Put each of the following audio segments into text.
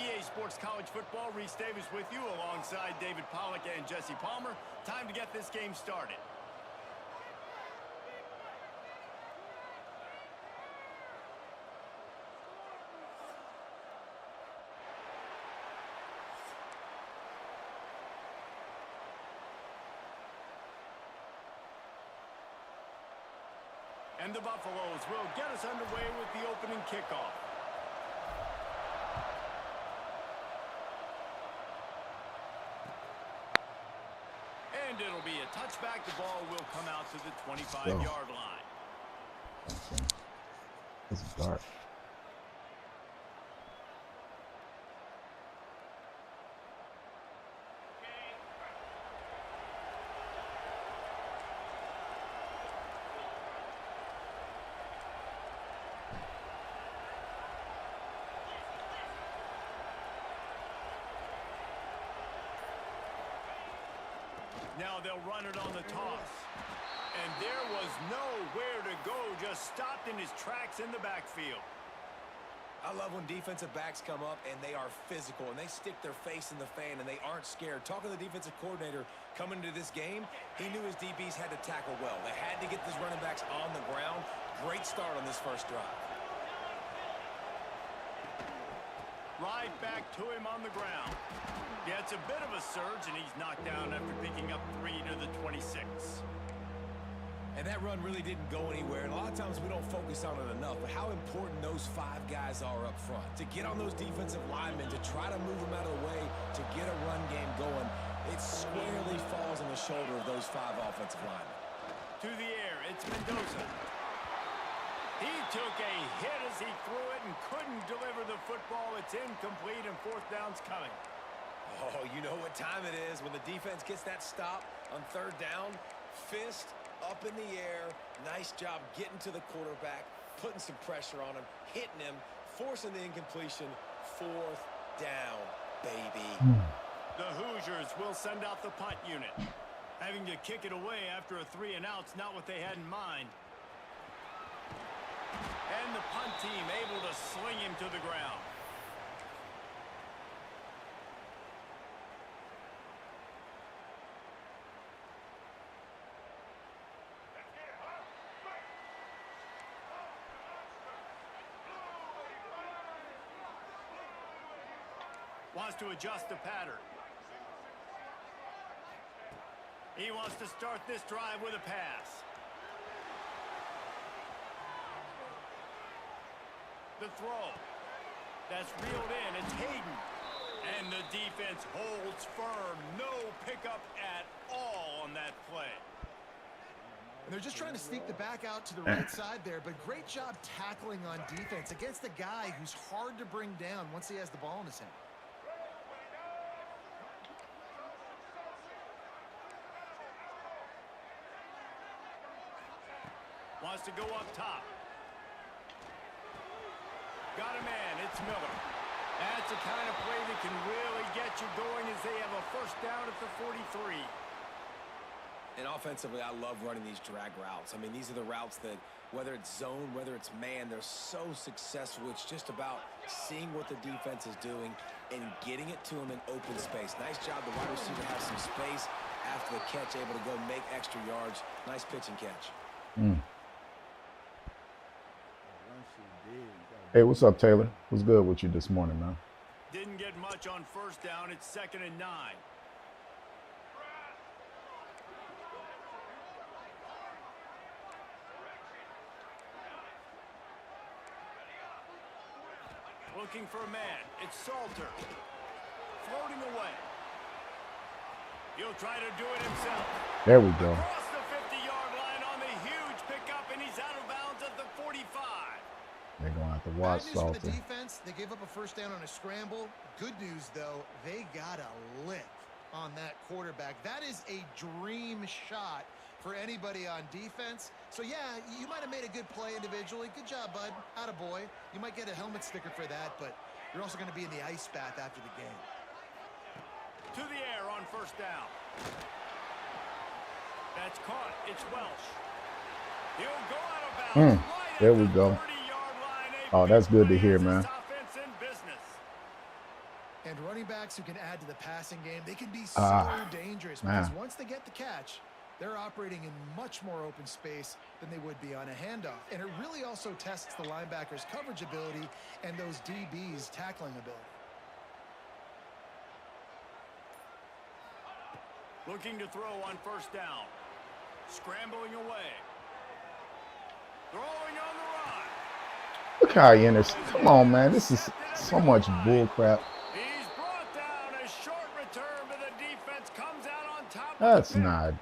EA Sports College Football. Reese Davis with you alongside David Pollack and Jesse Palmer. Time to get this game started. And the Buffaloes will get us underway with the opening kickoff. And it'll be a touchback. The ball will come out to the 25-yard line. This is dark. Now they'll run it on the toss. And there was nowhere to go, just stopped in his tracks in the backfield. I love when defensive backs come up and they are physical and they stick their face in the fan and they aren't scared. Talking to the defensive coordinator coming into this game, he knew his DBs had to tackle well. They had to get these running backs on the ground. Great start on this first drive. Right back to him on the ground. Gets a bit of a surge, and he's knocked down after picking up 3 to the 26. And that run really didn't go anywhere. And a lot of times we don't focus on it enough, but how important those 5 guys are up front. To get on those defensive linemen, to try to move them out of the way, to get a run game going, it squarely falls on the shoulder of those 5 offensive linemen. To the air, it's Mendoza. He took a hit as he threw it and couldn't deliver the football. It's incomplete, and 4th down's coming. Oh, you know what time it is when the defense gets that stop on 3rd down. Fist up in the air. Nice job getting to the quarterback, putting some pressure on him, hitting him, forcing the incompletion. 4th down, baby. The Hoosiers will send out the punt unit. Having to kick it away after a 3-and-out's not what they had in mind. And the punt team able to sling him to the ground. Wants to adjust the pattern. He wants to start this drive with a pass. The throw. That's reeled in. It's Hayden. And the defense holds firm. No pickup at all on that play. And they're just trying to sneak the back out to the right side there, but great job tackling on defense against a guy who's hard to bring down once he has the ball in his hand. Wants to go up top. Got a man. It's Miller. That's the kind of play that can really get you going as they have a 1st down at the 43. And offensively, I love running these drag routes. I mean, these are the routes that, whether it's zone, whether it's man, they're so successful. It's just about seeing what the defense is doing and getting it to them in open space. Nice job. The wide receiver has some space after the catch, able to go make extra yards. Nice pitch and catch. Hey, what's up, Taylor? What's good with you this morning, man? Didn't get much on 1st down. It's 2nd and 9. Looking for a man. It's Salter. Floating away. He'll try to do it himself. There we go. Across the 50-yard line on the huge pickup, and he's out of bounds at the 45. They're going to have to watch Salter. For the defense, they gave up a 1st down on a scramble. Good news, though, they got a lick on that quarterback. That is a dream shot for anybody on defense. So, yeah, you might have made a good play individually. Good job, bud. Attaboy. You might get a helmet sticker for that, but you're also going to be in the ice bath after the game. To the air on 1st down. That's caught. It's Welsh. He'll go out of bounds. There we go. Oh, that's good to hear, man. And running backs who can add to the passing game, they can be so dangerous because once they get the catch, they're operating in much more open space than they would be on a handoff. And it really also tests the linebacker's coverage ability and those DBs' tackling ability. Looking to throw on first down. Scrambling away. Throwing on the run. Look how he enters. Come on, man. This is so much bull crap. He's brought down. A short return, but the defense comes out on top. That's not.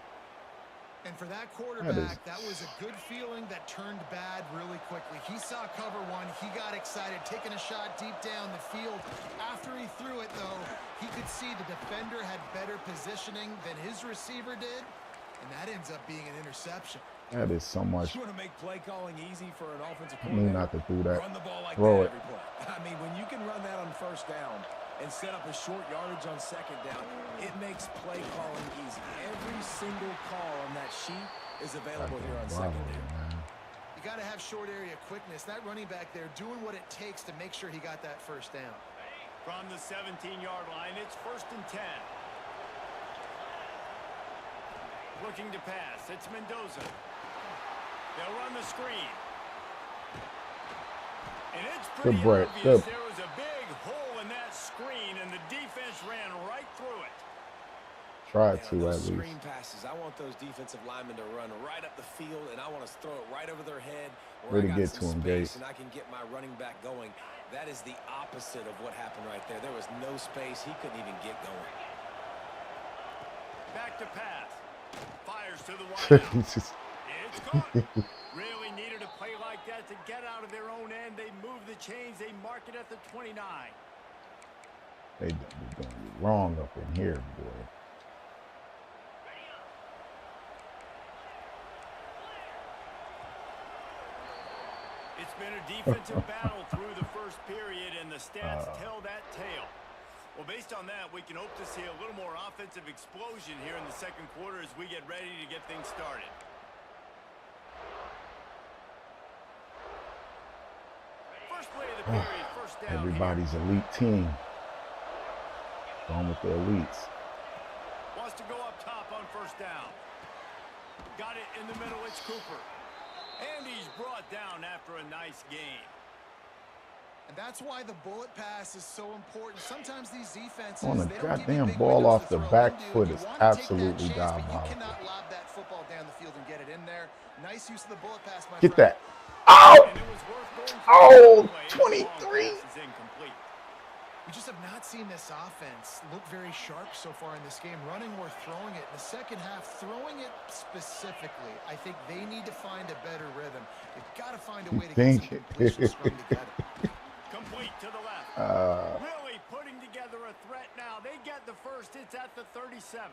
And for that quarterback, that was a good feeling that turned bad really quickly. He saw cover one. He got excited, taking a shot deep down the field. After he threw it, though, he could see the defender had better positioning than his receiver did, and that ends up being an interception. That is so much. You want to make play calling easy for an offensive I mean, not to do that. Run the ball like Throw that it. every play. I mean, when you can run that on first down and set up a short yardage on second down, it makes play calling easy. Every single call on that sheet is available here on second down. You got to have short area quickness. That running back there doing what it takes to make sure he got that first down. From the 17-yard line, it's 1st and 10. Looking to pass. It's Mendoza. They'll run the screen. And it's pretty obvious there was a big hole in that screen, and the defense ran right through it. Try to at least. Screen passes. I want those defensive linemen to run right up the field, and I want to throw it right over their head. Way to get to him, Gates. And I can get my running back going. That is the opposite of what happened right there. There was no space. He couldn't even get going. Back to pass. Fires to the wide out. It's caught. Really needed a play like that to get out of their own end. They move the chains. They mark it at the 29. They done be doing you wrong up in here, boy. It's been a defensive battle through the first period, and the stats tell that tale. Well, based on that, we can hope to see a little more offensive explosion here in the second quarter as we get ready to get things started. First play of the period, first down. Everybody's elite team. Going with the elites. Wants to go up top on first down. Got it in the middle, it's Cooper. And he's brought down after a nice gain. And that's why the bullet pass is so important. Sometimes these defenses, on a they don't goddamn give you big ball windows off to the throw back into. foot You is want to take that absolutely chance, but diabolical. you cannot lob that football down the field and get it in there. Nice use of the bullet pass, my Get friend. that. Oh! And it was worth going for Oh, the play. 23. Pass is incomplete. We just have not seen this offense look very sharp so far in this game, running or throwing it. In the second half, throwing it specifically, I think they need to find a better rhythm. They've got to find a way to get some completion strung together. Complete to the left. Really putting together a threat now. They get the first. It's at the 37.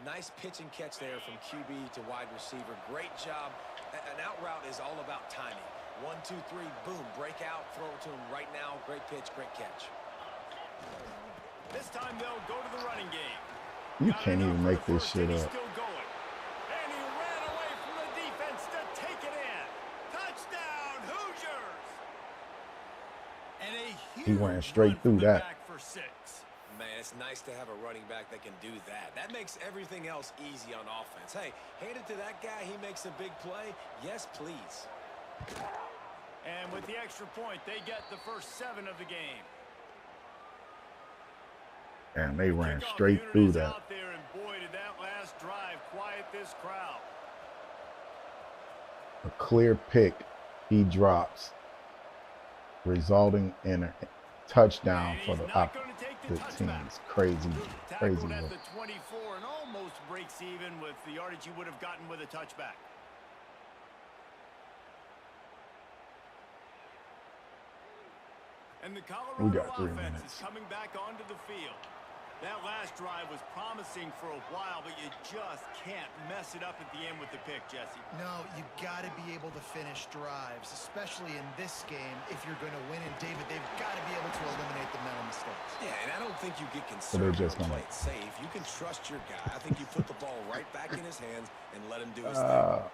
Nice pitch and catch there from QB to wide receiver. Great job. An out route is all about timing. 1, 2, 3, boom, break out, throw it to him right now. Great pitch, great catch. This time they'll go to the running game. You can't even make this shit He's up. still going. And he ran away from the defense to take it in. Touchdown, Hoosiers! And a huge He ran straight run from through the that. back for 6. Man, it's nice to have a running back that can do that. That makes everything else easy on offense. Hey, hand it to that guy. He makes a big play. Yes, please. And with the extra point, they get the first 7 of the game. And they ran Kickoff straight unit through is that. out there, and boy, did that last drive quiet this crowd. A clear pick he drops, resulting in a touchdown And for he's the not going to take the opposite touchback. team. It's crazy, crazy. Tackled at Look. the 24 and almost breaks even with the yardage you would have gotten with a touchback. And the We Colorado got 3 offense minutes. is coming back onto the field. That last drive was promising for a while, but you just can't mess it up at the end with the pick, Jesse. No, you've got to be able to finish drives, especially in this game if you're going to win. And, David, they've got to be able to eliminate the mental mistakes. Yeah, and I don't think you get So they're concerned just or gonna- play it safe. You can trust your guy. I think you put the ball right back in his hands and let him do his thing.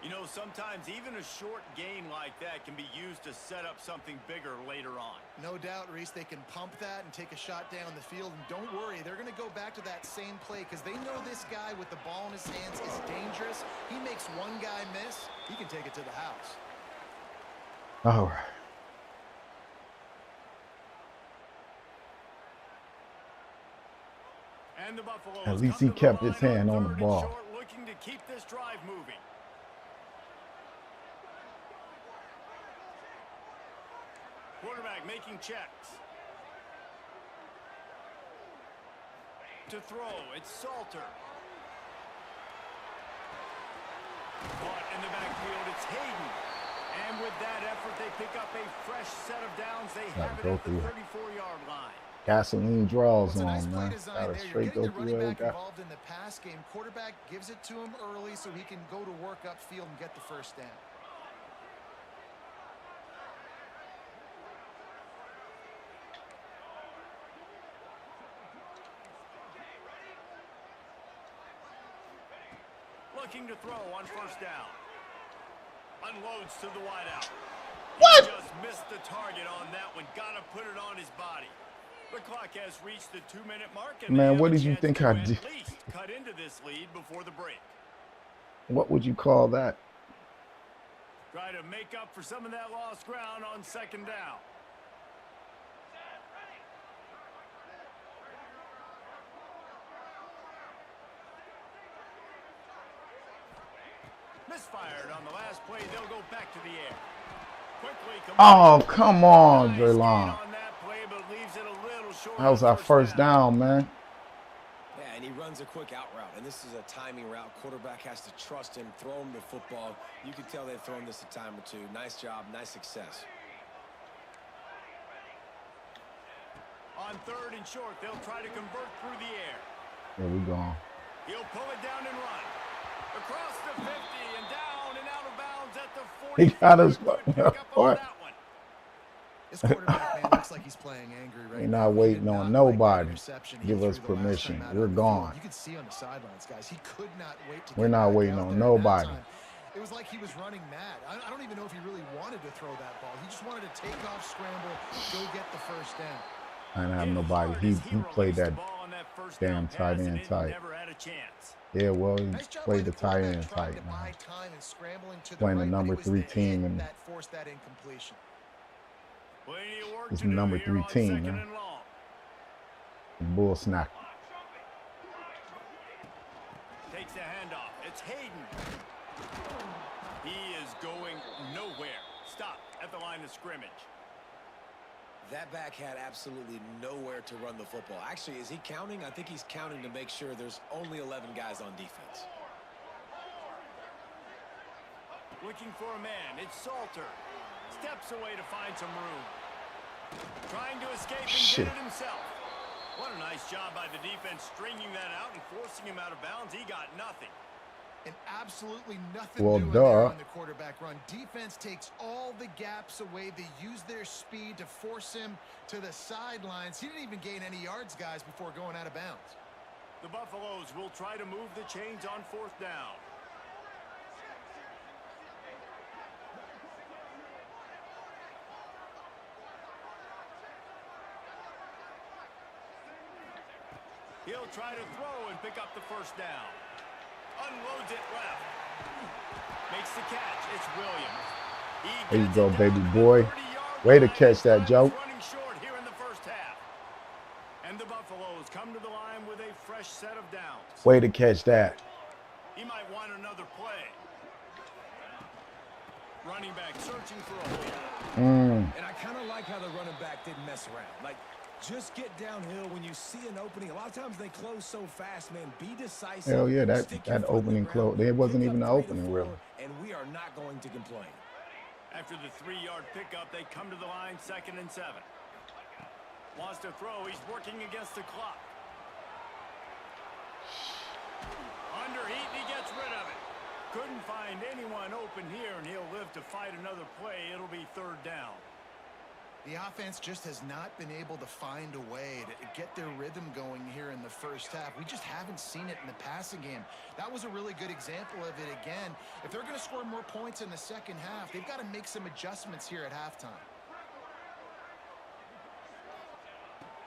You know, sometimes even a short gain like that can be used to set up something bigger later on. No doubt, Reese, they can pump that and take a shot down the field. And don't worry, they're going to go back to that same play because they know this guy with the ball in his hands is dangerous. He makes one guy miss, he can take it to the house. All right. And the Buffaloes At least he kept his hand on the ball. Looking to keep this drive moving. Quarterback making checks. To throw, it's Salter. Caught in the backfield, it's Hayden. And with that effort, they pick up a fresh set of downs. They have it at the 34-yard line. Gasoline draws on, Nice man. Gotta straight go through the guy. Involved in the pass game. Quarterback gives it to him early so he can go to work upfield and get the first down. Looking to throw on first down. Unloads to the wideout. What? He just missed the target on that one. Got to put it on his body. The clock has reached the 2-minute mark. And man, what did you think I did? At least cut into this lead before the break. What would you call that? Try to make up for some of that lost ground on second down. Misfired on the last play. They'll go back to the air. Quickly. Oh, come on, Draylon. That That was our first down, man. Yeah, and he runs a quick out route, and this is a timing route. Quarterback has to trust him, throw him the football. You can tell they've thrown this a time or two. Nice job, nice success. On third and short, they'll try to convert through the air. Here we go. He'll pull it down and run. Across the 50 and down and out of bounds at the 40. He got us. What? This quarterback, man, looks like he's playing angry right We're now. not waiting on nobody. Give us permission. We're gone. You can see on the sidelines, guys. He could not wait to We're not waiting on nobody. It was like he was running mad. I don't even know if he really wanted to throw that ball. He just wanted to take off, scramble, go get the first down. I didn't have nobody. He played that damn tight end tight. Yeah, well, he played the tight end tight, man. Playing the number 3 team and it's the number 3 team, man. Bull snack. Takes the handoff. It's Hayden. He is going nowhere. Stop at the line of scrimmage. That back had absolutely nowhere to run the football. Actually, is he counting? I think he's counting to make sure there's only 11 guys on defense. Looking for a man. It's Salter. Steps away to find some room. Trying to escape and get it himself. What a nice job by the defense stringing that out and forcing him out of bounds. He got nothing. And absolutely nothing well, new duh. on the quarterback run. Defense takes all the gaps away. They use their speed to force him to the sidelines. He didn't even gain any yards, guys, before going out of bounds. The Buffaloes will try to move the chains on fourth down. He'll try to throw and pick up the first down. Unloads it left. Makes the catch. It's Williams. There you go, baby boy. Way to catch that, Joe. Running short here in the first half. And the Buffaloes come to the line with a fresh set of downs. Way to catch that. He might want another play. Running back searching for a hole. And I kind of like how the running back didn't mess around. Like, just get downhill when you see an opening. A lot of times they close so fast, man. Be decisive. Hell yeah, that opening close. There wasn't even an opening, really. And we are not going to complain. After the 3-yard pickup, they come to the line, 2nd and 7. Wants to throw. He's working against the clock. Under heat, and he gets rid of it. Couldn't find anyone open here, and he'll live to fight another play. It'll be 3rd down. The offense just has not been able to find a way to get their rhythm going here in the first half. We just haven't seen it in the passing game. That was a really good example of it again. If they're going to score more points in the second half, they've got to make some adjustments here at halftime.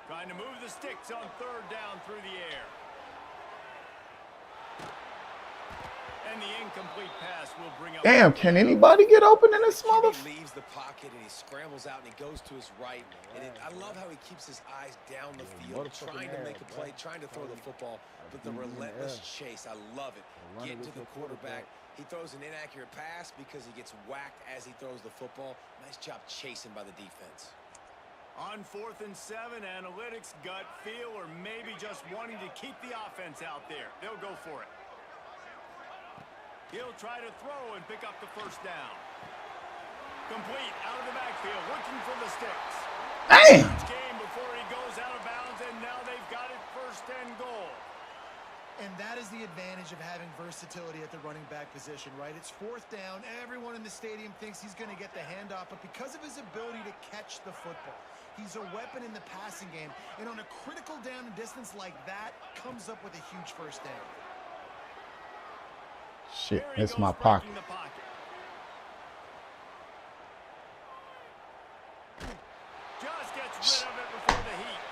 Trying to move the sticks on third down through the air. And the incomplete pass will bring up. Damn, can anybody get open in this mother? He leaves the pocket and he scrambles out and he goes to his right. And I love how he keeps his eyes down the field, trying to make a play, trying to throw the football. But the relentless chase, I love it. Getting to the quarterback. He throws an inaccurate pass because he gets whacked as he throws the football. Nice job chasing by the defense. On 4th and 7, analytics, gut feel, or maybe just wanting to keep the offense out there. They'll go for it. He'll try to throw and pick up the first down. Complete out of the backfield, looking for the sticks. Damn! Game before he goes out of bounds, and now they've got it 1st and goal. And that is the advantage of having versatility at the running back position, right? It's 4th down. Everyone in the stadium thinks he's going to get the handoff, but because of his ability to catch the football, he's a weapon in the passing game. And on a critical down and distance like that, comes up with a huge first down. Shit, it's my pocket. Just gets rid of it before the heat.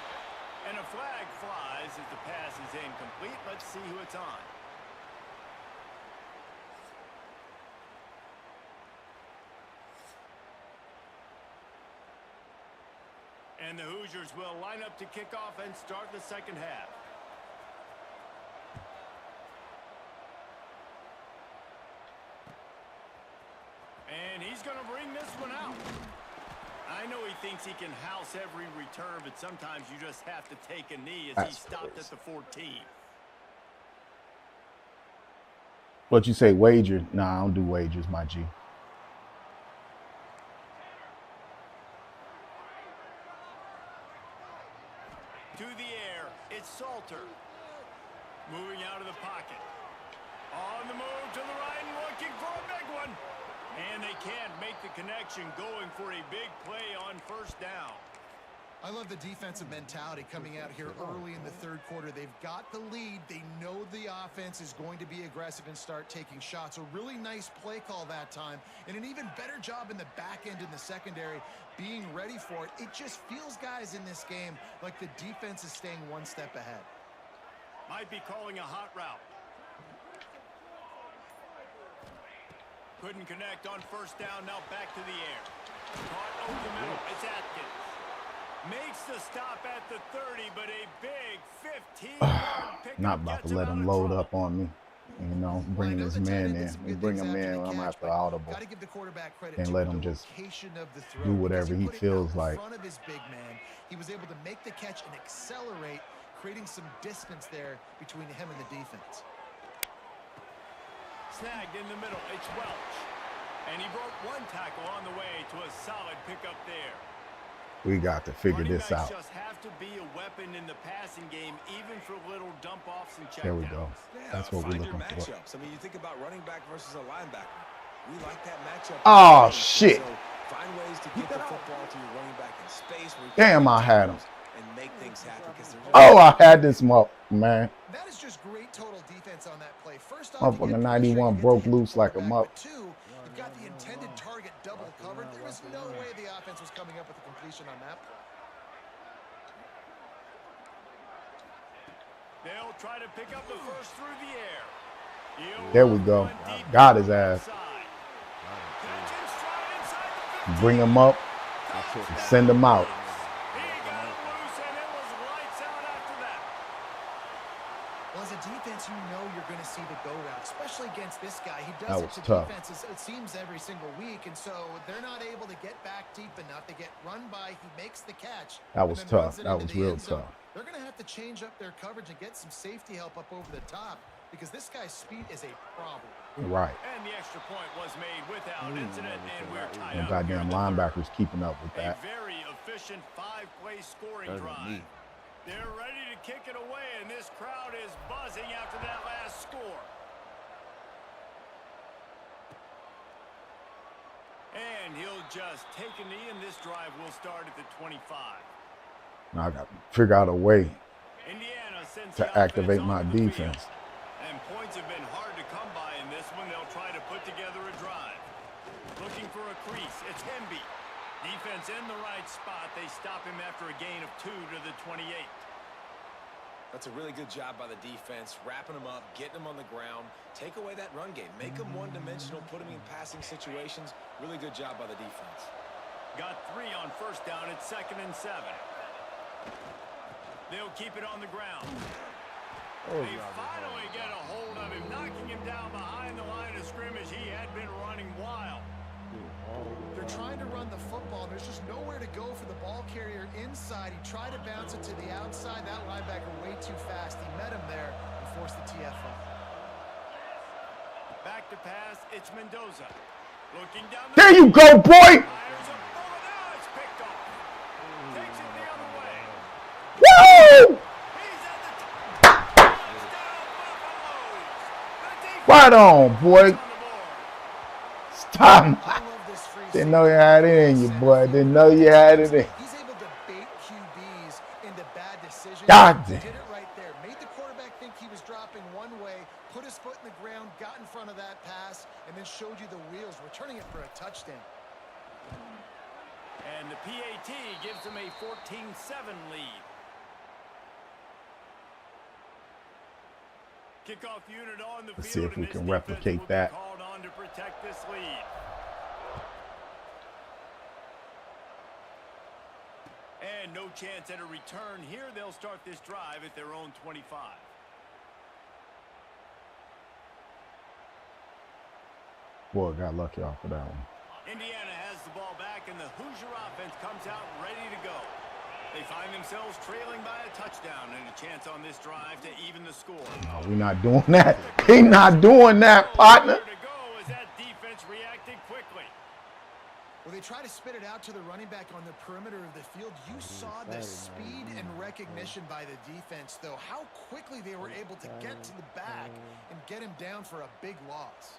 And a flag flies as the pass is incomplete. Let's see who it's on. And the Hoosiers will line up to kick off and start the second half. And he's going to bring this one out. I know he thinks he can house every return, but sometimes you just have to take a knee as he stopped at the 14. What you say, wager? Nah, I don't do wagers, my G. To the air, it's Salter. Moving out of the pocket. On the move to the right and looking for a big one. And they can't make the connection, going for a big play on 1st down. I love the defensive mentality coming out here early in the 3rd quarter. They've got the lead. They know the offense is going to be aggressive and start taking shots. A really nice play call that time, and an even better job in the back end in the secondary being ready for it. It just feels, guys, in this game like the defense is staying one step ahead. Might be calling a hot route. Couldn't connect on 1st down. Now back to the air. Caught over the middle. It's Atkins. Makes the stop at the 30, but a big 15-yard pickup. Not about to let him load up on me. You know, bringing his man in. We bring him in, I'm going to have to audible. And let him just do whatever he feels like. Front of his big man, he was able to make the catch and accelerate, creating some distance there between him and the defense. Snagged in the middle, it's Welch. And he broke one tackle on the way to a solid pickup there. We got to figure this out. Just have to be a weapon in the passing game, even for little dump-offs and checkdowns. There we go. That's what we're looking for. I mean, you think about running back versus a linebacker. We like that matchup. Oh, shit. So find ways to get the football to your running back in space. Damn, I had him. And make things happen. Oh, I had this man. That is just great total defense on that play. First off, motherfucker 91 broke loose like a mutt. Two, you've got the intended target double covered. There was no way the offense was coming up with a completion on that play. They'll try to pick up the first through the air. There we go. Got his ass. Bring him up. Send him out. Defense, you know you're going to see the go route, especially against this guy. He does it to tough. defenses, it seems, every single week, and so they're not able to get back deep enough. They get run by, he makes the catch. That was tough. That was real tough. They're going to have to change up their coverage and get some safety help up over the top because this guy's speed is a problem. Right. And the extra point was made without incident, and we're tied up. Goddamn linebackers keeping up with that. A very efficient 5-play scoring drive. They're ready to kick it away, and this crowd is buzzing after that last score. And And he'll just take a knee, and this drive will start at the 25. Now I got to figure out a way Indiana sends to the activate offense my onto the defense. field. And points have been hard to come by in this one. They'll try to put together a drive. Looking for a crease. It's Hemby. Defense in the right spot. They stop him after a gain of 2 to the 28. That's a really good job by the defense, wrapping them up, getting them on the ground, take away that run game, make them one-dimensional, put them in passing situations. Really good job by the defense. Got 3 on first down. It's 2nd and 7. They'll keep it on the ground. They finally get a hold of him, knocking him down behind the line of scrimmage. He had been running wild. They're trying to run the football. There's just nowhere to go for the ball carrier inside. He tried to bounce it to the outside. That linebacker way too fast. He met him there and forced the TFL. Back to pass. It's Mendoza. Looking down There you go, boy! Fires a bullet. Now it's picked off. Takes it the other way. Woo! He's at the top. Touchdown, Buffaloes. Right on, boy. On the board. Stop. I love this free Didn't know you had it in you, boy. Didn't know you had it in. He's able to bait QBs into bad decisions. God damn. Did it right there. Made the quarterback think he was dropping one way, put his foot in the ground, got in front of that pass, and then showed you the wheels, returning it for a touchdown. And the PAT gives them a 14-7 lead. Kickoff unit on the Let's see field. if we and can this defense replicate will be that. called on to protect this lead. And no chance at a return here. They'll start this drive at their own 25. Boy, got lucky off of that one. Indiana has the ball back, and the Hoosier offense comes out ready to go. They find themselves trailing by a touchdown and a chance on this drive to even the score. No, we're not doing that. He not doing that, partner. Nowhere to go as that defense reacted quickly. Well, they try to spit it out to the running back on the perimeter of the field. You saw the speed and recognition by the defense, though. How quickly they were able to get to the back and get him down for a big loss.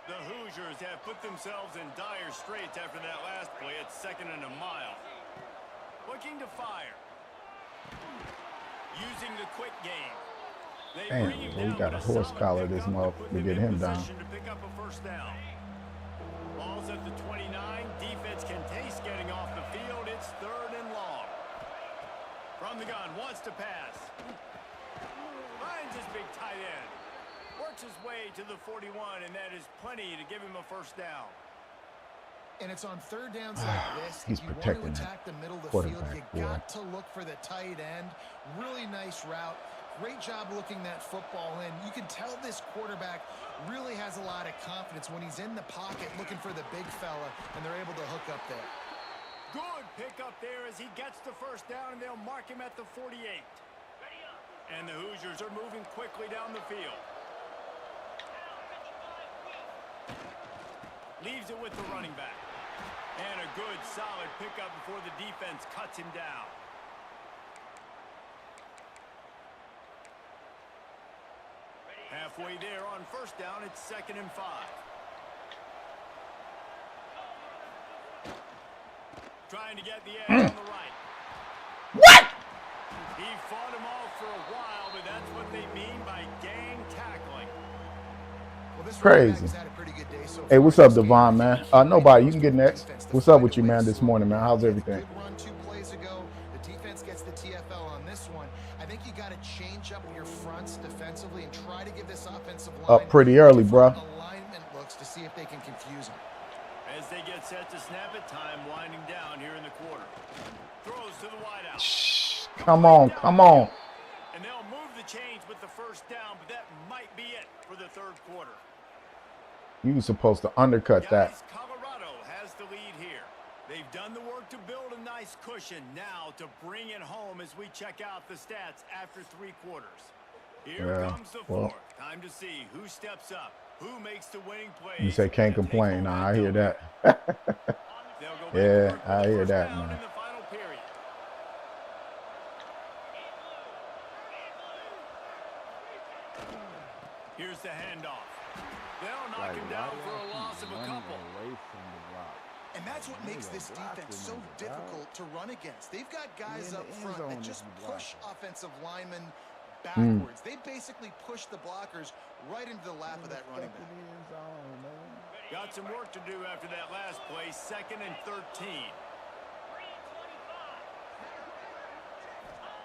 The Hoosiers have put themselves in dire straits after that last play. It's 2nd and a mile. Looking to fire. Using the quick game. They Damn, bring him boy, we down got with a horse solid collar this pickup month put to them get in him down. position to pick up a first down. Ball's at the 29. Defense can taste getting off the field. It's 3rd and long. From the gun, wants to pass. Finds his big tight end. Works his way to the 41, and that is plenty to give him a first down. And it's on third downs like this. He's If you want protecting to that attack the middle of the field, you quarterback, boy. got to look for the tight end. Really nice route. Great job looking that football in. You can tell this quarterback really has a lot of confidence when he's in the pocket looking for the big fella, and they're able to hook up there. Good pick up there as he gets the first down, and they'll mark him at the 48. And the Hoosiers are moving quickly down the field. Leaves it with the running back. And a good, solid pickup before the defense cuts him down. Halfway there on first down, it's 2nd and 5. Trying to get the edge on the right. What? He fought him off for a while, but that's what they mean by gang tackling. Well, this Crazy. running back has had a pretty good day so Hey, far what's in up, this game. Devon, man? Nobody. You can get next. What's up with you, man, this morning, man? How's everything? Good run 2 plays ago. The defense gets the TFL on this one. I think you got to change up your fronts defensively and try to give this offensive line Up pretty early, bruh. alignment looks to see if they can confuse them. As they get set to snap it, time winding down here in the quarter. Throws to the wideout. Shh. Come on, come on. And they'll move the chains with the first down, but that might be it for the third quarter. You were supposed to undercut that. Guys, Colorado has the lead here. They've done the work to build a nice cushion. Now to bring it home as we check out the stats after 3 quarters. Here comes the fourth. Time to see who steps up, who makes the winning play. You say can't complain. Nah, I hear that. Yeah, I hear that, man. In the final period. Here's the handoff. They'll that's what makes this defense so difficult to run against. They've got guys up front that just push offensive linemen backwards. They basically push the blockers right into the lap of that running back. Got some work to do after that last play. 2nd and 13.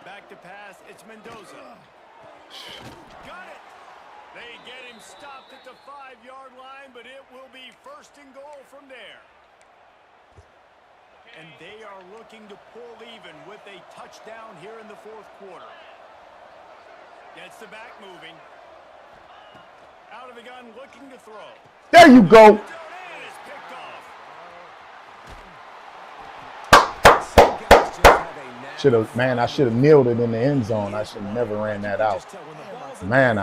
Back to pass. It's Mendoza. Got it. They get him stopped at the 5-yard line, but it will be 1st and goal from there. And they are looking to pull even with a touchdown here in the 4th quarter. Gets the back moving. Out of the gun, looking to throw. There you go. And it's picked off. Man, I should have nailed it in the end zone. I should have never ran that out. Man,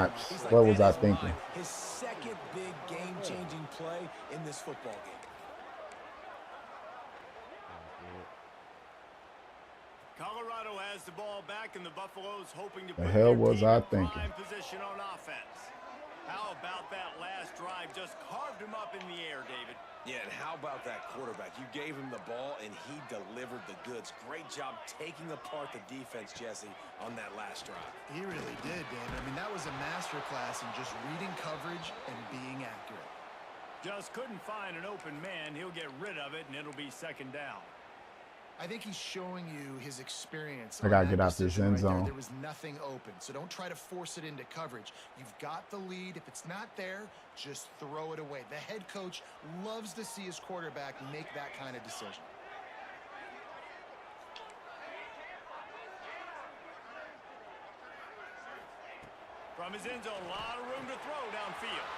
what was I thinking? His 2nd big game-changing play in this football game. Colorado has the ball back, and the Buffaloes hoping to The put hell their was team I in thinking? prime position on offense. How about that last drive? Just carved him up in the air, David. Yeah, and how about that quarterback? You gave him the ball, and he delivered the goods. Great job taking apart the defense, Jesse, on that last drive. He really did, David. I mean, that was a masterclass in just reading coverage and being accurate. Just couldn't find an open man. He'll get rid of it, and it'll be 2nd down. I think he's showing you his experience. I gotta get out this end zone. There was nothing open, so don't try to force it into coverage. You've got the lead. If it's not there, just throw it away. The head coach loves to see his quarterback make that kind of decision. From his end zone, a lot of room to throw downfield.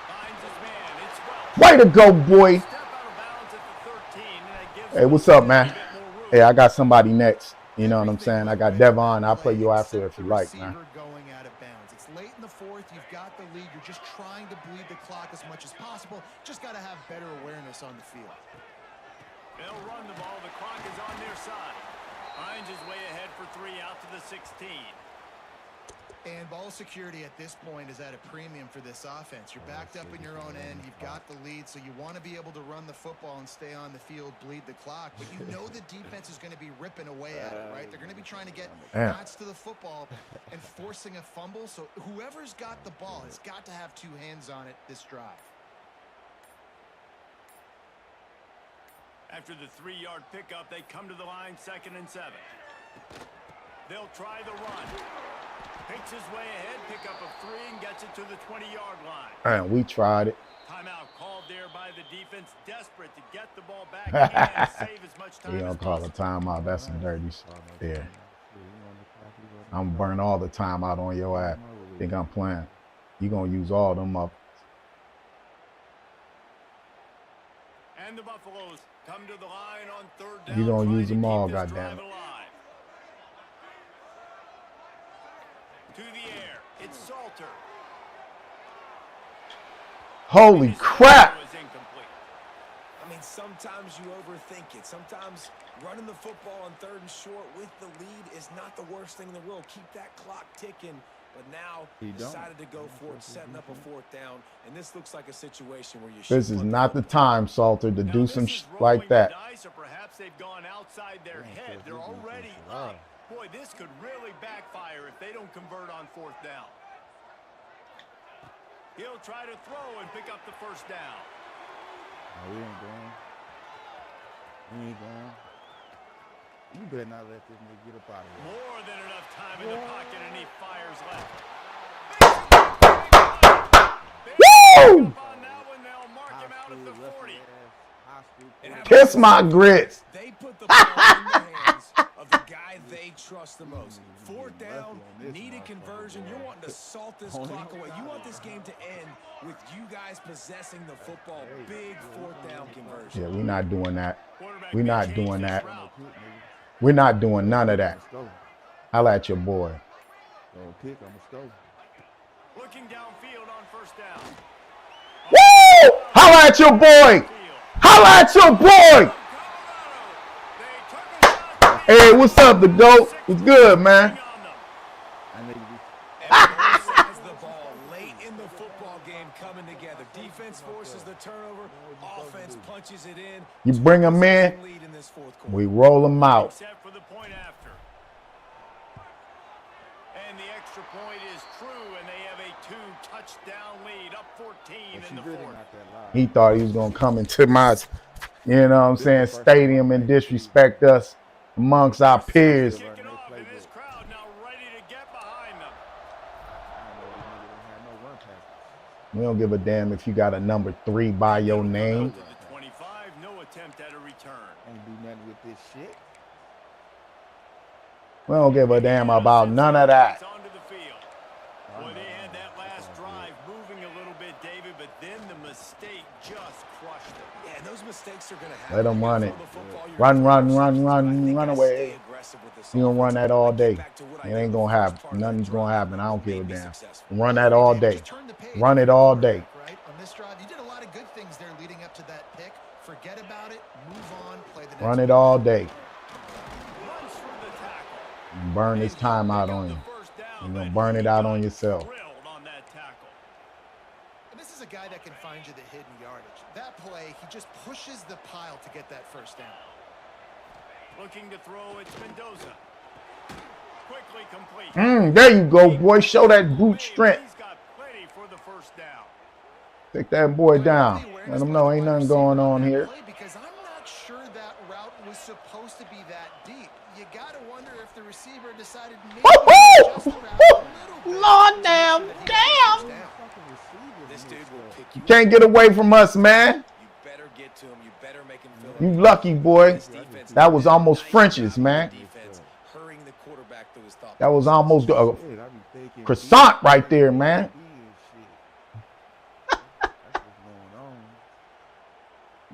Finds his man. It's well. Way to go, boy. Step out of bounds at the 13, and that gives Hey, what's up, man? Hey, I got somebody next. You know what I'm saying? I got Devon. I'll play you after if you like, man. Going out of bounds. It's late in the 4th. You've got the lead. You're just trying to bleed the clock as much as possible. Just got to have better awareness on the field. They'll run the ball. The clock is on their side. Finds his way ahead for 3 out to the 16. And ball security at this point is at a premium for this offense. You're backed up in your own end. You've got the lead, so you want to be able to run the football and stay on the field, bleed the clock. But you know the defense is going to be ripping away at it, right? They're going to be trying to get knots to the football and forcing a fumble. So whoever's got the ball has got to have 2 hands on it this drive. After the 3-yard pickup, they come to the line, 2nd and 7. They'll try the run. Picks his way ahead, pick up of 3, and gets it to the 20-yard line. And we tried it. Timeout called there by the defense, desperate to get the ball back and save as much time You don't as call a possible. timeout. That's some dirty stuff. Yeah. I'm burn all the timeout on your ass. Think I'm playing. You gonna use all them up. And the Buffaloes come to the line on 3rd down. You gonna trying use to them keep all, this goddamn drive it. alive. To the air, it's Salter. Holy crap! Was incomplete. I mean, sometimes you overthink it. Sometimes running the football on 3rd and short with the lead is not the worst thing in the world. Keep that clock ticking. But now decided to go for it, setting up a 4th down. And this looks like a situation where you should. This is not the time, Salter, to do some like that. Dice, or perhaps they've gone outside their head. They're already up. Boy, this could really backfire if they don't convert on 4th down. He'll try to throw and pick up the 1st down. No, we ain't going. We ain't going. You better not let this nigga get up out of here. More than enough time in the pocket, and he fires left. Woo! On that one, they'll mark him out at the 40. Kiss my grits. They put the ball in the hands of the guy they trust the most. 4th down, needed conversion. You're wanting to salt this clock away. You want this game to end with you guys possessing the football. Big 4th down conversion. Yeah, we're not doing that. Quarterback We're not may doing change that. his route. We're not doing none of that. Holla at your boy. Pick, I'm a score. Looking downfield on 1st down. Woo! Holla at your boy. Holla at your boy. Hey, what's up, the GOAT? What's good, man? I need to be. Both sides of the ball late in the football game coming together. Defense forces the turnover. Offense punches. punches it in. You bring them in, we roll them out. Set for the point after. And the extra point is true, and they have a 2-touchdown lead, up 14 in the fourth. He thought he was going to come into my, you know what I'm saying, stadium and disrespect us amongst our peers. Kicking off, and this crowd now ready to get behind them. We don't give a damn if you got a number 3 by your name. To the 25, no attempt at a return. Ain't do nothing with this shit. We don't give a damn about none of that. Onto the field. Boy, they had that last drive moving a little bit, David, but then the mistake just crushed them. Yeah, and those mistakes are going to happen. Let them run it. Run away. You don't run that all day. It ain't going to happen. Nothing's going to happen. I don't give a damn. Run that all day. Run it all day. Right on this drive, you did a lot of good things there leading up to that pick. Forget about it. Move on. Play the next Run it all day. Runs for the tackle. Burn this time out on you. You're going to burn it out on yourself. Drilled on that tackle. And this is a guy that can find you the hidden yardage. That play, he just pushes the pile to get that first down. Looking to throw, it's Mendoza. Quickly complete. There you go, boy. Show that brute strength. He's got plenty for the first down. Take that boy down. Let him know ain't nothing going on here. Because I'm not sure that route was supposed to be that deep. You got to wonder if the receiver decided maybe to adjust the route a little bit. Lord damn. This dude will pick you. Can't get away from us, man. You better get to him. You better make him feel You lucky, boy. That was almost French's, man. defense, hurrying the quarterback through his thought. That was almost a croissant right there, man.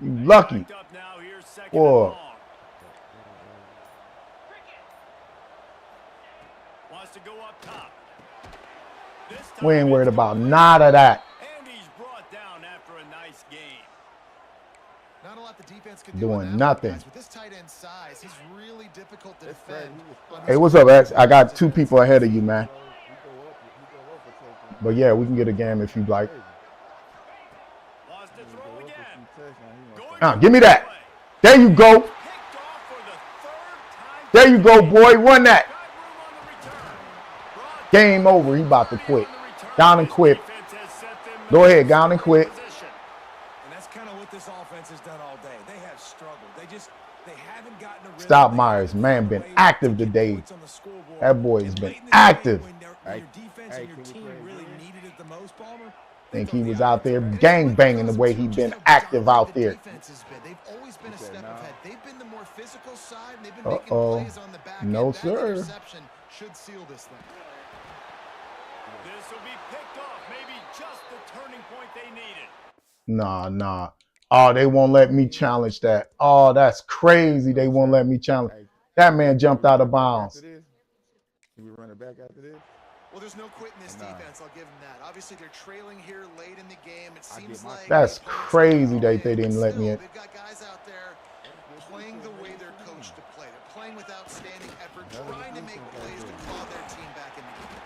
You lucky. Backed up now, here's second and Boy. long. Wants to go up top. This time We ain't worried it's about complete. none of that. And he's brought down after a nice game. Not a lot the defense could do Doing on that one, nothing. guys. With this tight end size, he's really difficult to That's defend. right. on Hey, this what's up, X? I got 2 people ahead of you, man. But yeah, we can get a game if you'd like. Wants to throw again. Give me that. There you go. Picked off for the third time. There you go, boy. Run that. Got room on the return. Broad Game over. He about to quit. on the return. Down and quit. Defense has set them Go ahead, in down and quit. position. And that's kind of what this offense has done all day. They have struggled. They haven't gotten a rhythm. Stop They Myers. haven't Man found a been way active to get today. points on the scoreboard. That boy has And been late in this active. game, when your defense and your team really needed it the most, Palmer. Think he was out there gang banging the way he been active out there. They've always been a step ahead. They've been the more physical side, and they've been making Uh-oh. plays on the back No, end. That sir. interception should seal this thing. This will be picked off. Maybe just the turning point they needed. Nah. Oh, they won't let me challenge that. Oh, that's crazy. They won't let me challenge. That man jumped out of bounds. Can we run it back after this? Well, there's no quitting this defense. I'll give them that. Obviously, they're trailing here late in the game. It seems get my- like That's the opponents crazy are that in, they didn't but let me still, in. They've got guys out there playing the way they're coached to play. They're playing with outstanding effort, trying to make plays to claw their team back in the game.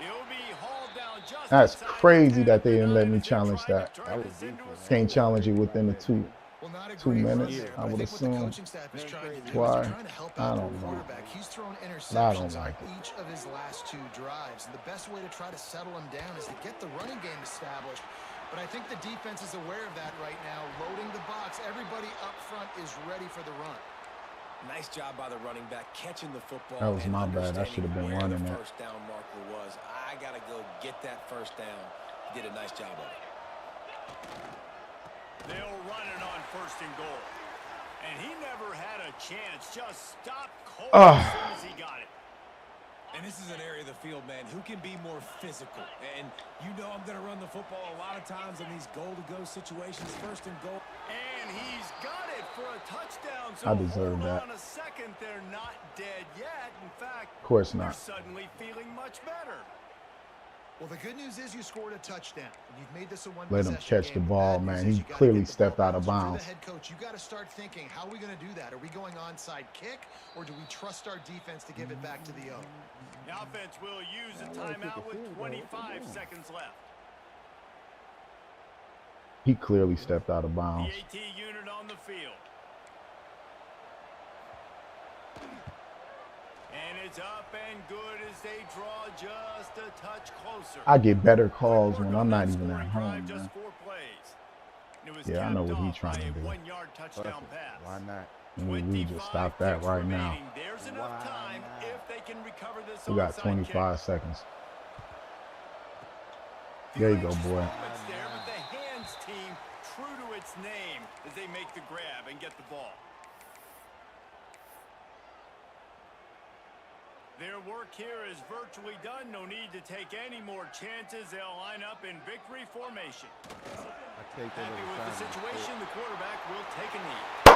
He'll be hauled down just That's inside crazy the that they didn't 10 let me as they're challenge trying that. to turn this into a Can't challenge it within the 2. Well, not a 2 great run minutes, there, I but would think what the assume. coaching staff is trying to do is Why? they're trying to help I out don't their know. quarterback. He's thrown I interceptions don't on like it. each of his last 2 drives. And the best way to try to settle him down is to get the running game established. But I think the defense is aware of that right now, loading the box. Everybody up front is ready for the run. Nice job by the running back catching the football. That was and my bad. I understanding should have been where running the that. first down marker was. I gotta go get that first down. He did a nice job of it. They'll run it on 1st and goal. And he never had a chance. Just stopped cold as soon as he got it. And this is an area of the field, man, who can be more physical. And you know I'm going to run the football a lot of times in these goal-to-go situations, 1st and goal. And he's got it for a touchdown. So I deserve hold that. on a second. They're not dead yet. In fact, Of course they're not. suddenly feeling much better. Well, the good news is you scored a touchdown. And you've made this a one Let him possession catch the game. ball, Bad man. news He is you gotta clearly get the stepped ball out of bounce. If you're bounds. the head coach, you got to start thinking, how are we going to do that? Are we going onside kick, or do we trust our defense to give it back to the O? The offense will use a timeout with 25 seconds left. He clearly stepped out of The bounds. AT unit on the field. And it's up and good as they draw just a touch closer. I get better calls when I'm not even at home, just man. 4 plays. It was Yeah, I know what he's capped off trying to by a do. 1-yard touchdown pass. Why not? We just stop that right now. There's enough time if they can recover this. We got 25 seconds. There you go, boy. There, but the hands team, true to its name, as they make the grab and get the ball. Their work here is virtually done. No need to take any more chances. They'll line up in victory formation. Happy with the situation, the quarterback will take a knee.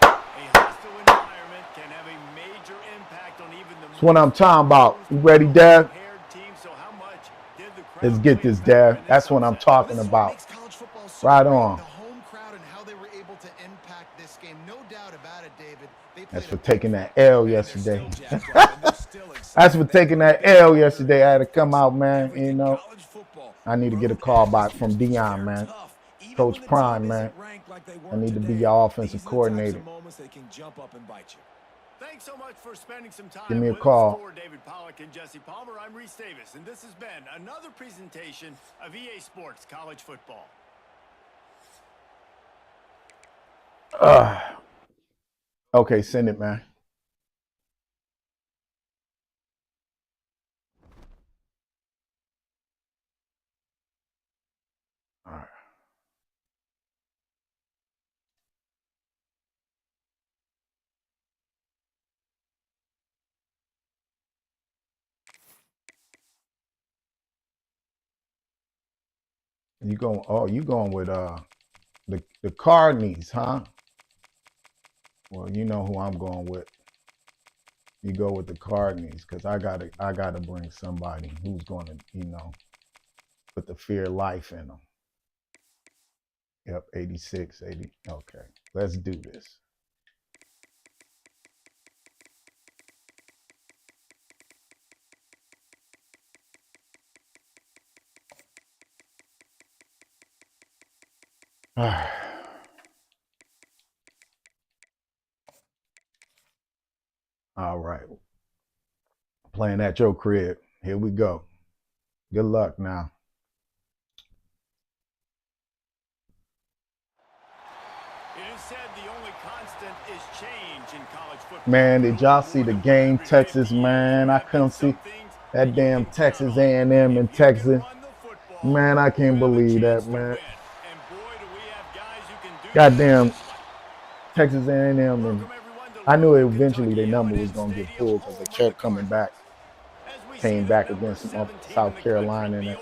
A hostile environment can have a major impact on even the. That's what I'm talking about. You ready, Dad? Let's get this, Dad. That's what I'm talking about. Right on. The home crowd and how they were able to impact this game. No doubt about it, David. That's for taking that L yesterday. That's for taking that L yesterday. I had to come out, man. You know, I need to get a call back from Dion, man. Coach Prime, man. I need to be your offensive coordinator. Thanks so much for spending some time. Give me a call. For David Pollack and Jesse Palmer, I'm Reese Davis, and this has been another presentation of EA Sports College Football. Okay, send it, man. All right. You going? Oh, you going with the Cardinals, huh? Well, you know who I'm going with. You go with the Cardinals because I gotta bring somebody who's going to, you know, put the fear of life in them. Yep, 86, 80. Okay, let's do this. All right. Playing at your crib. Here we go. Good luck now. It is said the only constant is change in college football. Man, did y'all see the game, Texas, man? I couldn't see that damn Texas A&M in Texas. Man, I can't believe that, man. Goddamn Texas A&M. And I knew eventually their number was going to get pulled because they kept coming back. Came back against South Carolina and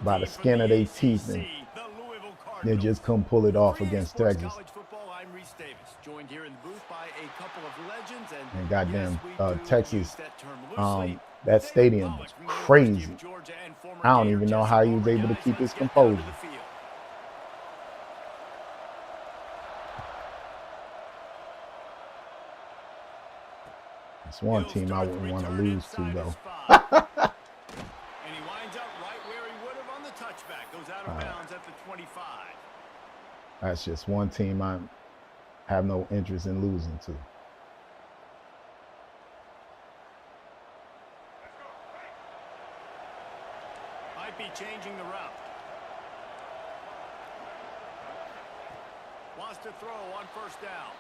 by the skin of their teeth, and they just couldn't pull it off against Texas. And goddamn Texas, that stadium was crazy. I don't even know how he was able to keep his composure. It's one team I wouldn't want to lose to, though. And he winds up right where he would have on the touchback. Goes out of bounds at the 25. That's just one team I have no interest in losing to. Might be changing the route. Wants to throw on first down.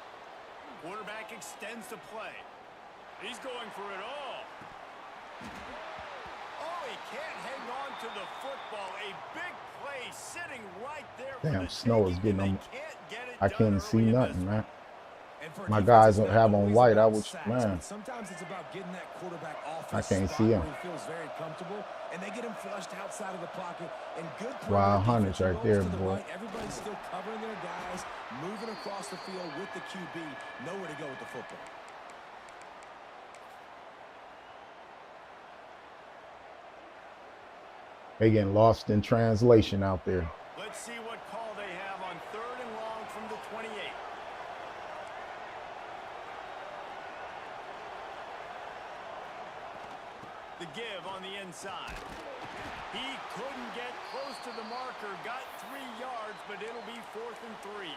Quarterback extends the play. He's going for it all. Oh, he can't hang on to the football. A big play sitting right there. Damn, snow is getting on. I can't see nothing, man. My guys don't have on white. I was, man. Sometimes it's about getting that quarterback off. I can't see him. He feels very comfortable, and they get him flushed outside of the pocket. And good. Wild Hunters right there, boy. Everybody's still covering their guys, moving across the field with the QB. Nowhere to go with the football. They getting lost in translation out there. Let's see what call they have on 3rd and long from the 28. The give on the inside. He couldn't get close to the marker. Got 3 yards, but it'll be 4th and 3.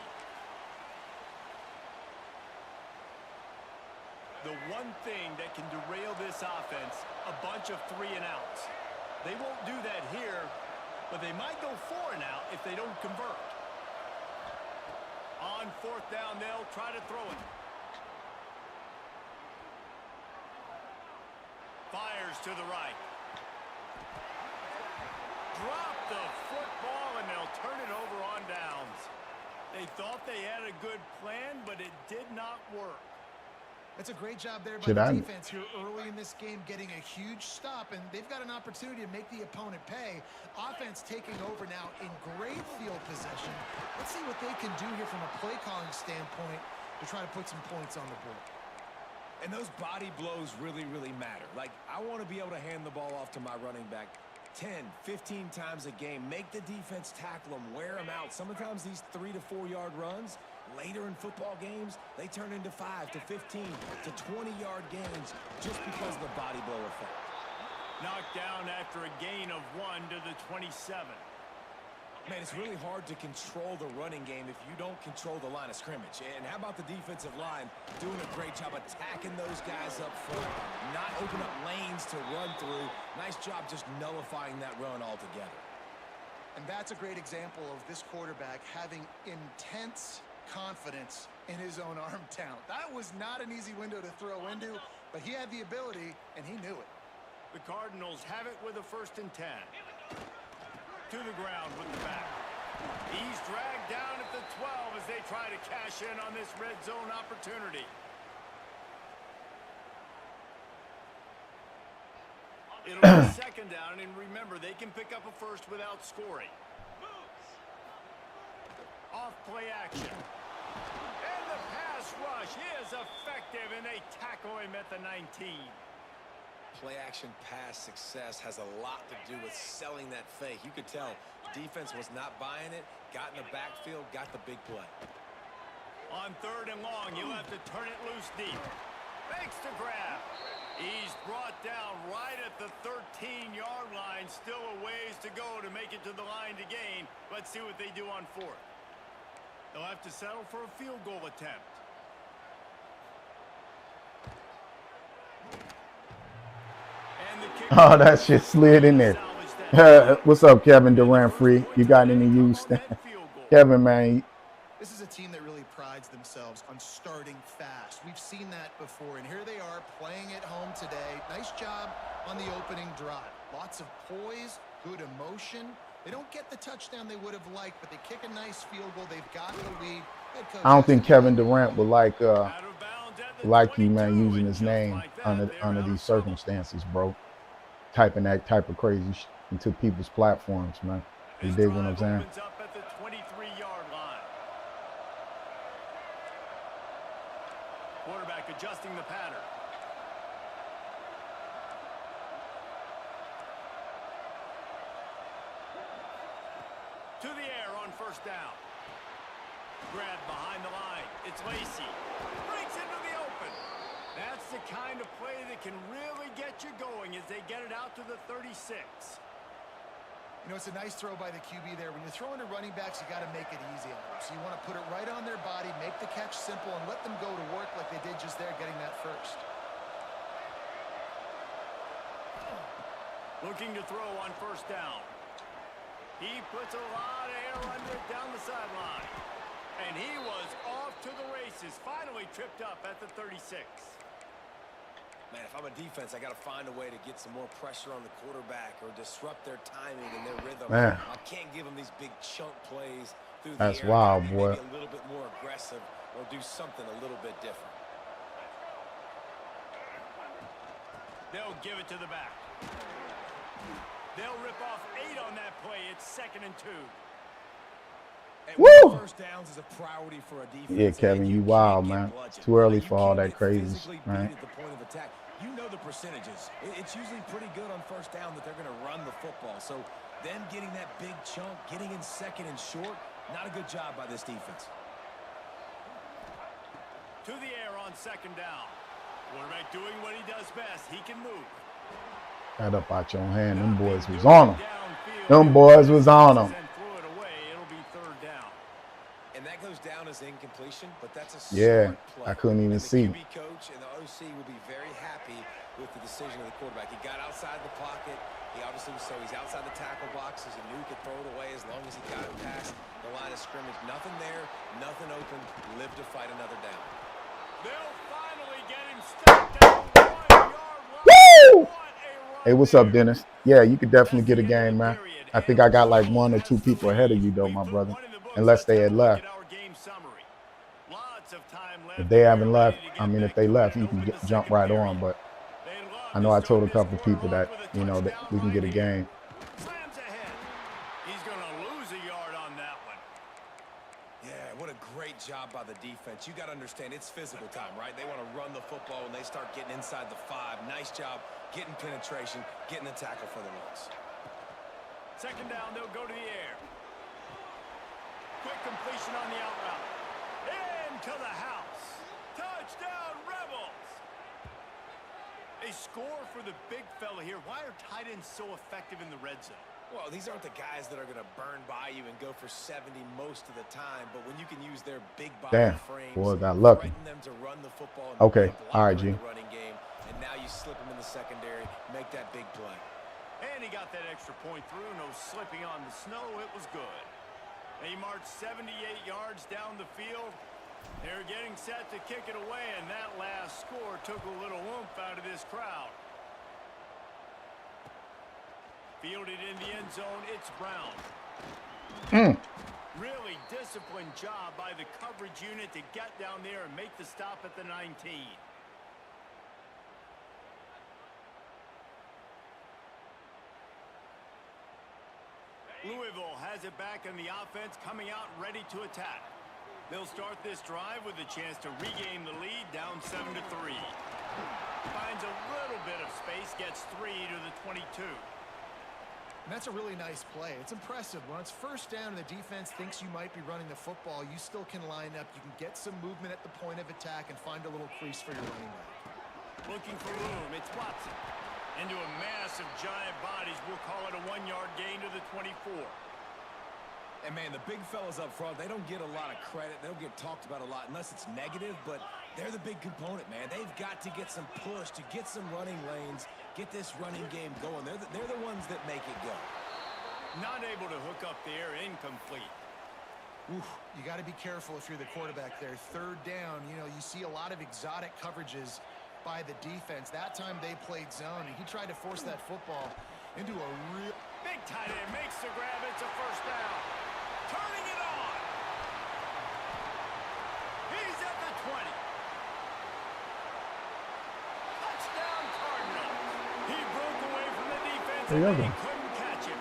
The one thing that can derail this offense, a bunch of 3 and outs. They won't do that here, but they might go 4 and out if they don't convert. On 4th down, they'll try to throw it. Fires to the right. Drop the football, and they'll turn it over on downs. They thought they had a good plan, but it did not work. That's a great job there by the defense here early in this game, getting a huge stop, and they've got an opportunity to make the opponent pay. Offense taking over now in great field possession. Let's see what they can do here from a play calling standpoint to try to put some points on the board. And those body blows really, really matter. Like, I want to be able to hand the ball off to my running back 10, 15 times a game. Make the defense tackle them, wear them out. Sometimes these 3 to 4 yard runs, later in football games, they turn into 5 to 15 to 20-yard gains just because of the body blow effect. Knocked down after a gain of 1 to the 27. Man, it's really hard to control the running game if you don't control the line of scrimmage. And how about the defensive line doing a great job attacking those guys up front, not opening up lanes to run through. Nice job just nullifying that run altogether. And that's a great example of this quarterback having intense confidence in his own arm talent. That was not an easy window to throw into, but he had the ability, and he knew it. The Cardinals have it with a 1st and 10. To the ground with the back. He's dragged down at the 12 as they try to cash in on this red zone opportunity. It'll be 2nd down, and remember, they can pick up a 1st without scoring. Off play action. And the pass rush is effective, and they tackle him at the 19. Play-action pass success has a lot to do with selling that fake. You could tell defense was not buying it, got in the backfield, got the big play. On 3rd and long, you'll have to turn it loose deep. Makes the grab. He's brought down right at the 13-yard line. Still a ways to go to make it to the line to gain. Let's see what they do on 4th. They'll have to settle for a field goal attempt. Oh, that shit slid in there. What's up, Kevin Durant Free? You got any use? Kevin, man. This is a team that really prides themselves on starting fast. We've seen that before, and here they are playing at home today. Nice job on the opening drive. Lots of poise, good emotion. They don't get the touchdown they would have liked, but they kick a nice field goal. They've got the lead. I don't think Kevin Durant would like you, man, using his name under these circumstances, bro. Typing that type of crazy shit into people's platforms, man. You dig what I'm saying? Up at the 23-yard line. Quarterback adjusting the pattern. To the air on 1st down. Grab behind the line. It's Lacy. Breaks into the open. That's the kind of play that can really get you going as they get it out to the 36. You know, it's a nice throw by the QB there. When you're throwing to running backs, you got to make it easy on them. So you want to put it right on their body, make the catch simple, and let them go to work like they did just there, getting that 1st. Looking to throw on 1st down. He puts a lot of air under it down the sideline. And he was off to the races, finally tripped up at the 36. Man, if I'm a defense, I got to find a way to get some more pressure on the quarterback or disrupt their timing and their rhythm. Man. I can't give them these big chunk plays through the That's air. wild, boy. Maybe a little bit more aggressive or do something a little bit different. They'll give it to the back. They'll rip off 8 on that play. It's 2nd and 2. And Woo! 1st downs is a priority for a defense. Yeah, Kevin, you wild, man. It's too early for all that crazy, right? At the point of attack. You know the percentages. It's usually pretty good on 1st down that they're going to run the football. So them getting that big chunk, getting in 2nd and short, not a good job by this defense. To the air on 2nd down. Quarterback doing what he does best. He can move. That up out your hand. Them boys was on them. Them boys was on them. It'll be third down. And that goes down as incompletion, but that's a Yeah, smart play. I couldn't even and the see. QB coach and the OC will be very happy with the decision of the quarterback. He got outside the pocket. He obviously was, so he's outside the tackle boxes. He knew he could throw it away as long as he got it past the line of scrimmage. Nothing there, nothing open. Live to fight another down. They'll finally get him stopped down 1 yard line. Woo! Hey, what's up, Dennis? Yeah, you could definitely get a game, man. I think I got like 1 or 2 people ahead of you, though, my brother. Unless they had left. If they haven't left, I mean, if they left, you can jump right on. But I know I told a couple people that, you know, that we can get a game. Slams ahead. He's going to lose a yard on that one. Yeah, what a great job by the defense. You got to understand, it's physical time, right? They want to run the football and they start getting inside the 5. Nice job getting penetration, getting the tackle for the loss. Second down, they'll go to the air. Quick completion on the out route. Into the house. Touchdown, Rebels. A score for the big fella here. Why are tight ends so effective in the red zone? Well, these aren't the guys that are going to burn by you and go for 70 most of the time, but when you can use their big body frames, boy, got lucky. them to run the football and okay, all right, G. The running game, and now you slip them in the secondary, make that big play. And he got that extra point through. No slipping on the snow. It was good. They marched 78 yards down the field. They're getting set to kick it away, and that last score took a little oomph out of this crowd. Fielded in the end zone, it's Brown. Really disciplined job by the coverage unit to get down there and make the stop at the 19. Louisville has it back in the offense, coming out ready to attack. They'll start this drive with a chance to regain the lead, down 7-3. Finds a little bit of space, gets 3 to the 22. And that's a really nice play. It's impressive. When it's first down and the defense thinks you might be running the football, you still can line up. You can get some movement at the point of attack and find a little crease for your running back. Looking for room, it's Watson. Into a mass of giant bodies, we'll call it a 1-yard gain to the 24. And, man, the big fellas up front, they don't get a lot of credit. They'll get talked about a lot unless it's negative, but they're the big component, man. They've got to get some push, to get some running lanes, get this running game going. They're the ones that make it go. Not able to hook up there, incomplete. Oof, you got to be careful if you're the quarterback there. Third down, you know, you see a lot of exotic coverages by the defense. That time they played zone, and he tried to force that football into a real... Big tight end makes the grab. It's a first down. Turning it on. He's at the 20. Touchdown Cardinals. He broke away from the defense and he couldn't catch him.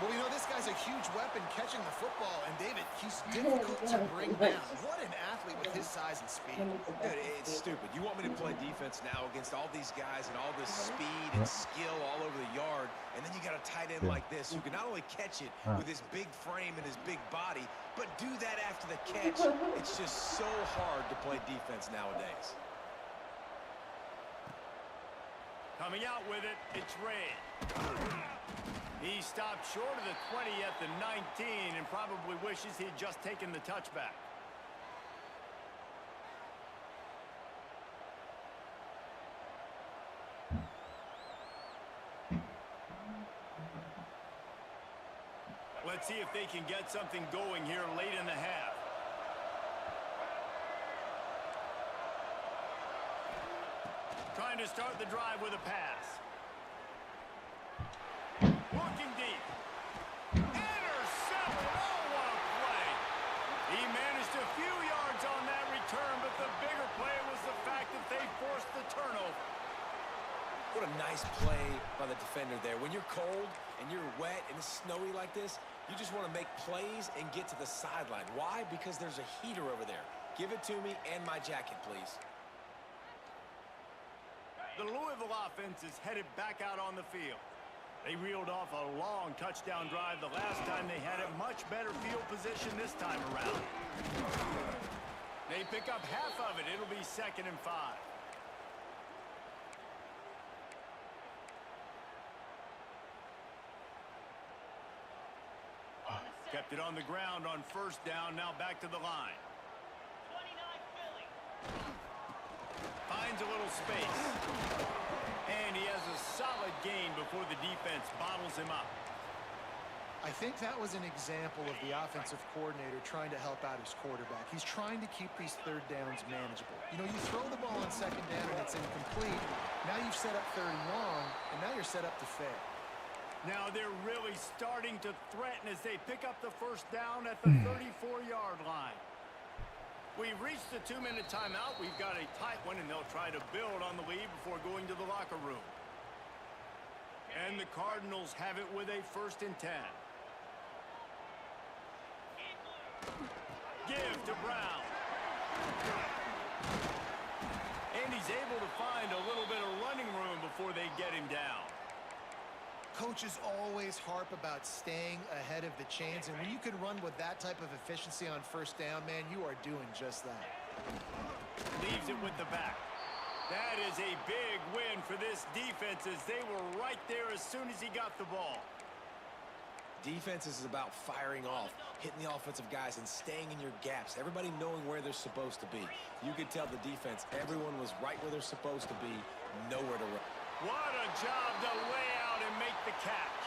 Well, you know, this guy's a huge weapon catching the football, and David, he's difficult to bring down. What an athlete with his size and speed. Dude, it's stupid. You want me to play defense now against all these guys and all this speed and skill all over the yard, and then you got a tight end like this who can not only catch it with his big frame and his big body, but do that after the catch. It's just so hard to play defense nowadays. Coming out with it, it's Ray. He stopped short of the 20 at the 19 and probably wishes he'd just taken the touchback. Let's see if they can get something going here late in the half. Trying to start the drive with a pass. Looking deep. Intercepted. Oh, what a play. He managed a few yards on that return, but the bigger play was the fact that they forced the turnover. What a nice play by the defender there. When you're cold and you're wet and it's snowy like this, you just want to make plays and get to the sideline. Why? Because there's a heater over there. Give it to me and my jacket, please. The Louisville offense is headed back out on the field. They reeled off a long touchdown drive the last time they had it. Much better field position this time around. They pick up half of it. It'll be 2nd and 5. Kept it on the ground on first down. Now back to the line. Finds a little space. And he has a solid gain before the defense bottles him up. I think that was an example of the offensive coordinator trying to help out his quarterback. He's trying to keep these third downs manageable. You know, you throw the ball on second down and it's incomplete. Now you've set up third and long, and now you're set up to fail. Now they're really starting to threaten as they pick up the first down at the 34-yard line. We've reached the 2-minute timeout. We've got a tight one, and they'll try to build on the lead before going to the locker room. And the Cardinals have it with a 1st and 10. Give to Brown. And he's able to find a little bit of running room before they get him down. Coaches always harp about staying ahead of the chains, and when you can run with that type of efficiency on first down, man, you are doing just that. Leaves it with the back. That is a big win for this defense as they were right there as soon as he got the ball. Defense is about firing off, hitting the offensive guys, and staying in your gaps. Everybody knowing where they're supposed to be. You could tell the defense, everyone was right where they're supposed to be, nowhere to run. What a job to lay out and make the catch.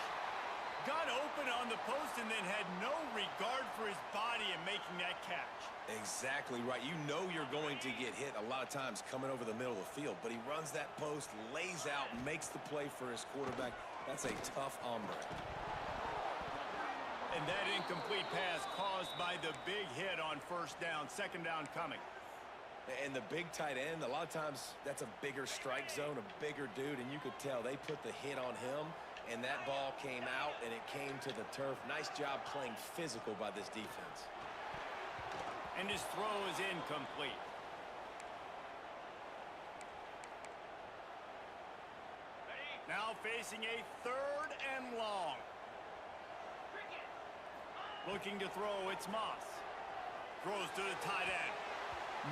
Got open on the post and then had no regard for his body in making that catch. Exactly right. You know you're going to get hit a lot of times coming over the middle of the field, but he runs that post, lays out, makes the play for his quarterback. That's a tough hombre. And that incomplete pass caused by the big hit on first down, second down coming. And the big tight end, a lot of times that's a bigger strike zone, a bigger dude, and you could tell they put the hit on him, and that ball came out, and it came to the turf. Nice job playing physical by this defense. And his throw is incomplete. Now facing a 3rd and long. Looking to throw, it's Moss. Throws to the tight end.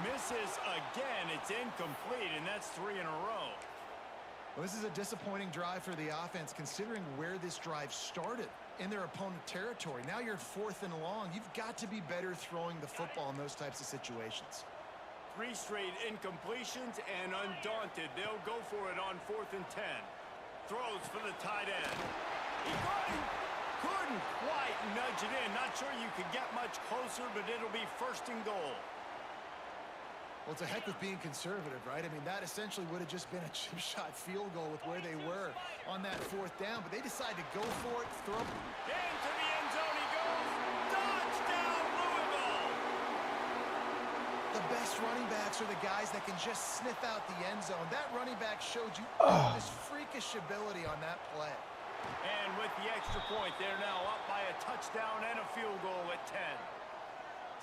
Misses again, it's incomplete, and that's 3 in a row. Well, this is a disappointing drive for the offense, considering where this drive started in their opponent territory. Now you're 4th and long. You've got to be better throwing the football in those types of situations. 3 straight incompletions, and undaunted, they'll go for it on 4th and 10. Throws for the tight end. He couldn't quite nudge it in. Not sure you could get much closer, but it'll be 1st and goal. Well, it's a heck of being conservative, right? I mean, that essentially would have just been a chip shot field goal with where they were on that 4th down, but they decided to go for it, throw. Into the end zone he goes. Touchdown, Louisville! The best running backs are the guys that can just sniff out the end zone. That running back showed you this freakish ability on that play. And with the extra point, they're now up by a touchdown and a field goal at 10.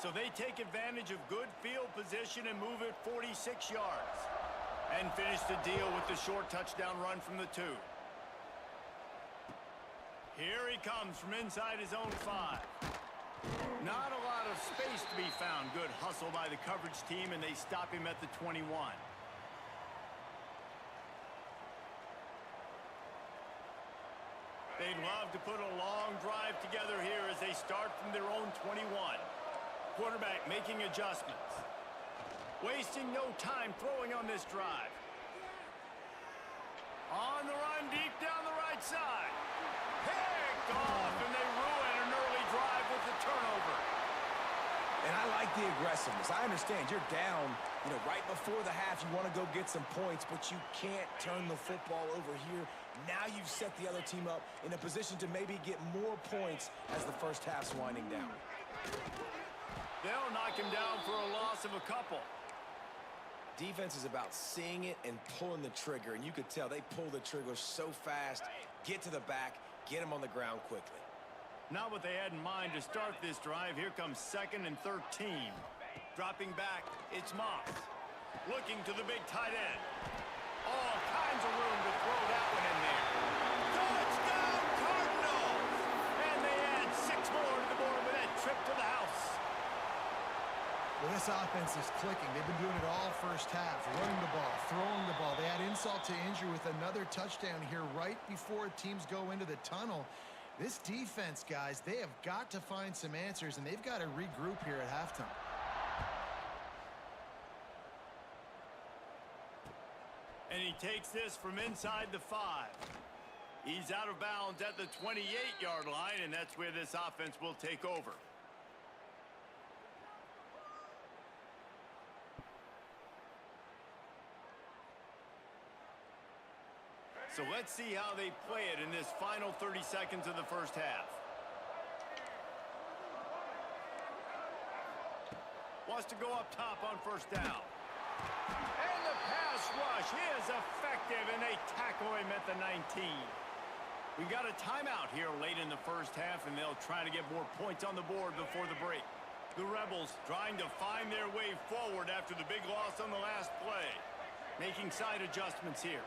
So they take advantage of good field position and move it 46 yards. And finish the deal with the short touchdown run from the 2. Here he comes from inside his own 5. Not a lot of space to be found. Good hustle by the coverage team, and they stop him at the 21. They'd love to put a long drive together here as they start from their own 21. Quarterback making adjustments. Wasting no time throwing on this drive. On the run deep down the right side. Picked off, and they ruin an early drive with the turnover. And I like the aggressiveness. I understand you're down, right before the half. You want to go get some points, but you can't turn the football over here. Now you've set the other team up in a position to maybe get more points as the first half's winding down. They'll knock him down for a loss of a couple. Defense is about seeing it and pulling the trigger, and you could tell they pull the trigger so fast, get to the back, get him on the ground quickly. Not what they had in mind to start this drive. Here comes 2nd and 13. Dropping back, it's Moss. Looking to the big tight end. All kinds of room to throw that one in there. Touchdown, Cardinals! And they add 6 more to the board with that trip to the house. Well, this offense is clicking. They've been doing it all first half, running the ball, throwing the ball. They add insult to injury with another touchdown here right before teams go into the tunnel. This defense, guys, they have got to find some answers, and they've got to regroup here at halftime. And he takes this from inside the 5. He's out of bounds at the 28-yard line, and that's where this offense will take over. So let's see how they play it in this final 30 seconds of the first half. Wants to go up top on first down. And the pass rush is effective, and they tackle him at the 19. We got a timeout here late in the first half, and they'll try to get more points on the board before the break. The Rebels trying to find their way forward after the big loss on the last play. Making side adjustments here.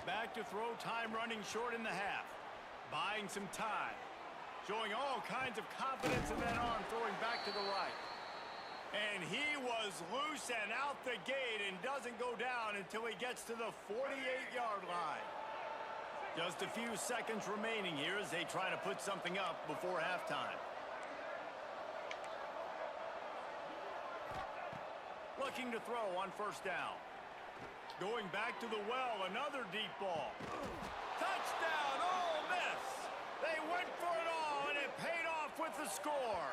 Back to throw, time running short in the half. Buying some time. Showing all kinds of confidence in that arm, throwing back to the right. And he was loose and out the gate and doesn't go down until he gets to the 48-yard line. Just a few seconds remaining here as they try to put something up before halftime. Looking to throw on first down. Going back to the well, another deep ball. Touchdown, Ole Miss! They went for it all, and it paid off with the score.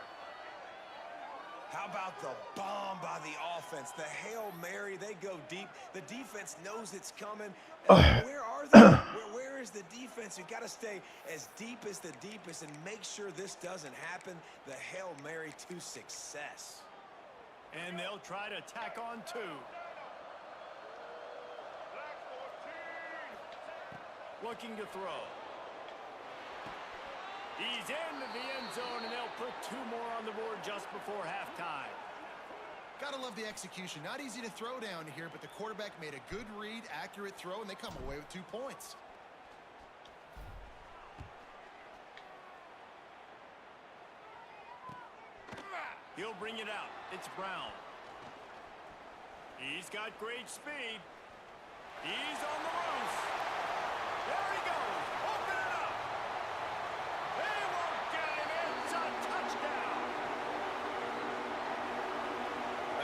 How about the bomb by the offense? The Hail Mary, they go deep. The defense knows it's coming. Where are they? Where is the defense? You got to stay as deep as the deepest and make sure this doesn't happen. The Hail Mary to success. And they'll try to tack on 2. Looking to throw. He's into the end zone, and they'll put 2 more on the board just before halftime. Gotta love the execution. Not easy to throw down here, but the quarterback made a good read, accurate throw, and they come away with 2 points. He'll bring it out. It's Brown. He's got great speed. He's on the loose. There he goes. Open it up. They won't get him. It's a touchdown.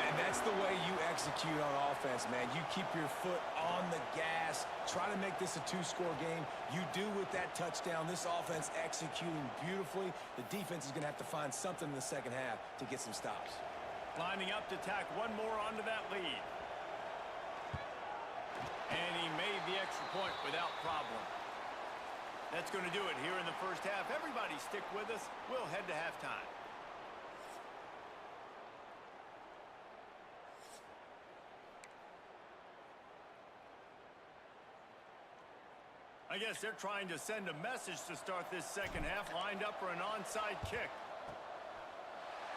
And that's the way you execute on offense, man. You keep your foot on the gas. Try to make this a 2-score game. You do with that touchdown. This offense executing beautifully. The defense is going to have to find something in the second half to get some stops. Lining up to tack 1 more onto that lead. And he made the extra point without problem. That's going to do it here in the first half. Everybody stick with us. We'll head to halftime. I guess they're trying to send a message to start this second half, lined up for an onside kick.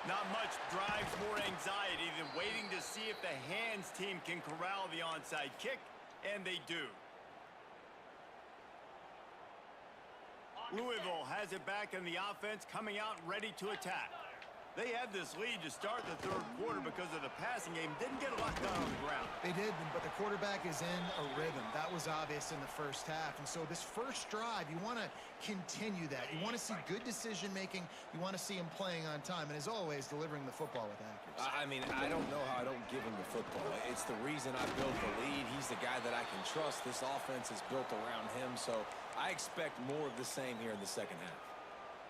Not much drives more anxiety than waiting to see if the hands team can corral the onside kick, and they do. Louisville has it back in the offense, coming out ready to attack. They had this lead to start the third quarter because of the passing game. Didn't get a lot done on the ground. They did, but the quarterback is in a rhythm. That was obvious in the first half. And so this first drive, you want to continue that. You want to see good decision-making. You want to see him playing on time. And as always, delivering the football with accuracy. I mean, I don't know how I don't give him the football. It's the reason I built the lead. He's the guy that I can trust. This offense is built around him. So I expect more of the same here in the second half.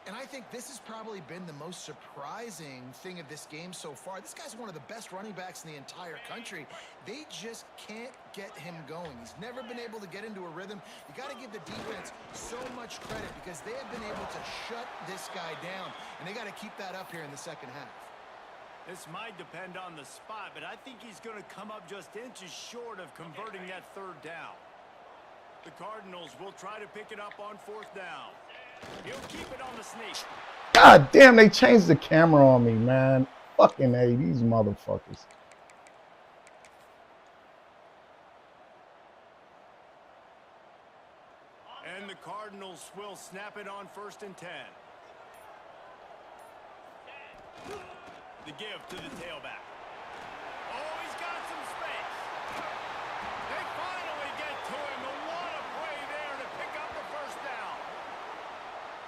And I think this has probably been the most surprising thing of this game so far. This guy's one of the best running backs in the entire country. They just can't get him going. He's never been able to get into a rhythm. You got to give the defense so much credit because they have been able to shut this guy down. And they got to keep that up here in the second half. This might depend on the spot, but I think he's going to come up just inches short of converting that third down. The Cardinals will try to pick it up on fourth down. He'll keep it on the sneak. God damn, they changed the camera on me, man. Fucking A, these motherfuckers. And the Cardinals will snap it on 1st and 10. The give to the tailback. Oh, he's got some space. They finally get to him. The one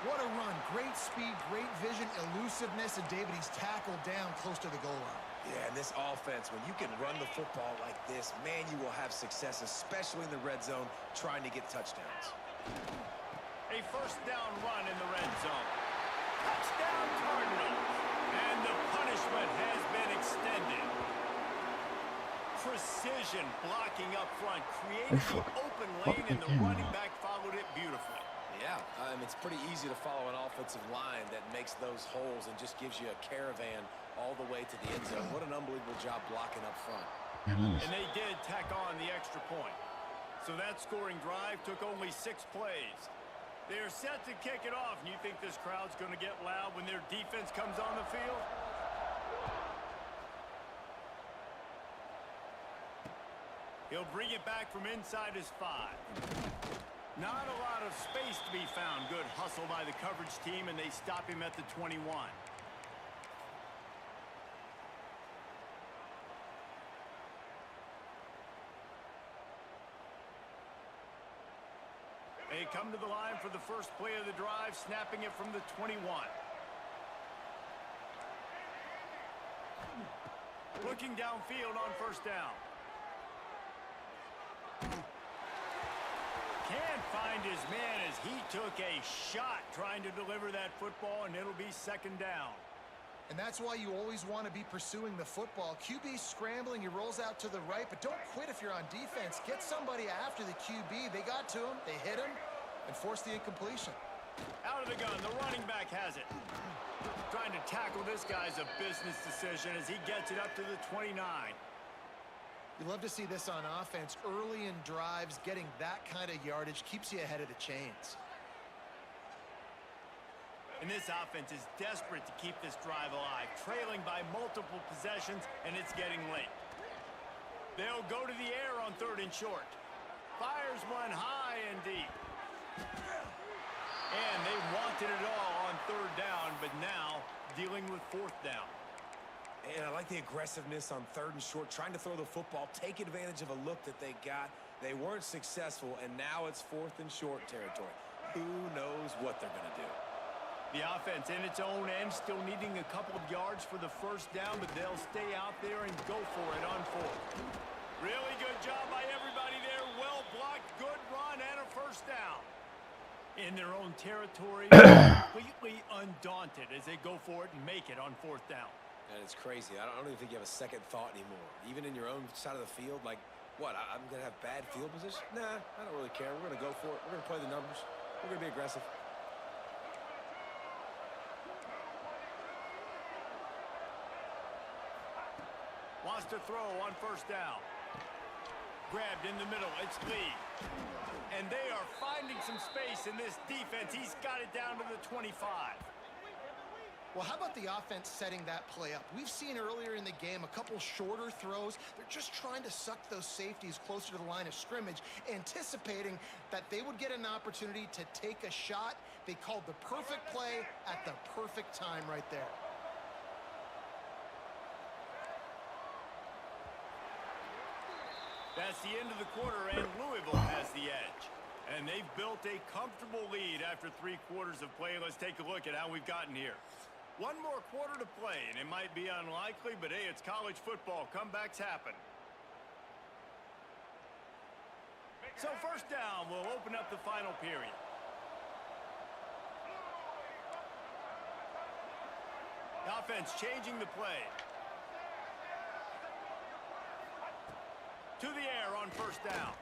What a run. Great speed, great vision, elusiveness, and David, he's tackled down close to the goal line. Yeah, and this offense, when you can run the football like this, man, you will have success, especially in the red zone, trying to get touchdowns. A first down run in the red zone. Touchdown Cardinals. And the punishment has been extended. Precision blocking up front, created the open lane, and the running back followed it beautifully. Yeah, it's pretty easy to follow an offensive line that makes those holes and just gives you a caravan all the way to the end zone. What an unbelievable job blocking up front. And they did tack on the extra point. So that scoring drive took only 6 plays. They're set to kick it off, and you think this crowd's going to get loud when their defense comes on the field? He'll bring it back from inside his 5. Not a lot of space to be found. Good hustle by the coverage team, and they stop him at the 21. They come to the line for the first play of the drive, snapping it from the 21. Looking downfield on first down. Can't find his man as he took a shot trying to deliver that football, and it'll be second down. And that's why you always want to be pursuing the football. QB scrambling, he rolls out to the right, but don't quit if you're on defense. Get somebody after the QB. They got to him, they hit him, and forced the incompletion. Out of the gun, the running back has it. Trying to tackle this guy's a business decision as he gets it up to the 29. You love to see this on offense. Early in drives, getting that kind of yardage keeps you ahead of the chains. And this offense is desperate to keep this drive alive, trailing by multiple possessions, and it's getting late. They'll go to the air on 3rd and short. Fires one high and deep. And they wanted it all on 3rd down, but now dealing with 4th down. And I like the aggressiveness on 3rd and short, trying to throw the football, take advantage of a look that they got. They weren't successful, and now it's 4th and short territory. Who knows what they're going to do? The offense in its own end still needing a couple of yards for the first down, but they'll stay out there and go for it on 4th. Really good job by everybody there. Well blocked, good run, and a first down. In their own territory, completely undaunted as they go for it and make it on 4th down. And it's crazy. I don't even think you have a second thought anymore. Even in your own side of the field, like, what, I'm going to have bad field position? Nah, I don't really care. We're going to go for it. We're going to play the numbers. We're going to be aggressive. Wants to throw on first down. Grabbed in the middle. It's Lee. And they are finding some space in this defense. He's got it down to the 25. Well, how about the offense setting that play up? We've seen earlier in the game a couple shorter throws. They're just trying to suck those safeties closer to the line of scrimmage, anticipating that they would get an opportunity to take a shot. They called the perfect play at the perfect time right there. That's the end of the quarter, and Louisville has the edge. And they've built a comfortable lead after 3 quarters of play. Let's take a look at how we've gotten here. 1 more quarter to play, and it might be unlikely, but hey, it's college football. Comebacks happen. So first down will open up the final period. The offense changing the play. To the air on first down.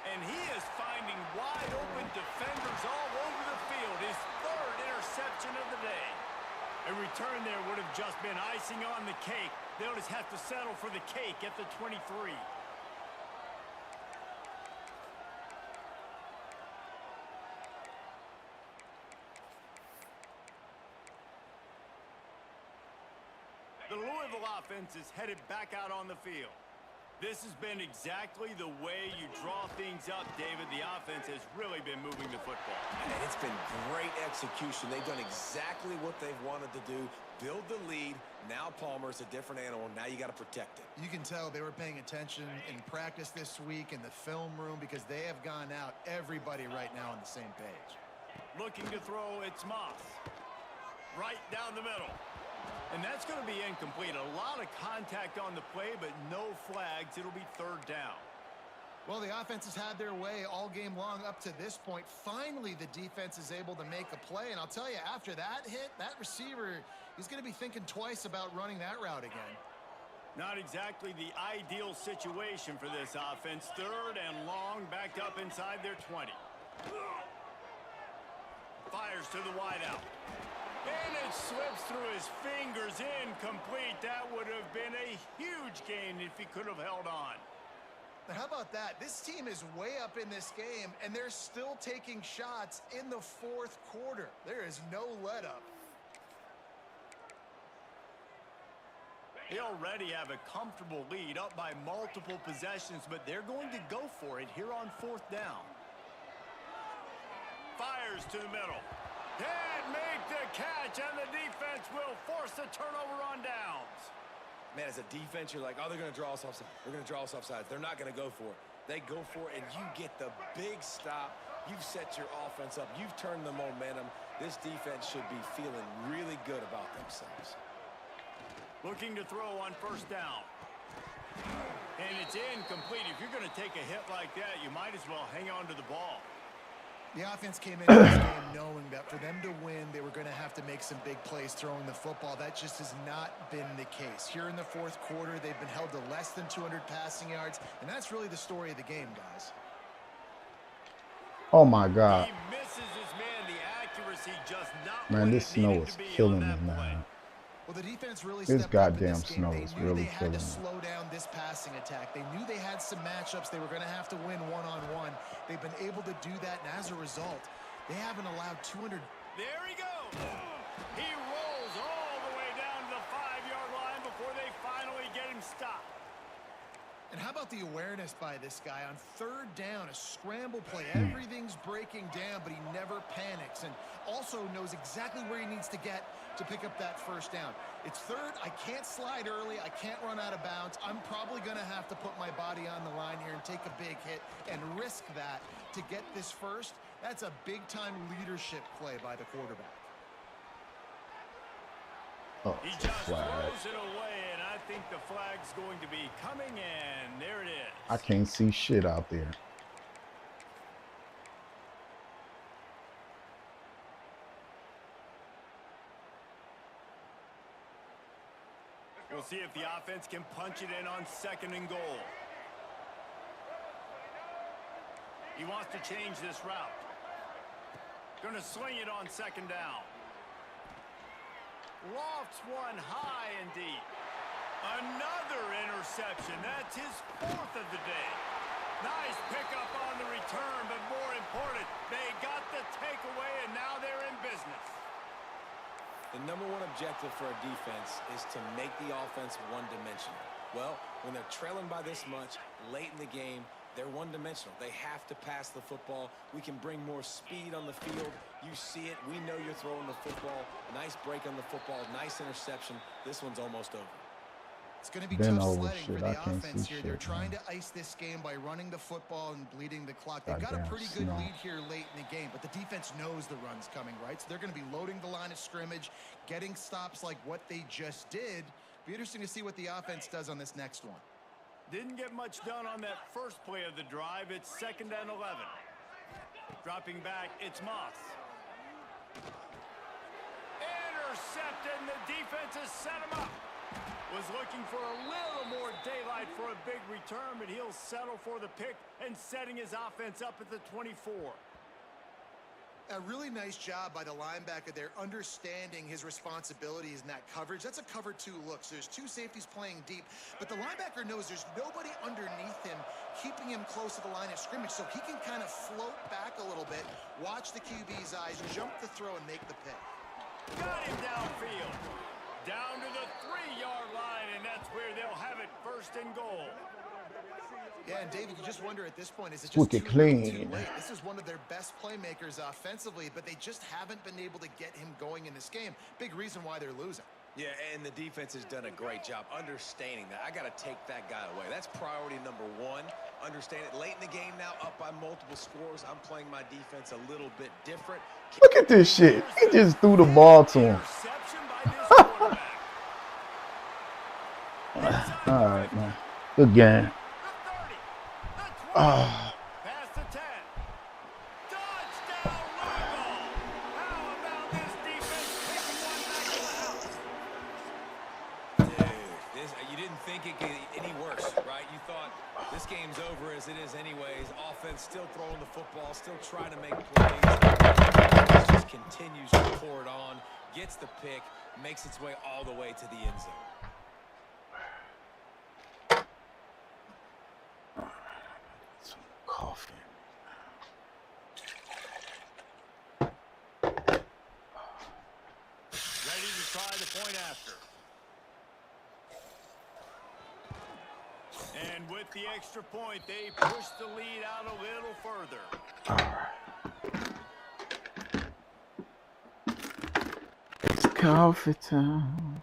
And he is finding wide open defenders all over the field. His 3rd interception of the day. A return there would have just been icing on the cake. They'll just have to settle for the cake at the 23. The Louisville offense is headed back out on the field. This has been exactly the way you draw things up, David. The offense has really been moving the football. And it's been great execution. They've done exactly what they've wanted to do. Build the lead. Now Palmer's a different animal. Now you got to protect it. You can tell they were paying attention in practice this week in the film room because they have gone out, everybody right now on the same page. Looking to throw, it's Moss. Right down the middle. And that's going to be incomplete. A lot of contact on the play, but no flags. It'll be third down. Well, the offense has had their way all game long up to this point. Finally, the defense is able to make a play. And I'll tell you, after that hit, that receiver, he's going to be thinking twice about running that route again. Not exactly the ideal situation for this offense. Third and long, backed up inside their 20. Fires to the wideout. And it slips through his fingers, incomplete. That would have been a huge gain if he could have held on. Now, how about that? This team is way up in this game, and they're still taking shots in the fourth quarter. There is no let-up. They already have a comfortable lead, up by multiple possessions, but they're going to go for it here on fourth down. Fires to the middle. Can't make the catch, and the defense will force the turnover on downs. Man, as a defense, you're like, oh, they're going to draw us offside. They're going to draw us offside. They're not going to go for it. They go for it, and you get the big stop. You've set your offense up. You've turned the momentum. This defense should be feeling really good about themselves. Looking to throw on first down. And it's incomplete. If you're going to take a hit like that, you might as well hang on to the ball. The offense came into this game knowing that for them to win, they were going to have to make some big plays throwing the football. That just has not been the case. Here in the fourth quarter, they've been held to less than 200 passing yards, and that's really the story of the game, guys. Oh, my God. He misses his man. The accuracy just not Man, this snow is killing me, man. Well, the defense really This stepped up in goddamn this game. snow They is knew really they had to killing me. slow down this passing attack. They knew they had some matchups they were going to have to win one-on-one. They've been able to do that, and as a result, they haven't allowed 200. There he goes. He rolls all the way down to the 5-yard line before they finally get him stopped. And how about the awareness by this guy on third down, a scramble play. Everything's breaking down, but he never panics and also knows exactly where he needs to get to pick up that first down. It's third. I can't slide early. I can't run out of bounds. I'm probably going to have to put my body on the line here and take a big hit and risk that to get this first. That's a big-time leadership play by the quarterback. Oh, He just flag. throws it away, and I think the flag's going to be coming in. There it is. I can't see shit out there. We'll see if the offense can punch it in on second and goal. He wants to change this route. Going to sling it on second down. Lofts one high and deep. Another interception. That's his fourth of the day. Nice pickup on the return, but more important, they got the takeaway, and now they're in business. The number one objective for a defense is to make the offense one-dimensional. Well, when they're trailing by this much late in the game, they're one-dimensional. They have to pass the football. We can bring more speed on the field. You see it. We know you're throwing the football. Nice break on the football. Nice interception. This one's almost over. It's going to be Been tough over sledding shit. for I the can't offense see here. They're shit, trying man. to ice this game by running the football and bleeding the clock. They've got a Goddamn pretty good snow. lead here late in the game, but the defense knows the run's coming, right? So they're going to be loading the line of scrimmage, getting stops like what they just did. Be interesting to see what the offense does on this next one. Didn't get much done on that first play of the drive. It's second and 11. Dropping back, it's Moss. Intercepted, and the defense has set him up. Was looking for a little more daylight for a big return, but he'll settle for the pick and setting his offense up at the 24. A really nice job by the linebacker there, understanding his responsibilities in that coverage. That's a cover two look. So there's two safeties playing deep, but the linebacker knows there's nobody underneath him, keeping him close to the line of scrimmage, so he can kind of float back a little bit, watch the QB's eyes, jump the throw, and make the pick. Got him downfield. Down to the 3-yard line, and that's where they'll have it first and goal. Yeah, and David, you just wonder at this point, is it just Wicked too little, too clean. late? This is one of their best playmakers offensively, but they just haven't been able to get him going in this game. Big reason why they're losing. Yeah, and the defense has done a great job understanding that. I got to take that guy away. That's priority number one. Understand it. Late in the game now, up by multiple scores. I'm playing my defense a little bit different. Look at this shit. He just threw the ball to him. Interception by this quarterback. All right, man. Good game. The 30, the 20, Oh, past the 10. Touchdown, Louisville. How about this defense taking one back to the house? Dude, you didn't think it could get any worse, right? You thought this game's over as it is anyways. Offense still throwing the football, still trying to make plays. Defense just continues to pour it on, gets the pick, makes its way all the way to the end zone. some coffee. Ready to try the point after. And with the extra point, they push the lead out a little further. It's coffee time.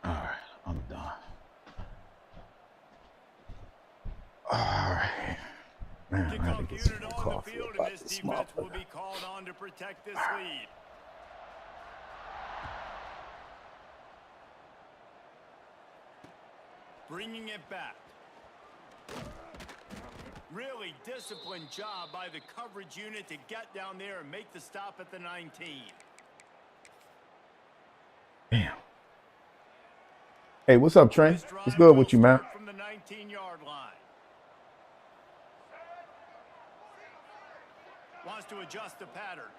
All right, I'm done. All right. Man, I gotta Kickoff get some unit more on the coffee field, and about this this defense will motherfucker. be called on to protect this lead. Bringing it back. Really disciplined job by the coverage unit to get down there and make the stop at the 19. Damn. Hey, what's up, Trent? This drive What's good will with you, man? start from the 19-yard line. Wants to adjust the pattern.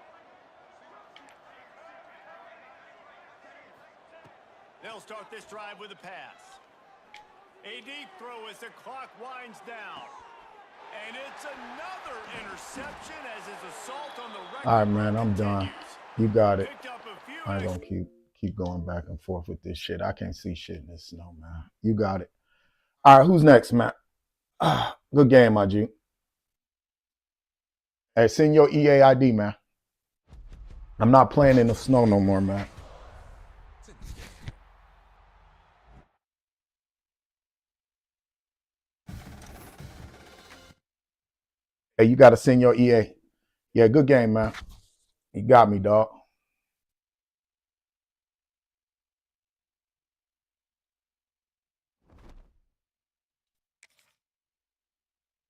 They'll start this drive with a pass. A deep throw as the clock winds down. And it's another interception as his assault on the record. All right, man, I'm done. You got it. Picked up a few I ain't gonna keep going back and forth with this shit. I can't see shit in this snow, man. You got it. All right, who's next, man? Good game, my G. Hey, send your EA ID, man. I'm not playing in the snow no more, man. Hey, you got to send your EA. Yeah, good game, man. You got me, dog.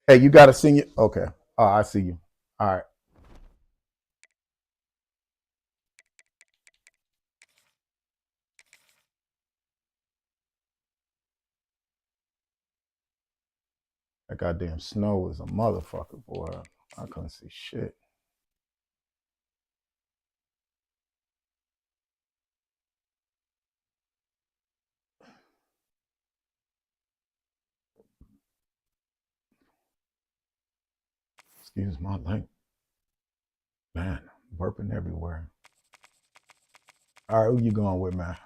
Hey, you got to send your. Okay. Oh, I see you. All right. That goddamn snow is a motherfucker, boy. I couldn't see shit. Excuse my language. Man, burping everywhere. All right, who you going with, man?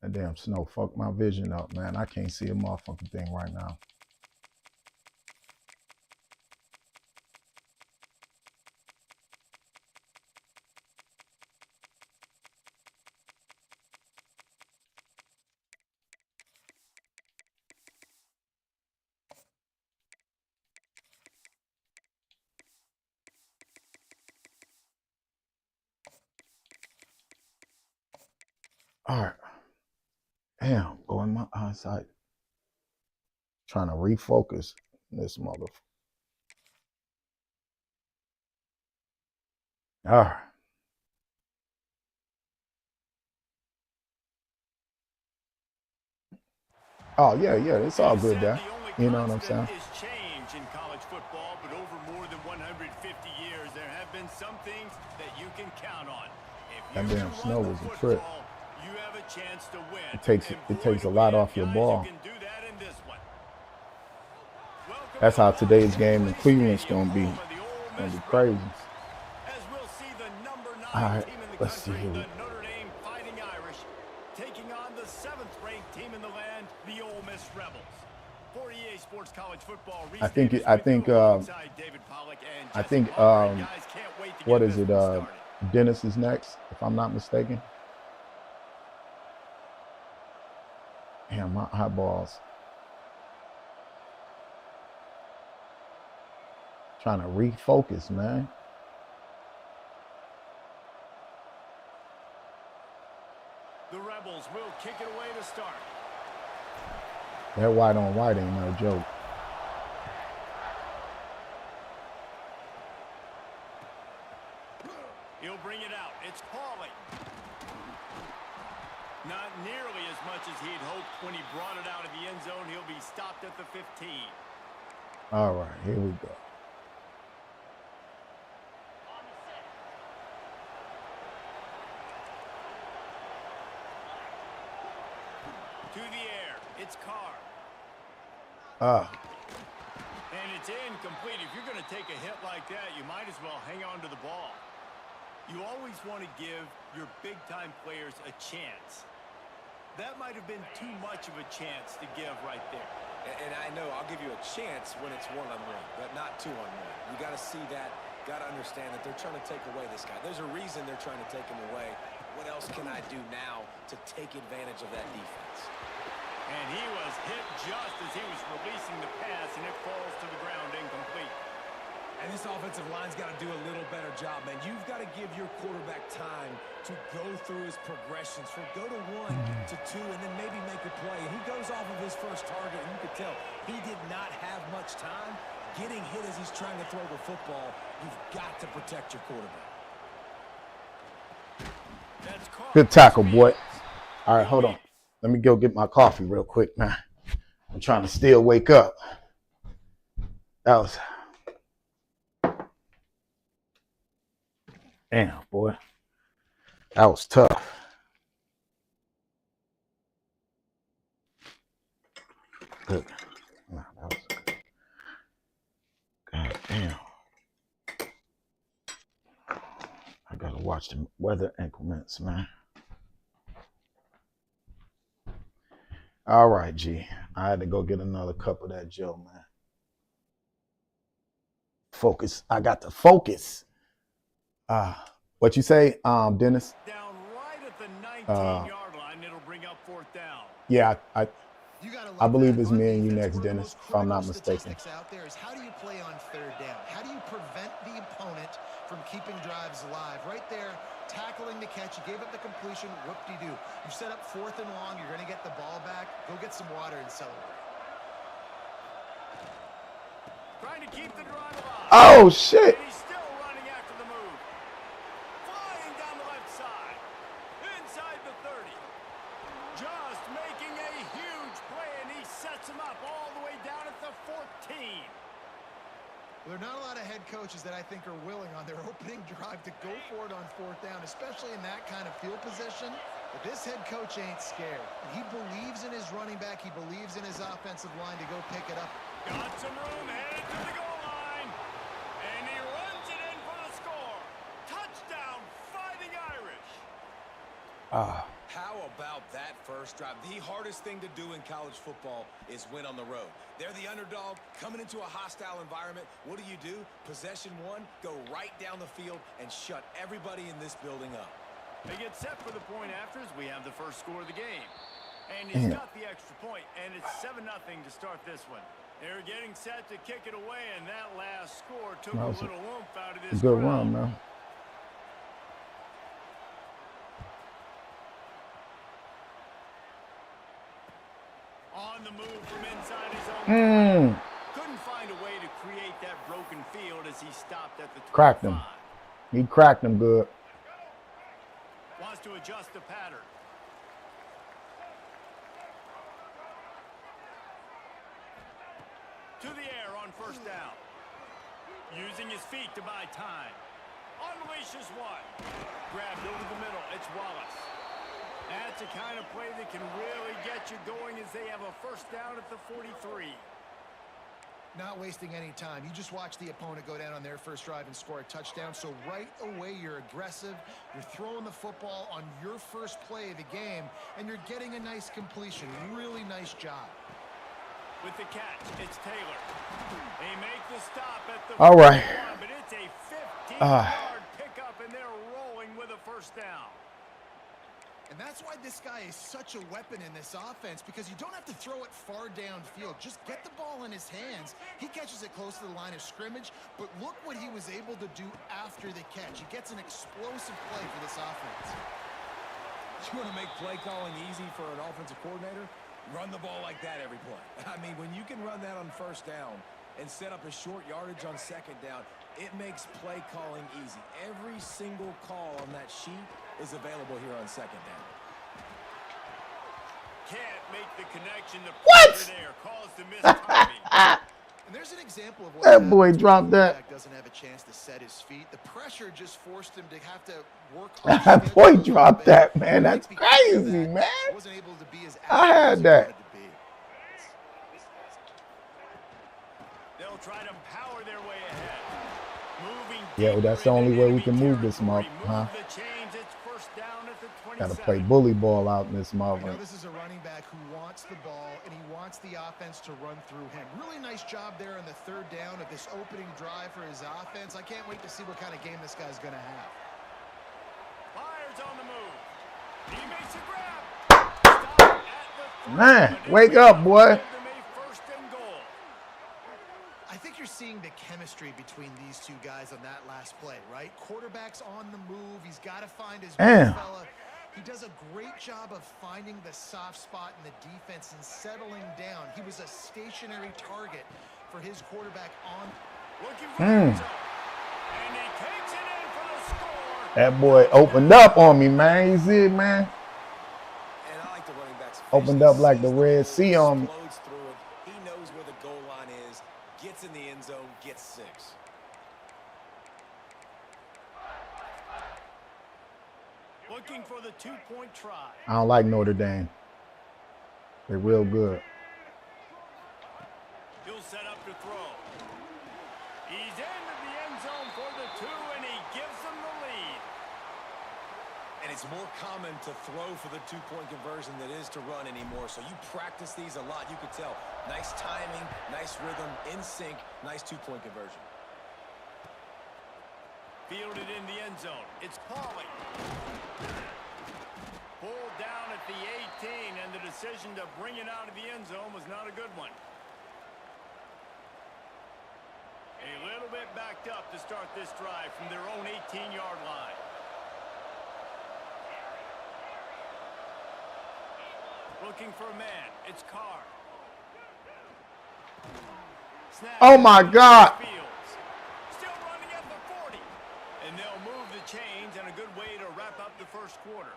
That damn snow fucked my vision up, man. I can't see a motherfucking thing right now. All right. Damn, boy, my eyesight. Trying to refocus this motherfucker. All right. Oh, yeah, it's all good there. You know what I'm saying? Is change in college football, but over more than 150 years, there have been some things that you can count on. If That you damn can snow run the was a trip. football, you have a chance to win. It takes a lot off your ball. Who can do that in this one. Welcome That's how to today's game in Dynasty Cleveland's Stadium, gonna be. home of the Ole It's gonna Miss be crazy. Rebels. As we'll see the number 9 All right, team in the let's see country, here. the Notre Dame the 7th-ranked team in the land, the Ole Miss Rebels. For EA Sports College Football, I think Davis what is it? Dennis is next, if I'm not mistaken. Damn, my eyeballs. Trying to refocus, man. The Rebels will kick it away to start. That white on white ain't no joke. He'll bring it out. It's Pauly. Not nearly as much as he'd hoped when he brought it out of the end zone. He'll be stopped at the 15. All right, here we go. To the air. It's Carr. And it's incomplete. If you're going to take a hit like that, you might as well hang on to the ball. You always want to give your big-time players a chance. That might have been too much of a chance to give right there. And I know I'll give you a chance when it's one-on-one, but not two-on-one. You got to see that, got to understand that they're trying to take away this guy. There's a reason they're trying to take him away. What else can I do now to take advantage of that defense? And he was hit just as he was releasing the pass, and it falls to the ground incomplete. And this offensive line's got to do a little better job, man. You've got to give your quarterback time to go through his progressions, from go to 1 to 2, and then maybe make a play. And he goes off of his first target, and you could tell he did not have much time getting hit as he's trying to throw the football. You've got to protect your quarterback. Good tackle, boy. All right, hold on. Let me go get my coffee real quick, man. I'm trying to still wake up. That was... Damn, boy. That was tough. Good. Nah, that was good. God damn. I gotta watch the weather increments, man. All right, G. I had to go get another cup of that Joe, man. Focus. I got to focus. What you say, Dennis? Down right at the 19-yard line, it'll bring up 4th down. Yeah, I believe it's me and you next, Dennis, if I'm not mistaken. Out there is how do you play on 3rd down? How do you prevent the opponent from keeping drives alive? Right there, tackling the catch. You gave up the completion. Whoop-de-doo. You set up 4th and long. You're going to get the ball back. Go get some water and celebrate. Trying to keep the drive alive. Oh, shit. And he's still running after the move. Flying down the left side. Inside the 30. Just making a huge play, and he sets him up all the way down at the 14. There are not a lot of head coaches that I think are willing on their opening drive to go for it on 4th down, especially in that kind of field position. But this head coach ain't scared. He believes in his running back. He believes in his offensive line to go pick it up. Got some room, headed to the goal line. And he runs it in for the score. Touchdown, Fighting Irish. How about that first drive? The hardest thing to do in college football is win on the road. They're the underdog coming into a hostile environment. What do? Possession 1, go right down the field and shut everybody in this building up. They get set for the point after as we have the first score of the game. And he's got the extra point, and it's 7-0 to start this one. They're getting set to kick it away, and that last score took a little oomph out of this good crowd. run, man. On the move from inside his own. Couldn't find a way to create that broken field as he stopped at the 25. Cracked him. He cracked him good. Wants to adjust the pattern. To the air on 1st down. Using his feet to buy time. Unleashes one. Grabbed over the middle. It's Wallace. That's the kind of play that can really get you going as they have a 1st down at the 43. Not wasting any time. You just watch the opponent go down on their first drive and score a touchdown. So right away, you're aggressive. You're throwing the football on your first play of the game, and you're getting a nice completion. Really nice job. With the catch, it's Taylor. They make the stop at the All right. but it's a 15-yard pickup, and they're rolling with a first down. And that's why this guy is such a weapon in this offense, because you don't have to throw it far downfield. Just get the ball in his hands. He catches it close to the line of scrimmage, but look what he was able to do after the catch. He gets an explosive play for this offense. You want to make play calling easy for an offensive coordinator? Run the ball like that every play. I mean, when you can run that on first down and set up a short yardage on second down, it makes play calling easy. Every single call on that sheet is available here on second down. Can't make the connection. The What? there caused the missed timing. And there's an example of what That boy dropped that. doesn't have a chance to set his feet. The pressure just forced him to have to work. That boy dropped that, man. That's crazy, man. Wasn't able to be as I had as he that. wanted to be. They'll try to power their way ahead. Moving Yeah, well, that's the only way we can move this month, huh? The chains, it's first down at the 27. Got to play bully ball out in this I know motherfucker. this is a running back who wants the ball, and he wants the offense to run through him. Really nice job there on the third down of this opening drive for his offense. I can't wait to see what kind of game this guy's going to have. Fires on the move. He makes a grab. Stop at the 3, Man, but wake it's up, boy. give them a first and goal. I think you're seeing the chemistry between these two guys on that last play, right? Quarterback's on the move. He's got to find his Damn. fella. He does a great job of finding the soft spot in the defense and settling down. He was a stationary target for his quarterback on. Looking for the end zone. And he takes it in for the score. That boy opened up on me, man. You see it, man? And I like the running back's Opened up like the Red Sea on me. explodes through it. He knows where the goal line is, gets in the end zone, gets 6. Looking for the 2-point try. I don't like Notre Dame. They're real good. He'll set up to throw. He's into the end zone for the 2, and he gives them the lead. And it's more common to throw for the 2-point conversion than it is to run anymore. So you practice these a lot. You could tell. Nice timing, nice rhythm, in sync, nice 2-point conversion. Fielded in the end zone. It's Pauly. Pulled down at the 18, and the decision to bring it out of the end zone was not a good one. A little bit backed up to start this drive from their own 18-yard line. Looking for a man. It's Carr. Snap. Oh, my God. Fields. Still running at the 40. And they'll move the chains, and a good way to wrap up the first quarter.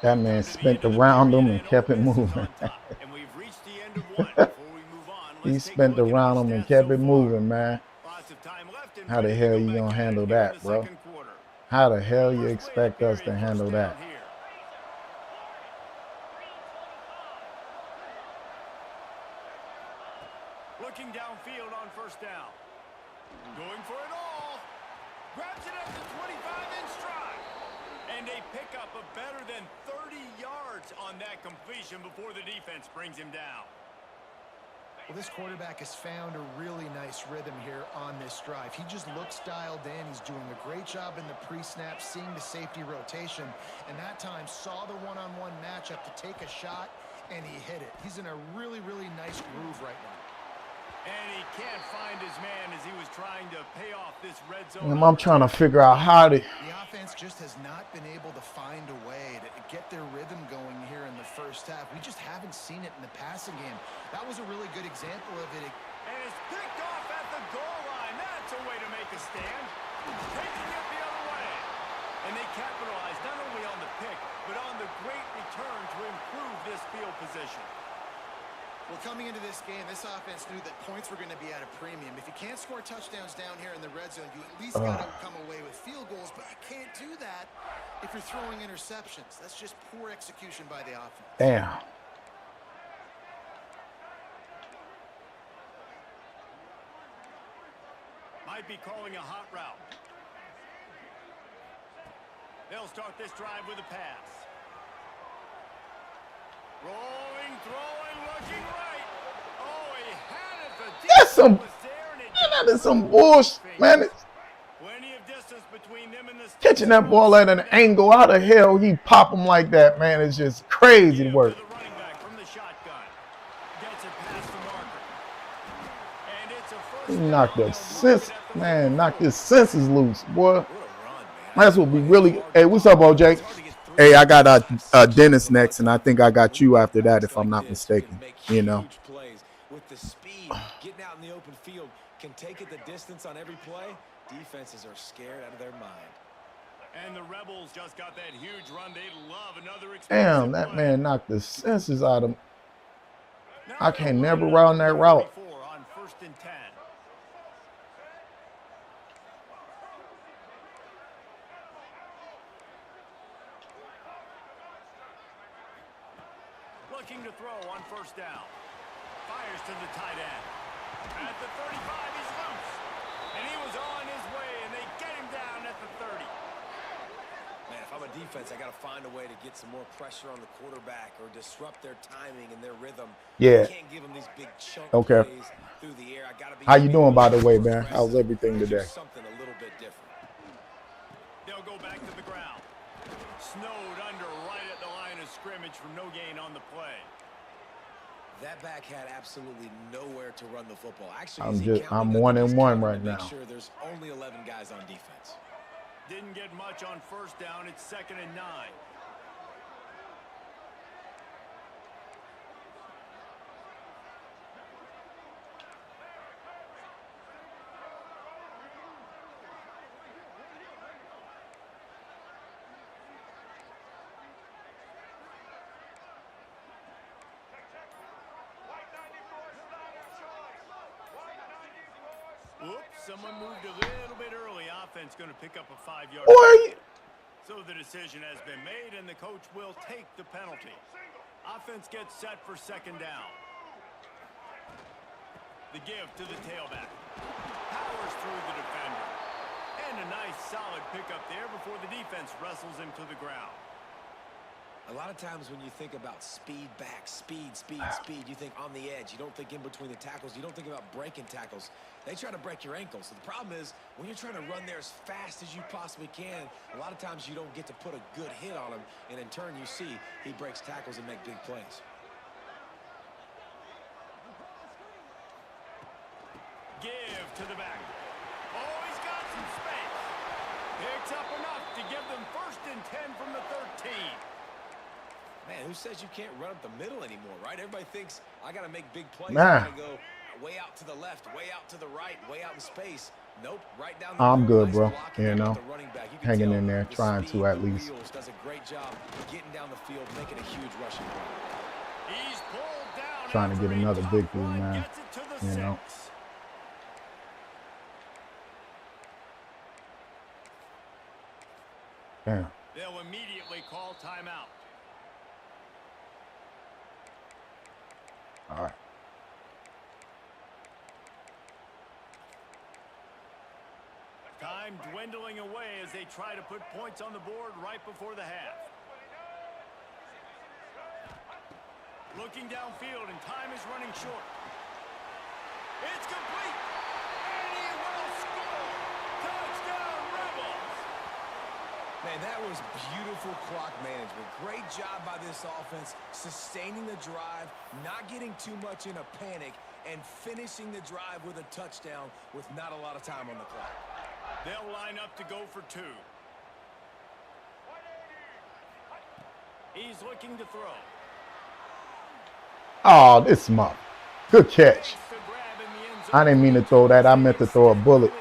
That man spent around him and kept it moving. And we've reached the end of one. Before we move on, He let's take a spent look at around the him and stats kept so it far. moving, man. Lots of time left and How the ready to hell go you back gonna at it handle here in that, the bro? second quarter. How the hell you First play expect of us to period, handle first that? down here. Looking downfield on first down. Going for it all. Grabs it at the 25-inch stride. And a pickup of better than 30 yards on that completion before the defense brings him down. Well, this quarterback has found a really nice rhythm here on this drive. He just looks dialed in. He's doing a great job in the pre-snap, seeing the safety rotation, and that time saw the one-on-one matchup to take a shot, and he hit it. He's in a really, really nice groove right now. And he can't find his man as he was trying to pay off this red zone. I'm trying to figure out how to. The offense just has not been able to find a way to get their rhythm going here in the first half. We just haven't seen it in the passing game. That was a really good example of it. And it's picked off at the goal line. That's a way to make a stand. Taking it the other way. And they capitalized not only on the pick, but on the great return to improve this field position. Well, coming into this game, this offense knew that points were going to be at a premium. If you can't score touchdowns down here in the red zone, you at least got to come away with field goals, but you can't do that if you're throwing interceptions. That's just poor execution by the offense. Damn. Might be calling a hot route. They'll start this drive with a pass. Rolling, throwing, looking right. Oh, he had it. The That's some, was there, and it man, that is some bullshit, man. It's plenty of distance between them and the catching that ball at an angle. How the hell he pop him like that, man? It's just crazy Give work. to the running back from the shotgun. Gets it past the marker. And it's a first He down. knocked the They'll sense, mark it at the man, 44. knocked his senses loose, boy. What a run, man. That's what we really. Hey, what's up, OJ? Hey, I got a dentist next, and I think I got you after that, if I'm not mistaken. You know. Huge plays with the speed, getting out in the open field, can take it the distance on every play. Defenses are scared out of their mind. And the Rebels just got that huge run. They love another Damn, explosive that play. man knocked the senses out of him. Now I can't they'll never run run it that up to route. 34 on 1st and 10. Looking to throw on 1st down. Fires to the tight end. At the 35, he's loose. And he was on his way, and they get him down at the 30. Man, if I'm a defense, I got to find a way to get some more pressure on the quarterback or disrupt their timing and their rhythm. Yeah. I can't give them these big chunk Okay. plays through the air. I got to be How you doing, by the way, aggressive, man? How's everything do today? Something a little bit different. They'll go back to the ground. Snowed under right at the line of scrimmage from no gain on the play. That back had absolutely nowhere to run the football. Actually, I'm 1-1 right now. Make sure there's only 11 guys on defense. Didn't get much on 1st down. It's 2nd and 9. Oops, someone moved a little bit early. Offense going to pick up a 5-yard. Boy, So the decision has been made, and the coach will take the penalty. Offense gets set for 2nd down. The give to the tailback. Powers through the defender. And a nice solid pickup there before the defense wrestles him to the ground. A lot of times when you think about speed back, speed, you think on the edge. You don't think in between the tackles. You don't think about breaking tackles. They try to break your ankles. So the problem is when you're trying to run there as fast as you possibly can, a lot of times you don't get to put a good hit on him. And in turn, you see he breaks tackles and make big plays. Give to the back. Oh, he's got some space. Picks up enough to give them 1st and 10 from the 13. Man, who says you can't run up the middle anymore, right? Everybody thinks I got to make big plays. Nah. I got to go way out to the left, way out to the right, way out in space. Nope, right down the I'm middle. good, bro. Blocking You there know, with the running back. You can hanging tell in there, the trying speed, to at the least. wheels, does a great job getting down the field, making a huge rushing play. He's pulled down. Trying to after get a another tough victory, run, man. gets it to the You know. 6. Damn. They'll immediately call timeout. All right. Time dwindling away as they try to put points on the board right before the half. Looking downfield, and time is running short. It's complete, and he will score. Touchdown, Rebels. Man, that was beautiful clock management. Great job by this offense, sustaining the drive, not getting too much in a panic, and finishing the drive with a touchdown with not a lot of time on the clock. They'll line up to go for 2. He's looking to throw. Oh, this month. Good catch. Makes the grab in the end zone. I didn't mean to throw that. I meant to throw a bullet.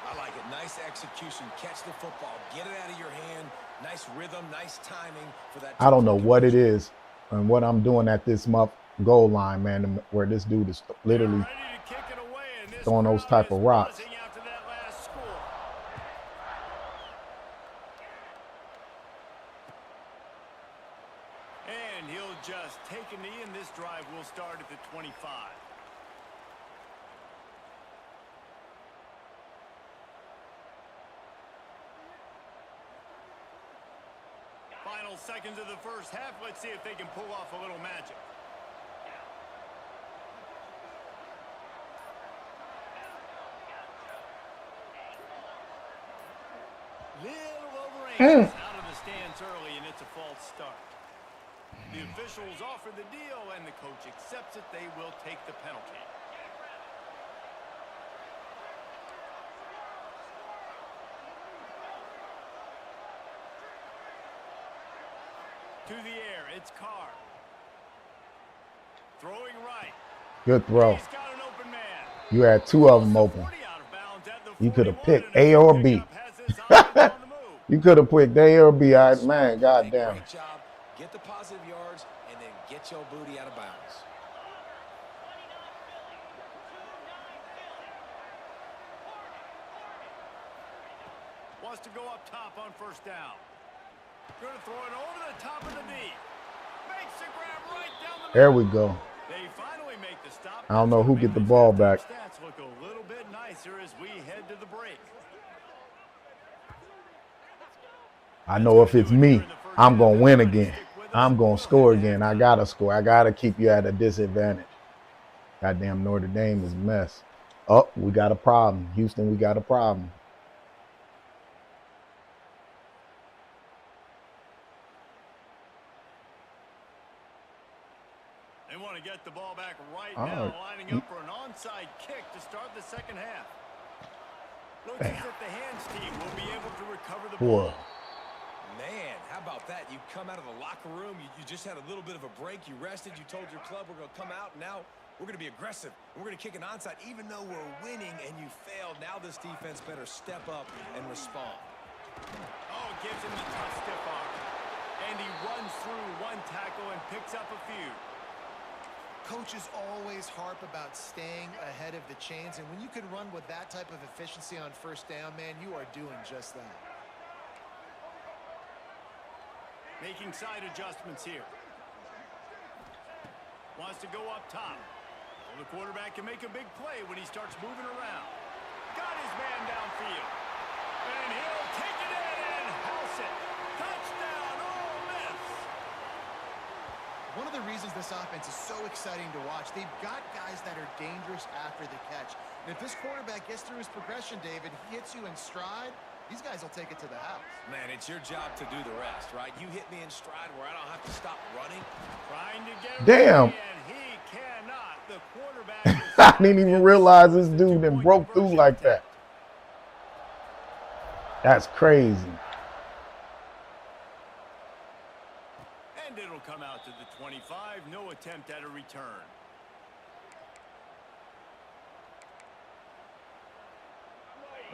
I like it. Nice execution. Catch the football. Get it out of your hand. Nice rhythm, nice timing for that. I don't know what it is and what I'm doing at this month goal line, man, where this dude is literally Ready to kick it away, and this throwing those crowd type is of rocks. buzzing after that last score. And he'll just take a knee, and this drive will start at the 25. Final seconds of the first half. Let's see if they can pull off a little magic. Little over anxious out of the stands early, and it's a false start. The officials offer the deal, and the coach accepts it. They will take the penalty. To the air, it's Carr. Throwing right. Good throw. He's got an open man. You had two of them open. 40 out of bounds at the You could have 41, picked and A or B. pickup has this offense on the move. You could have picked A or B. Man, goddamn. Great job. Get the positive yards and then get your booty out of bounds. Wants to go up top on first down. Going to throw it over the top of the knee. Makes the grab right down the middle. There we go. They finally make the stop. I don't know who get the ball back. Stats look a little bit nicer as we head to the break. I know if it's me, I'm going to win again. I'm going to score again. I got to score. I got to keep you at a disadvantage. Goddamn Notre Dame is a mess. Oh, we got a problem. Houston, we got a problem. They want to get the ball back right All now, right. lining up for an onside kick to start the second half. Looks as if the hands team will be able to recover the Poor. ball. Man, how about that? You come out of the locker room, you just had a little bit of a break, you rested, you told your club we're going to come out, and now we're going to be aggressive. We're going to kick an onside even though we're winning and you failed. Now this defense better step up and respond. Oh, gives him the tough stiff arm. And he runs through one tackle and picks up a few. Coaches always harp about staying ahead of the chains, and when you can run with that type of efficiency on first down, man, you are doing just that. Making side adjustments here. Wants to go up top. Well, the quarterback can make a big play when he starts moving around. Got his man downfield. And he'll take it in and house it. Touchdown, Ole Miss. One of the reasons this offense is so exciting to watch, they've got guys that are dangerous after the catch. And if this quarterback gets through his progression, David, he hits you in stride, these guys will take it to the house. Man, it's your job to do the rest, right? You hit me in stride where I don't have to stop running. Trying to get Damn. away, and he cannot. The quarterback I didn't even realize this dude then broke through like that. That's crazy. And it'll come out to the 25. No attempt at a return.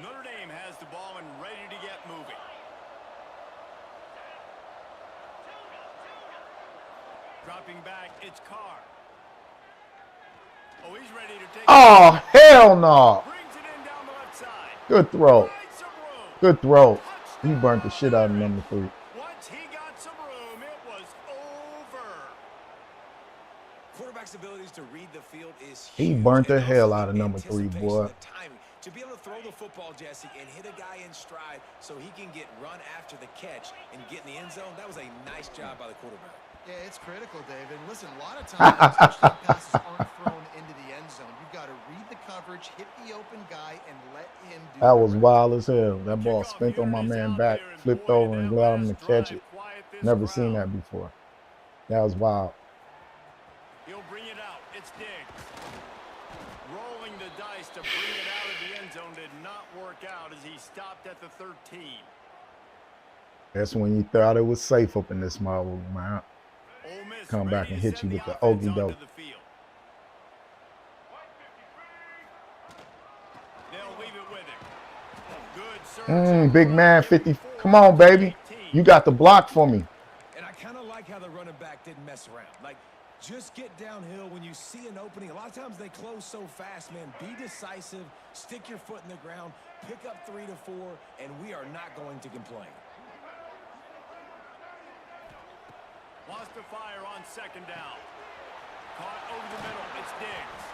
Notre Dame has the ball and ready to get moving. Dropping back, it's Carr. Oh, he's ready to take Oh, hell no. Brings it in down the left side. Good throw. Finds some room. Good throw. He burnt the shit out of number 3. Once he got some room, it was over. Quarterback's abilities to read the field is He huge, burnt the and hell also out of the number 3, anticipation, boy. the timing. To be able to throw the football, Jesse, and hit a guy in stride so he can get run after the catch and get in the end zone, that was a nice job by the quarterback. Yeah, it's critical, David. Listen, a lot of times touchdown passes aren't thrown into the end zone. You've got to read the coverage, hit the open guy, and let him do That was the rest. wild as hell. That ball spent on my man back, flipped over and allowed him to catch it. Never seen that before. That was wild. He'll bring it out. It's Diggs. Rolling the dice to bring it out of the end zone did not work out as he stopped at the 13. That's when you thought it was safe up in this model, man. Ole Miss Come back ready and to hit send you with the offense okey onto doke. the field. They'll leave it with him. Good surge. Big man, 50. Come on, baby. You got the block for me. And I kind of like how the running back didn't mess around. Like, Just get downhill when you see an opening. A lot of times they close so fast, man. Be decisive, stick your foot in the ground, pick up 3 to 4, and we are not going to complain. Lost the fire on second down. Caught over the middle. It's Diggs.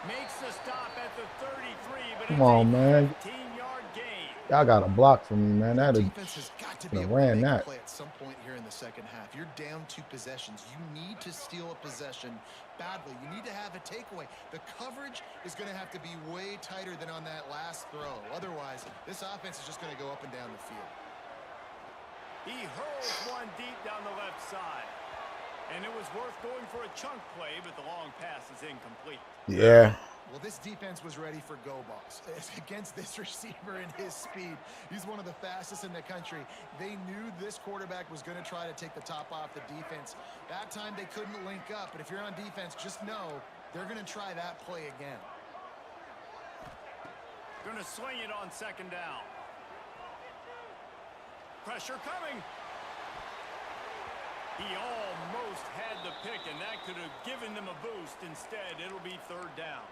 Makes the stop at the 33, but Come on, man. 15-yard gain. Y'all got a block for me, man. That Defense has got to be able to ran make a that. play at some point here in the second half. You're down 2 possessions. You need to steal a possession badly. You need to have a takeaway. The coverage is going to have to be way tighter than on that last throw. Otherwise, this offense is just going to go up and down the field. He hurls one deep down the left side. And it was worth going for a chunk play, but the long pass is incomplete. Yeah. Well, this defense was ready for go balls against this receiver and his speed. He's one of the fastest in the country. They knew this quarterback was going to try to take the top off the defense. That time they couldn't link up, but if you're on defense, just know they're going to try that play again. Going to sling it on second down. Pressure coming. He almost had the pick, and that could have given them a boost. Instead, it'll be third down.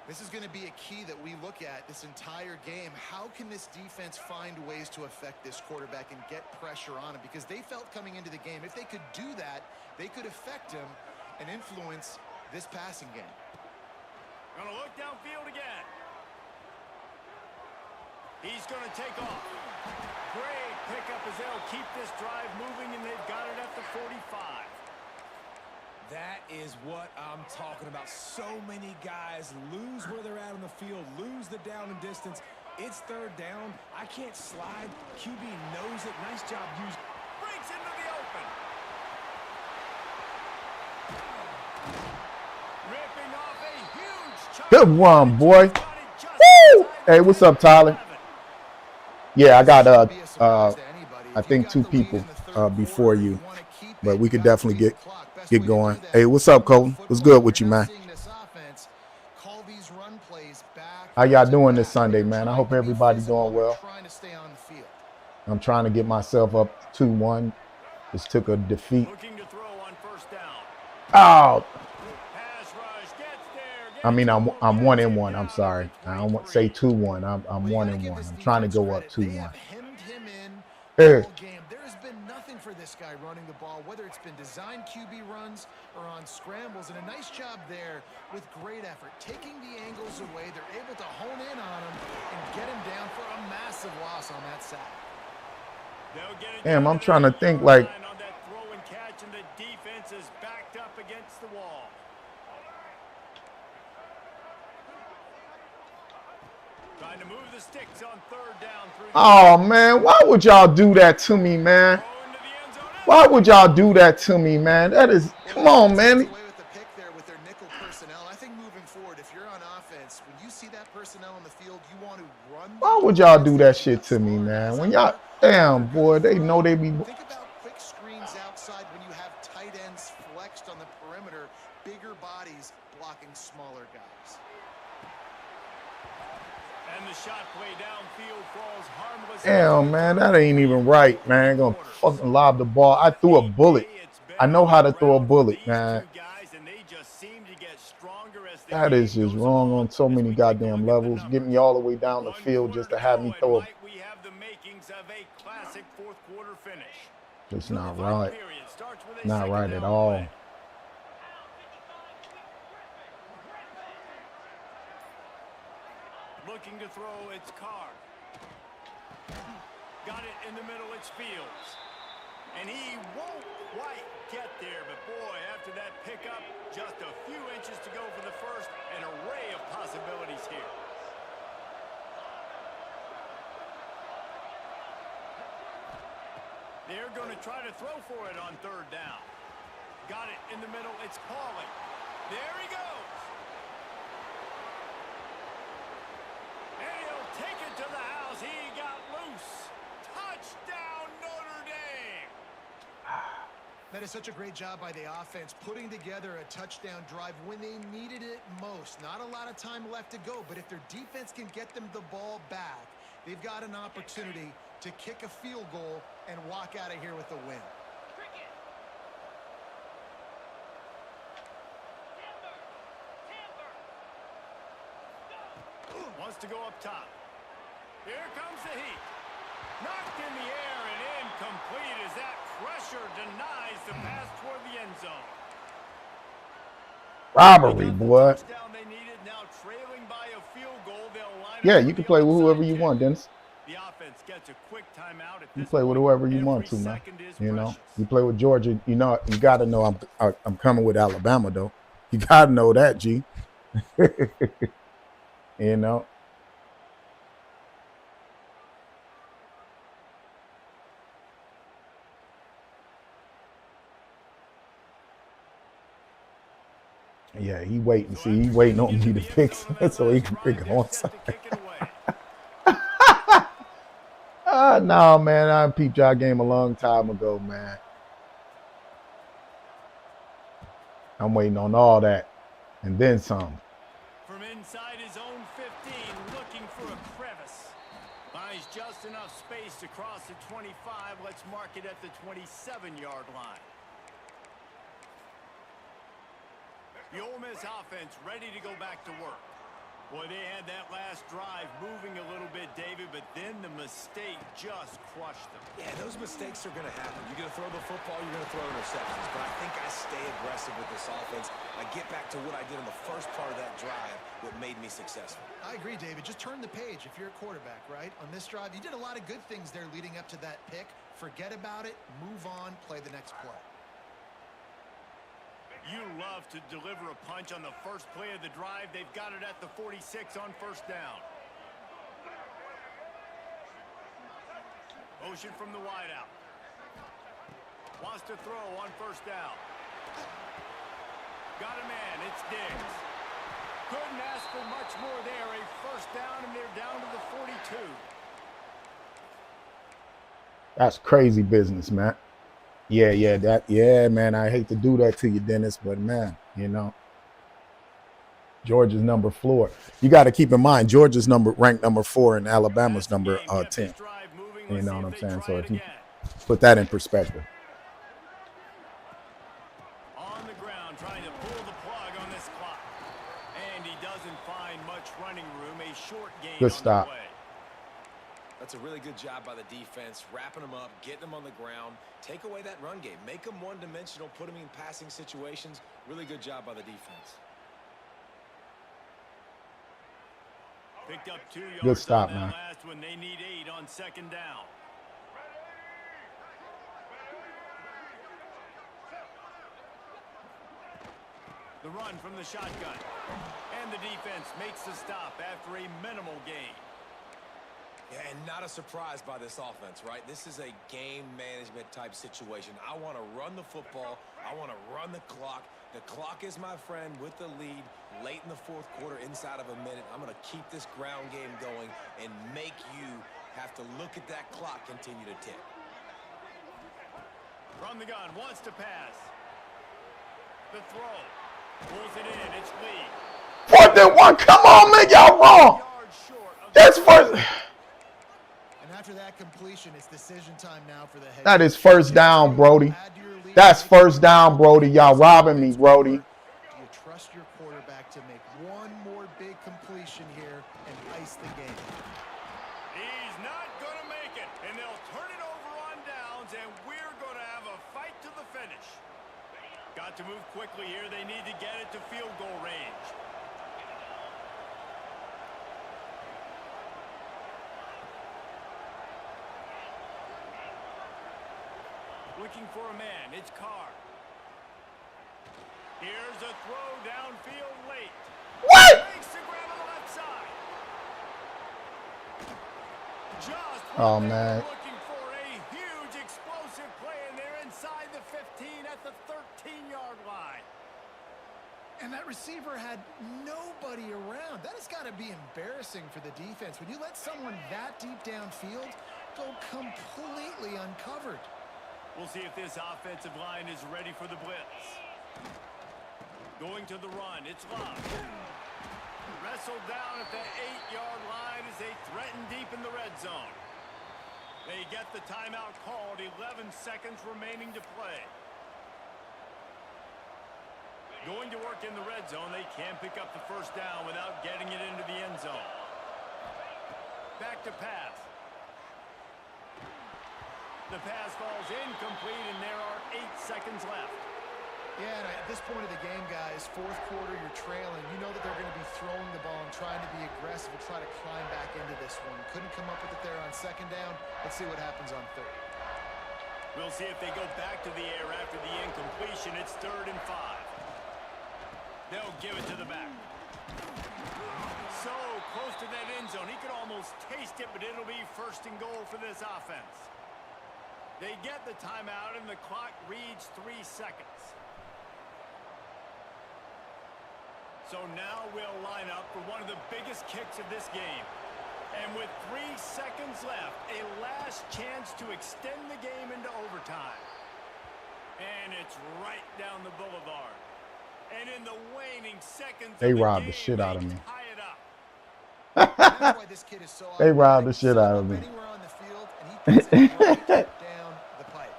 This is going to be a key that we look at this entire game. How can this defense find ways to affect this quarterback and get pressure on him? Because they felt coming into the game, if they could do that, they could affect him and influence this passing game. Going to look downfield again. He's going to take off. Great pickup as they'll keep this drive moving, and they've got it at the 45. That is what I'm talking about. So many guys lose where they're at on the field, lose the down and distance. It's third down. I can't slide. QB knows it. Nice job using. Breaks into the open. Ripping off a huge chunk. Good one, boy. Woo! Hey, what's up, Tyler? Yeah, I got I think 2 people before you, but we could definitely get going. Hey, what's up, Colton? What's good with you, man? How y'all doing this Sunday, man? I hope everybody's doing well. I'm trying to get myself up 2-1. Just took a defeat. Oh, I mean, I'm 1-1. I'm sorry. I don't want to say 2-1. I'm 1-1. I'm trying to go up 2-1. There has been nothing for this guy running the ball, whether it's been designed QB runs or on scrambles, and a nice job there with great effort. Taking the angles away, they're able to hone in on him and get him down for a massive loss on that sack. Damn, I'm trying to think like. On that throw and catch, and the defense is backed up against the wall. Trying to move the sticks on third down through. Oh man, why would y'all do that to me, man? Why would y'all do that to me, man? That is, come on, man. Away with the pick there with their nickel personnel. I think moving forward, if you're on offense, when you see that personnel on the field, you want to run. Why would y'all do that shit to me, man? When y'all, damn, boy, they know they be. Think about quick screens outside when you have tight ends flexed on the perimeter, bigger bodies blocking smaller guys. And the shot play downfield falls harmless. Damn, man, that ain't even right, man. Gonna fucking lob the ball. I threw a bullet. I know how to throw a bullet, man. That is just wrong on so many goddamn levels. Getting me all the way down the field just to have me throw a. It's not right. Not right at all. Looking to throw, it's Carr. Got it in the middle, it's Fields. And he won't quite get there, but boy, after that pickup, just a few inches to go for the first. An array of possibilities here. They're going to try to throw for it on third down. Got it in the middle, it's Pauly. There he goes. And he'll take it to the house. He got loose. Touchdown, Notre Dame. That is such a great job by the offense, putting together a touchdown drive when they needed it most. Not a lot of time left to go, but if their defense can get them the ball back, they've got an opportunity to kick a field goal and walk out of here with a win. wants to go up top. Here comes the heat. Knocked in the air and incomplete as that pressure denies the pass toward the end zone. Robbery, boy. Touchdown they needed, now trailing by a field goal. They'll line Yeah, up you for can the play with whoever onside you kick. want, Dennis. The offense gets a quick timeout at You this play with point. whoever you Every want to, man. second is You know, precious. you play with Georgia. You know, you got to know I'm coming with Alabama, though. You got to know that, G. You know. Yeah, he waiting. See, he waiting on me to pick so he can pick onside. No, man. I peeped y'all game a long time ago, man. I'm waiting on all that. And then some. From inside his own 15, looking for a crevice. Finds just enough space to cross the 25. Let's mark it at the 27-yard line. The Ole Miss offense ready to go back to work. Boy, they had that last drive moving a little bit, David, but then the mistake just crushed them. Yeah, those mistakes are going to happen. You're going to throw the football, you're going to throw interceptions. But I think I stay aggressive with this offense. I get back to what I did in the first part of that drive, what made me successful. I agree, David. Just turn the page if you're a quarterback, right? On this drive, you did a lot of good things there leading up to that pick. Forget about it, move on, play the next play. You love to deliver a punch on the first play of the drive. They've got it at the 46 on first down. Motion from the wideout. Wants to throw on first down. Got a man. It's Diggs. Couldn't ask for much more there. A first down, and they're down to the 42. That's crazy business, man. Yeah, man. I hate to do that to you, Dennis, but man, you know, Georgia's number 4. You got to keep in mind Georgia's ranked number 4 and Alabama's number 10. You know what I'm saying? So if you put that in perspective. On the ground, trying to pull the plug on this clock, and he doesn't find much running room. A short gain. Good stop. That's a really good job by the defense, wrapping them up, getting them on the ground. Take away that run game. Make them one-dimensional, put them in passing situations. Really good job by the defense. Picked up 2 yards. Good stop, on that man. last one. They need 8 on second down. The run from the shotgun. And the defense makes the stop after a minimal gain. Yeah, and not a surprise by this offense, right? This is a game management type situation. I want to run the football. I want to run the clock. The clock is my friend with the lead late in the fourth quarter, inside of a minute. I'm going to keep this ground game going and make you have to look at that clock continue to tick. From the gun, wants to pass. The throw. Pulls it in. It's Lee. 4th and 1. Come on, man. Y'all wrong. That's first. And after that completion, it's decision time now for the head. That is first down, Brody. That's first down, Brody. Y'all robbing me, Brody. Do you trust your quarterback to make one more big completion here and ice the game? He's not going to make it, and they'll turn it over on downs, and we're going to have a fight to the finish. Got to move quickly here. They need to get it to field goal range. Looking for a man. It's Carr. Here's a throw downfield late. What? Makes the grab on the left side. Just Oh, man. looking for a huge explosive play, and they're inside the 15 at the 13-yard line. And that receiver had nobody around. That has got to be embarrassing for the defense. When you let someone that deep downfield go completely uncovered. We'll see if this offensive line is ready for the blitz. Going to the run. It's Love. Wrestled down at the 8-yard line as they threaten deep in the red zone. They get the timeout called. 11 seconds remaining to play. Going to work in the red zone. They can't pick up the first down without getting it into the end zone. back to pass. The pass falls incomplete, and there are 8 seconds left. Yeah, and at this point of the game, guys, fourth quarter, you're trailing. You know that they're going to be throwing the ball and trying to be aggressive and try to climb back into this one. Couldn't come up with it there on second down. Let's see what happens on third. We'll see if they go back to the air after the incompletion. It's 3rd and 5. They'll give it to the back. So close to that end zone. He could almost taste it, but it'll be 1st and goal for this offense. They get the timeout, and the clock reads 3 seconds. So now we'll line up for one of the biggest kicks of this game. And with 3 seconds left, a last chance to extend the game into overtime. And it's right down the boulevard. And in the waning seconds, They of robbed the game, shit out of they me. tie it up. That's why this kid is so They robbed the athletic. shit Set out him of up me. anywhere on the field, and he puts it right down the pipe.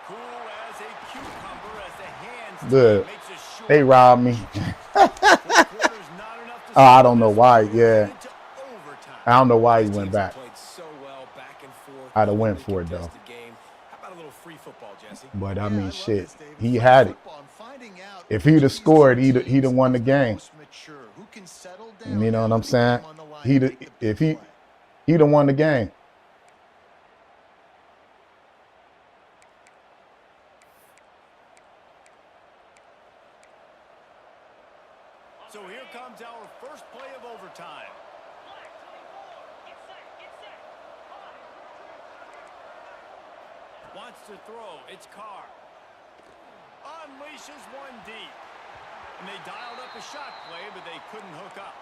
Cool as a cucumber as the hands Look, makes a short they robbed me. quarter's not enough to Oh, I don't know settle why. this Yeah, into overtime. I don't know why he These went teams have back. played so well back and forth. I'd have went evenly for it, though. contested game. How about a little free football, Jesse? But I Yeah, mean, love shit, this, David. he Free had it. football and finding out If he'd which have of these scored, two he'd have won the teams is game. most mature, who can settle down You know what now I'm with the game saying? on the line He'd and make the big if he play. he'd have won the game. So here comes our first play of overtime. Wants to throw. It's Carr. Unleashes one deep. And they dialed up a shot play, but they couldn't hook up.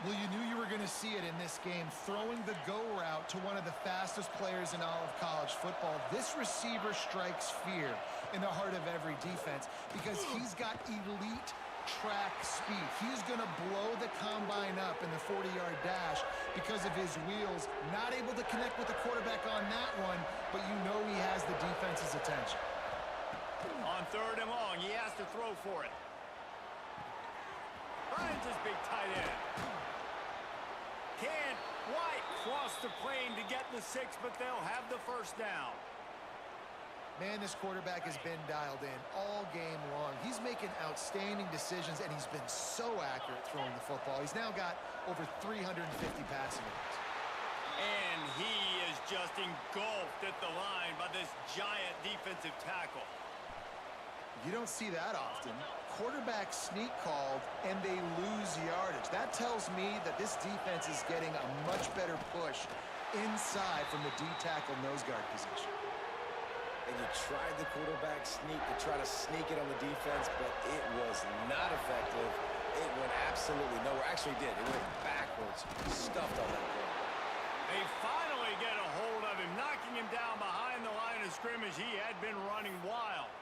Well, you knew you were going to see it in this game, throwing the go route to one of the fastest players in all of college football. This receiver strikes fear in the heart of every defense because he's got elite track speed. He's going to blow the combine up in the 40-yard dash because of his wheels. Not able to connect with the quarterback on that one, but you know he has the defense's attention. On 3rd and long, he has to throw for it. Finds his big tight end. Can't quite cross the plane to get the 6, but they'll have the 1st down. Man, this quarterback has been dialed in all game long. He's making outstanding decisions, and he's been so accurate throwing the football. He's now got over 350 passing yards. And he is just engulfed at the line by this giant defensive tackle. You don't see that often. Quarterback sneak called, and they lose yardage. That tells me that this defense is getting a much better push inside from the D-tackle nose guard position. And you tried the quarterback sneak to try to sneak it on the defense, but it was not effective. It went absolutely nowhere. Actually did. It went backwards, stuffed on that play. They finally get a hold of him, knocking him down behind the line of scrimmage. He had been running wild.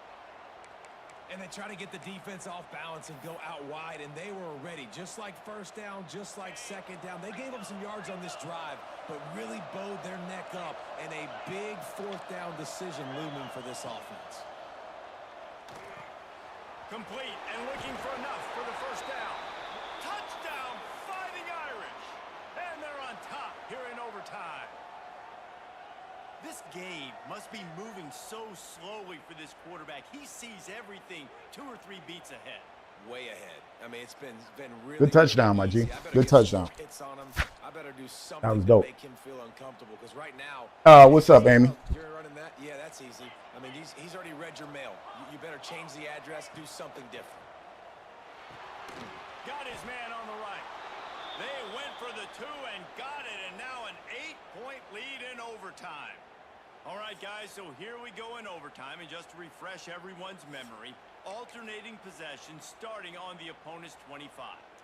And they try to get the defense off balance and go out wide, and they were ready. Just like 1st down, just like 2nd down. They gave up some yards on this drive, but really bowed their neck up, and a big 4th down decision looming for this offense. Complete and looking for enough for the 1st down. Touchdown, Fighting Irish. And they're on top here in overtime. This game must be moving so slowly for this quarterback. He sees everything 2 or 3 beats ahead. Way ahead. I mean, it's been really Good touchdown, my G. easy. I better Good get some touchdown. hits on him. I better do something That was to dope. make him feel uncomfortable, because right now, What's up, Amy? you're running that? Yeah, that's easy. I mean, he's already read your mail. You better change the address, do something different. Got his man on the right. They went for the 2 and got it, and now an 8-point lead in overtime. All right, guys, so here we go in overtime, and just to refresh everyone's memory, alternating possession starting on the opponent's 25.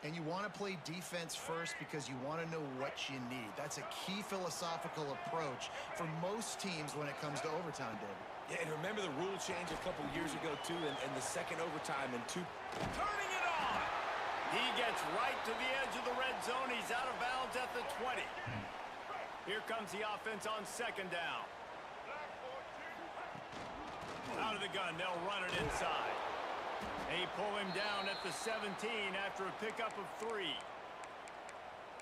And you want to play defense first because you want to know what you need. That's a key philosophical approach for most teams when it comes to overtime, David. Yeah, and remember the rule change a couple years ago, too, and the 2nd overtime and 2. Turning it on. He gets right to the edge of the red zone. He's out of bounds at the 20. Here comes the offense on 2nd down. Out of the gun, they'll run it inside. They pull him down at the 17 after a pickup of 3.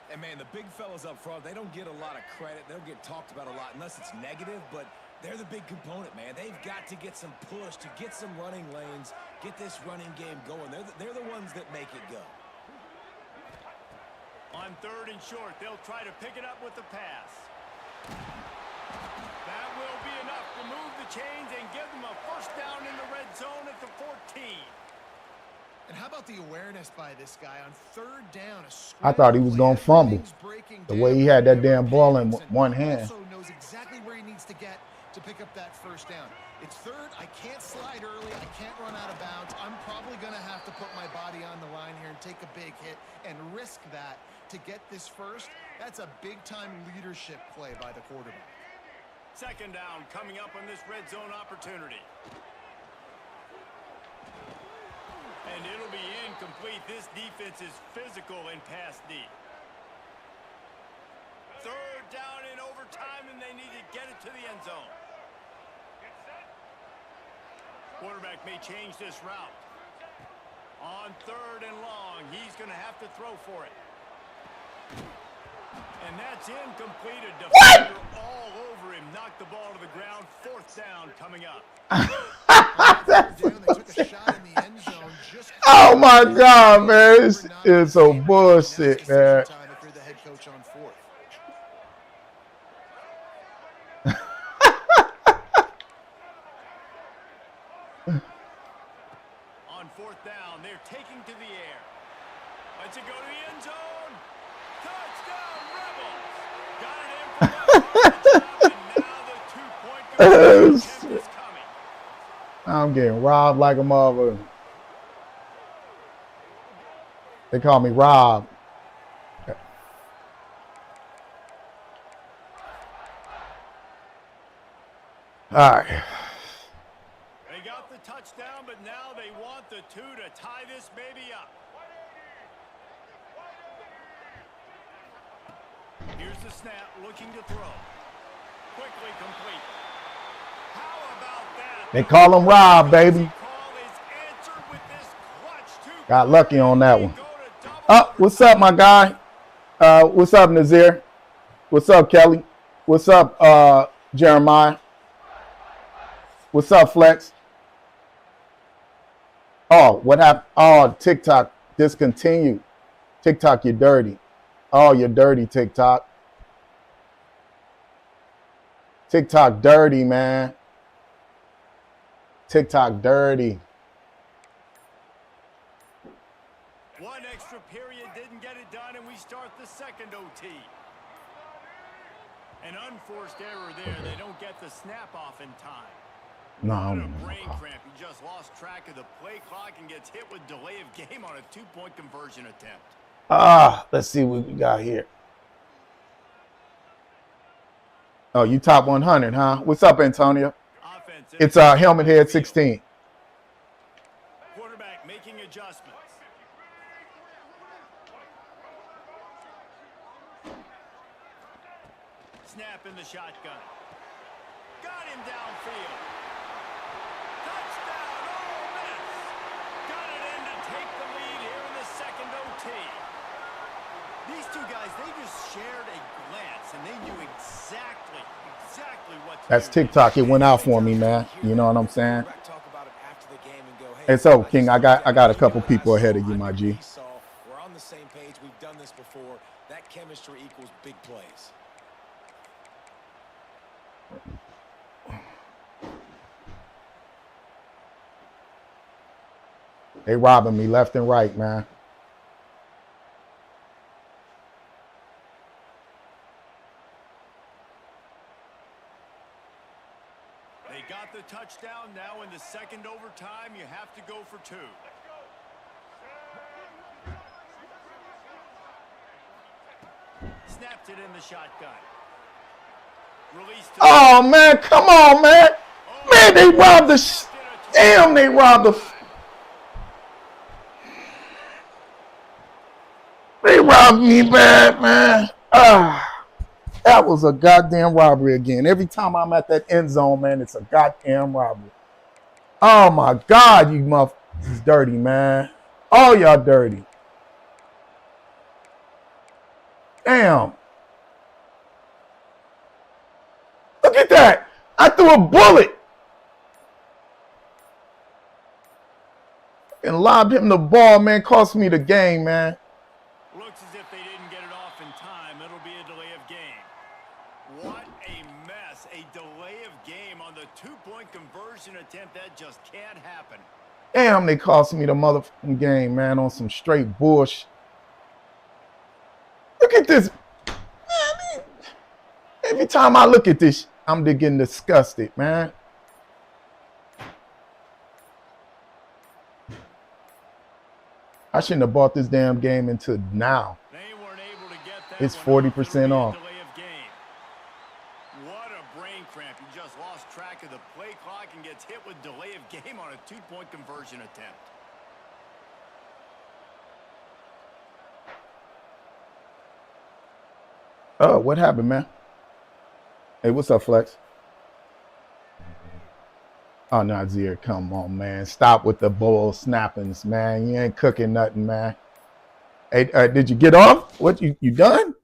And, man, the big fellas up front, they don't get a lot of credit. They'll get talked about a lot unless it's negative, but they're the big component, man. They've got to get some push, to get some running lanes, get this running game going. They're the ones that make it go. On 3rd and short, they'll try to pick it up with the pass. That will be enough to move the chains and give them a first down in the red zone at the 14. And how about the awareness by this guy on 3rd down? I thought he was going to fumble. The way he had that damn ball in one hand. Also knows exactly where he needs to get to pick up that first down. It's 3rd. I can't slide early. I can't run out of bounds. I'm probably going to have to put my body on the line here and take a big hit and risk that to get this first. That's a big-time leadership play by the quarterback. 2nd down coming up on this red zone opportunity. And it'll be incomplete. This defense is physical in pass D. 3rd down in overtime, and they need to get it to the end zone. Quarterback may change this route. On 3rd and long, he's going to have to throw for it. And that's incomplete. A defender all over him. Knocked the ball to the ground. 4th down coming up. Oh my God, man. It's so bullshit, man. On 4th down, they're taking to the air. Let's it go to the end zone. Touchdown, Rebels. Got it in for and now the 2-point conversion is coming. I'm getting robbed like a mother. They call me Rob. All right. They got the touchdown, but now they want the 2 to tie this baby up. Here's the snap, looking to throw. Quickly complete. How about that? They call him Rob, baby. Got lucky on that one. Oh, what's up, my guy? What's up, Nazir? What's up, Kelly? What's up, Jeremiah? What's up, Flex? Oh, what happened? Oh, TikTok discontinued. TikTok, you're dirty. Oh, you're dirty, TikTok. TikTok dirty, man. TikTok dirty. One extra period didn't get it done, and we start the 2nd OT. An unforced error there. They don't get the snap off in time. No, What a brain cramp. He just lost track of the play clock and gets hit with delay of game on a 2-point conversion attempt. Let's see what we got here. Oh, you top 100, huh? What's up, Antonio? Offensive. It's Helmet Head 16. Quarterback making adjustments. Snap in the shotgun. Got him downfield. Touchdown, Ole Miss. Got it in to take the lead here in the 2nd OT. These two guys, they just shared a glance, and they knew exactly what to That's do. TikTok. It went out for me, man. You know what I'm saying? And so, King, I got a couple people ahead of you, my G. We're on the same page. We've done this before. That chemistry equals big plays. They robbing me left and right, man. They got the touchdown. Now in the 2nd overtime, you have to go for 2. Snapped it in the shotgun. Released to Oh, man, come on, man. Man, they robbed the damn, they robbed the They robbed me bad, man. That was a goddamn robbery again. Every time I'm at that end zone, man, it's a goddamn robbery. Oh, my God, you motherfuckers dirty, man. All y'all dirty. Damn. Look at that. I threw a bullet. And lobbed him the ball, man. Cost me the game, man. Looks as if they didn't get it off in time. It'll be a delay of game. What a mess. A delay of game on the two-point conversion attempt. That just can't happen. Damn, they cost me the motherfucking game, man, on some straight bullshit. Look at this. Man, every time I look at this, I'm getting disgusted, man. I shouldn't have bought this damn game until now. They weren't able to get that. It's 40% off. Delay of game. What a brain cramp. You just lost track of the play clock and gets hit with delay of game on a two-point conversion attempt. Oh, what happened, man? Hey, what's up, Flex? Oh, Nazir, come on, man. Stop with the bull snappings, man. You ain't cooking nothing, man. Hey, did you get off? What, you done?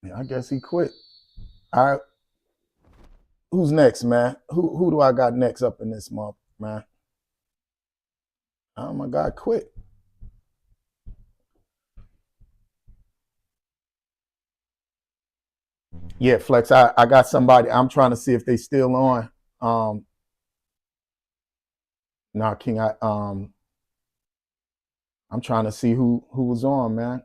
Yeah, I guess he quit. All right. Who's next, man? Who do I got next up in this month, man? Oh, my God, quit. Yeah, Flex, I got somebody. I'm trying to see if they still on. King, I'm trying to see who was on, man.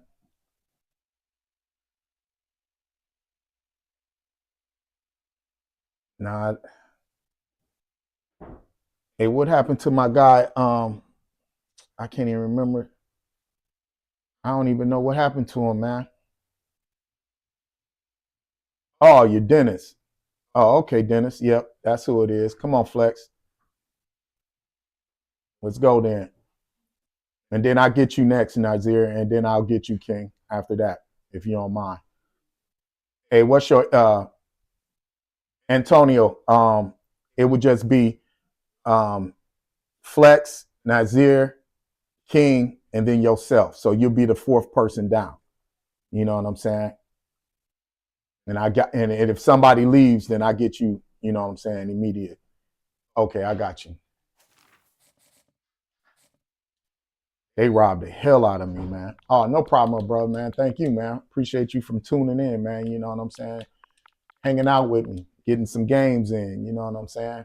Nah. Hey, what happened to my guy? I can't even remember. I don't even know what happened to him, man. Oh, you're Dennis. Oh, okay, Dennis. Yep, that's who it is. Come on, Flex. Let's go then. And then I'll get you next, Nazir, and then I'll get you, King, after that, if you don't mind. Hey, what's your Antonio? It would just be Flex, Nazir, King, and then yourself. So you'll be the fourth person down. You know what I'm saying? And if somebody leaves, then I get you, you know what I'm saying, immediate. Okay, I got you. They robbed the hell out of me, man. Oh, no problem, bro, man. Thank you, man. Appreciate you from tuning in, man. You know what I'm saying? Hanging out with me, getting some games in, you know what I'm saying?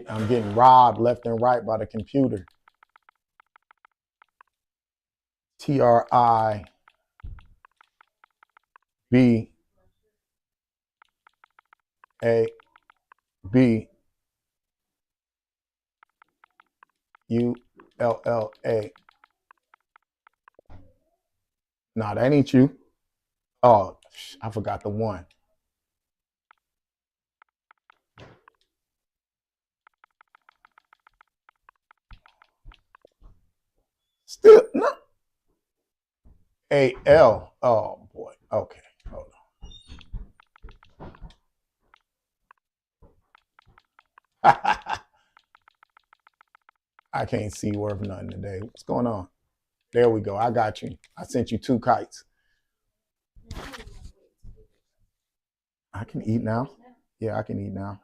I'm getting robbed left and right by the computer. TRIB ULLA. Nah, that ain't you. Oh, I forgot the one. Still, no. AL. Oh, boy. Okay, hold on. I can't see worth nothing today. What's going on? There we go. I got you. I sent you 2 kites. I can eat now. Yeah, I can eat now.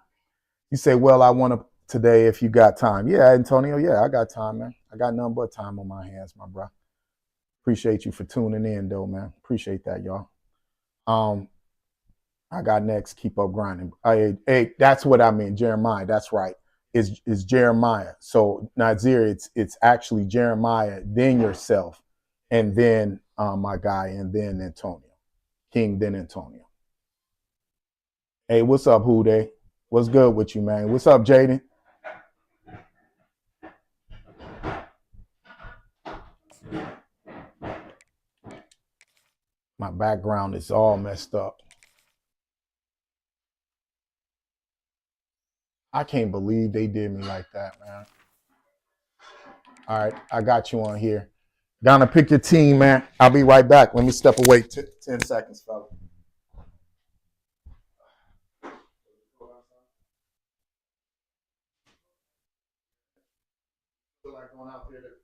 You say, well, I want to today if you got time. Yeah, Antonio, yeah, I got time, man. I got nothing but time on my hands, my bro. Appreciate you for tuning in, though, man. Appreciate that, y'all. I got next. Keep up grinding. Hey, that's what I mean, Jeremiah. That's right. Is Jeremiah. So Nazir, it's actually Jeremiah, then yourself, and then my guy, and then Antonio. King, then Antonio. Hey, what's up, Hude? What's good with you, man? What's up, Jaden? My background is all messed up. I can't believe they did me like that, man. All right, I got you on here. Gonna pick your team, man. I'll be right back. Let me step away 10 seconds, fella. like going out there to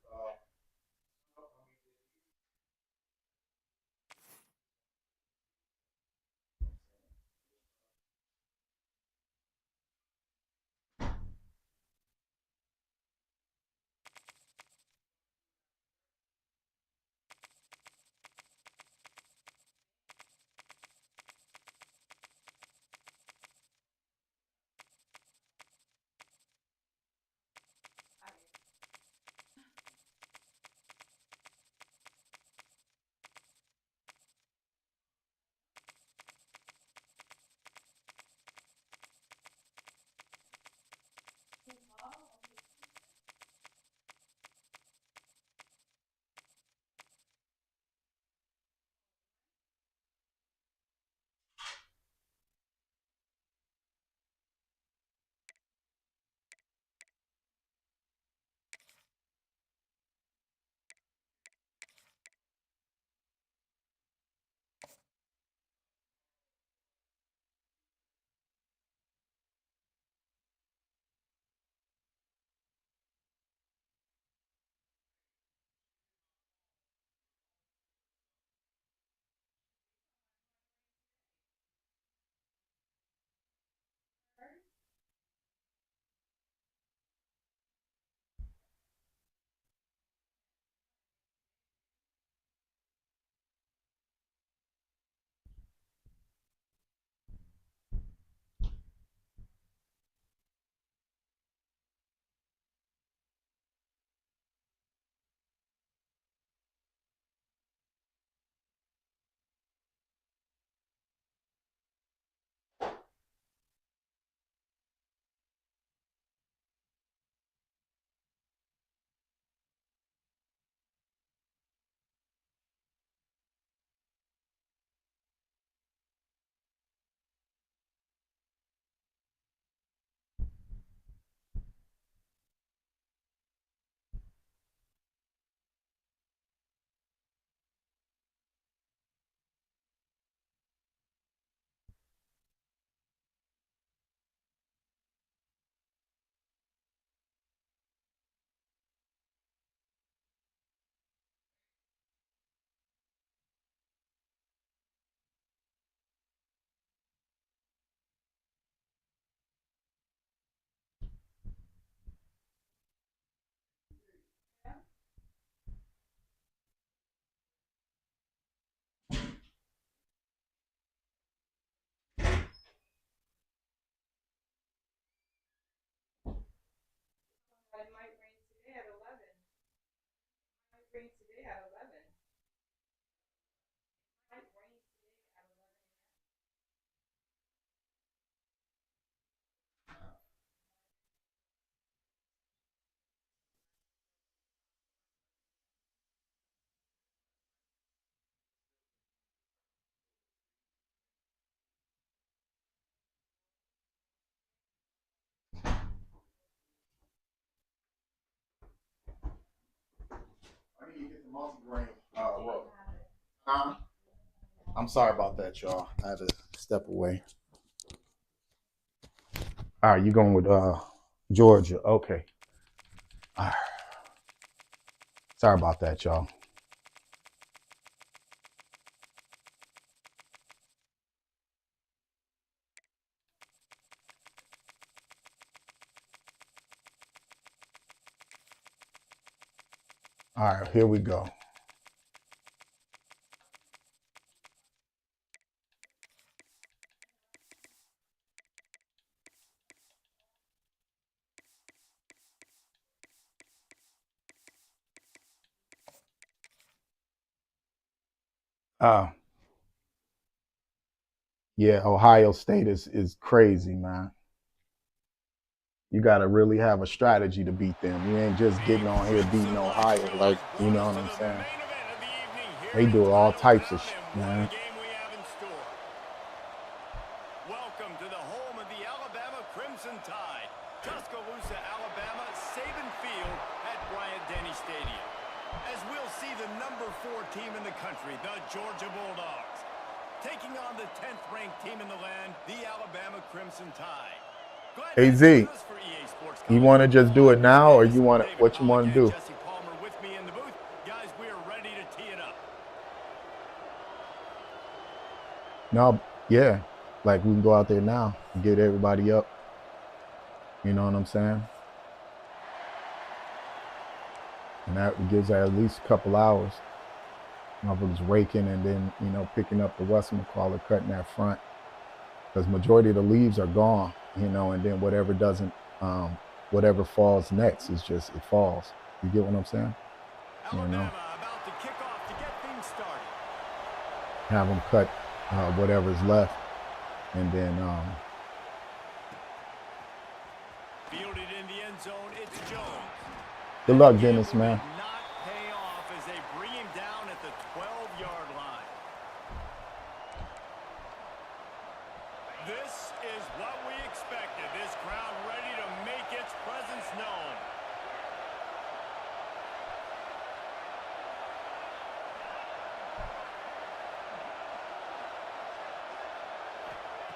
It might rain today at 11. It might rain today at 11. It might rain today at 11. I need to get the multi-grain roll. I'm sorry about that, y'all. I had to step away. All right, you going with Georgia? Okay. All right. Sorry about that, y'all. All right, here we go. Uh, yeah, Ohio State is crazy, man. You got to really have a strategy to beat them. You ain't just getting on here beating Ohio, like, you know what I'm saying? They do all types of shit, man. Welcome to the home of the Alabama Crimson Tide. Tuscaloosa, Alabama, Saban Field at Bryant-Denny Stadium. As we'll see the number 4 team in the country, the Georgia Bulldogs, taking on the 10th ranked team in the land, the Alabama Crimson Tide. Glad Hey, that's Z, with us for EA Sports you College want to just do Football. it now, or This you is want to, David what you want to Pollack do? and Jesse Palmer with me in the booth. Guys, we are ready to tee it up. No, yeah, like we can go out there now and get everybody up. You know what I'm saying? And that gives at least a couple hours. Motherfuckers raking and then, you know, picking up the whatchamacallit, cutting that front. Because majority of the leaves are gone, you know, and then whatever doesn't, whatever falls next is just, it falls. You get what I'm saying? You know, Alabama about to kick off to get things started. have them cut whatever's left. And then, Fielded in the end zone, it's Jones. good luck, Dennis, man. Did not pay off as they bring him down at the 12-yard line. This is what we expected. This crowd ready to make its presence known.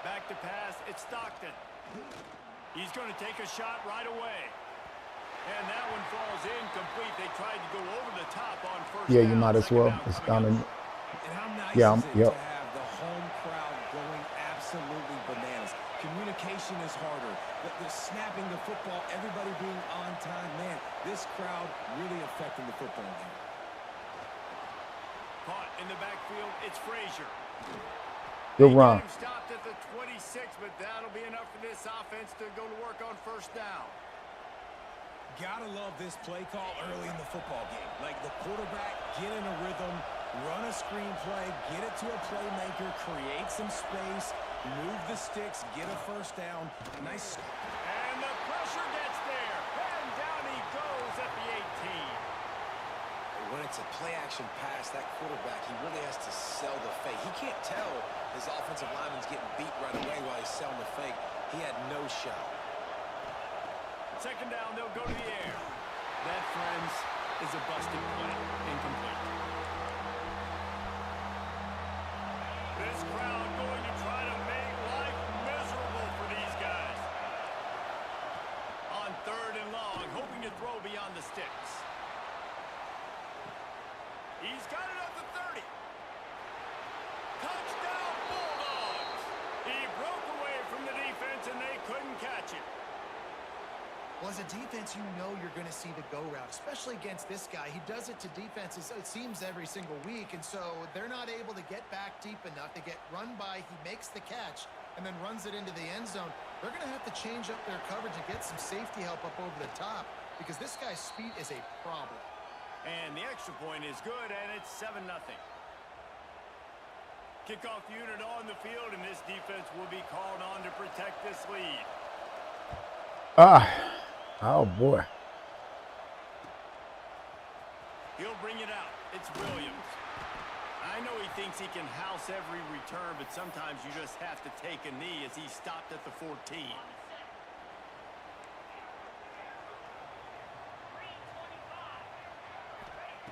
Back to pass, it's Stockton. He's going to take a shot right away. And that one falls incomplete. They tried to go over the top on first Yeah, down. you might as Second well. down It's coming down up. in, And how nice yeah, is it yep. to have the home crowd going absolutely bananas? Communication is harder. The snapping the football, everybody being on time. Man, this crowd really affecting the football game. Caught in the backfield, it's Frazier. Good They run. get him stopped at the 26, but that'll be enough for this offense to go to work on first down. Gotta love this play call early in the football game. Like the quarterback, get in a rhythm, run a screen play, get it to a playmaker, create some space, move the sticks, get a first down. Nice. And the pressure gets there. And down he goes at the 18. When it's a play-action pass, that quarterback, he really has to sell the fake. He can't tell his offensive lineman's getting beat right away while he's selling the fake. He had no shot. Second down, they'll go to the air. That, friends, is a busted play. Incomplete. This crowd going to try to make life miserable for these guys. On third and long, hoping to throw beyond the sticks. He's got it at the 30. Touchdown, Bulldogs! He broke away from the defense, and they couldn't catch it. Well, as a defense, you know you're going to see the go route, especially against this guy. He does it to defenses, it seems, every single week, and so they're not able to get back deep enough. They get run by, he makes the catch, and then runs it into the end zone. They're going to have to change up their coverage and get some safety help up over the top because this guy's speed is a problem. And the extra point is good, and it's 7-0. Kickoff unit on the field, and this defense will be called on to protect this lead. Oh boy. He'll bring it out. It's Williams. I know he thinks he can house every return, but sometimes you just have to take a knee as he stopped at the 14.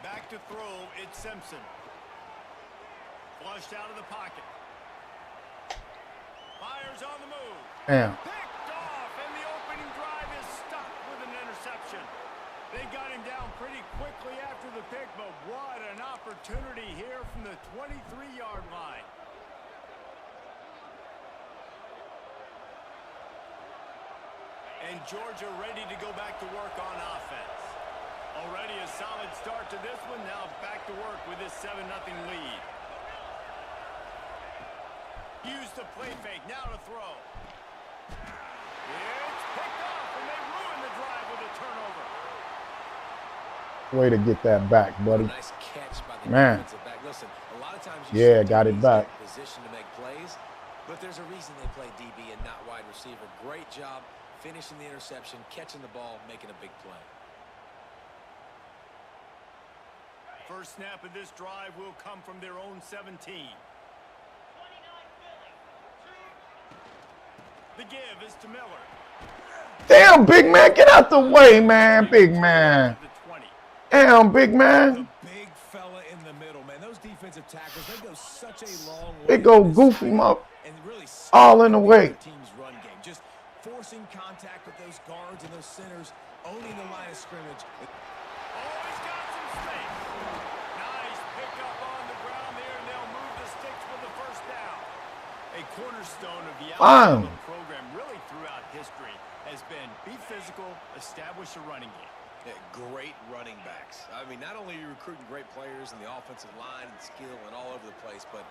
Back to throw, it's Simpson. Flushed out of the pocket. Fires on the move. Damn. Picked off, and the opening drive is stuck with an interception. They got him down pretty quickly after the pick, but what an opportunity here from the 23-yard line. And Georgia ready to go back to work on offense. Already a solid start to this one. Now back to work with this 7-0 lead. Use the play fake. Now to throw. It's picked off, and they ruin the drive with a turnover. Way to get that back, buddy. Nice catch by the Man. defensive back. Listen, a lot of times you Yeah, see got it DBs back. in position to make plays, but there's a reason they play DB and not wide receiver. Great job finishing the interception, catching the ball, making a big play. First snap of this drive will come from their own 17. The give is to Miller. Damn, big man, get out the way, man. Big man. The 20. Damn, big The man. big fella in the middle, man. Those defensive tackles, they go such a long way. They go on this goofy side him up and really all in the stopping way. other team's run game. Just forcing contact. owning the line of scrimmage. Oh, he's got some space. Nice pickup on the ground there, and they'll move the sticks for the first down. A cornerstone of the Alabama program really throughout history has been be physical, establish a running game. Yeah, great running backs. I mean, not only are you recruiting great players in the offensive line and skill and all over the place, but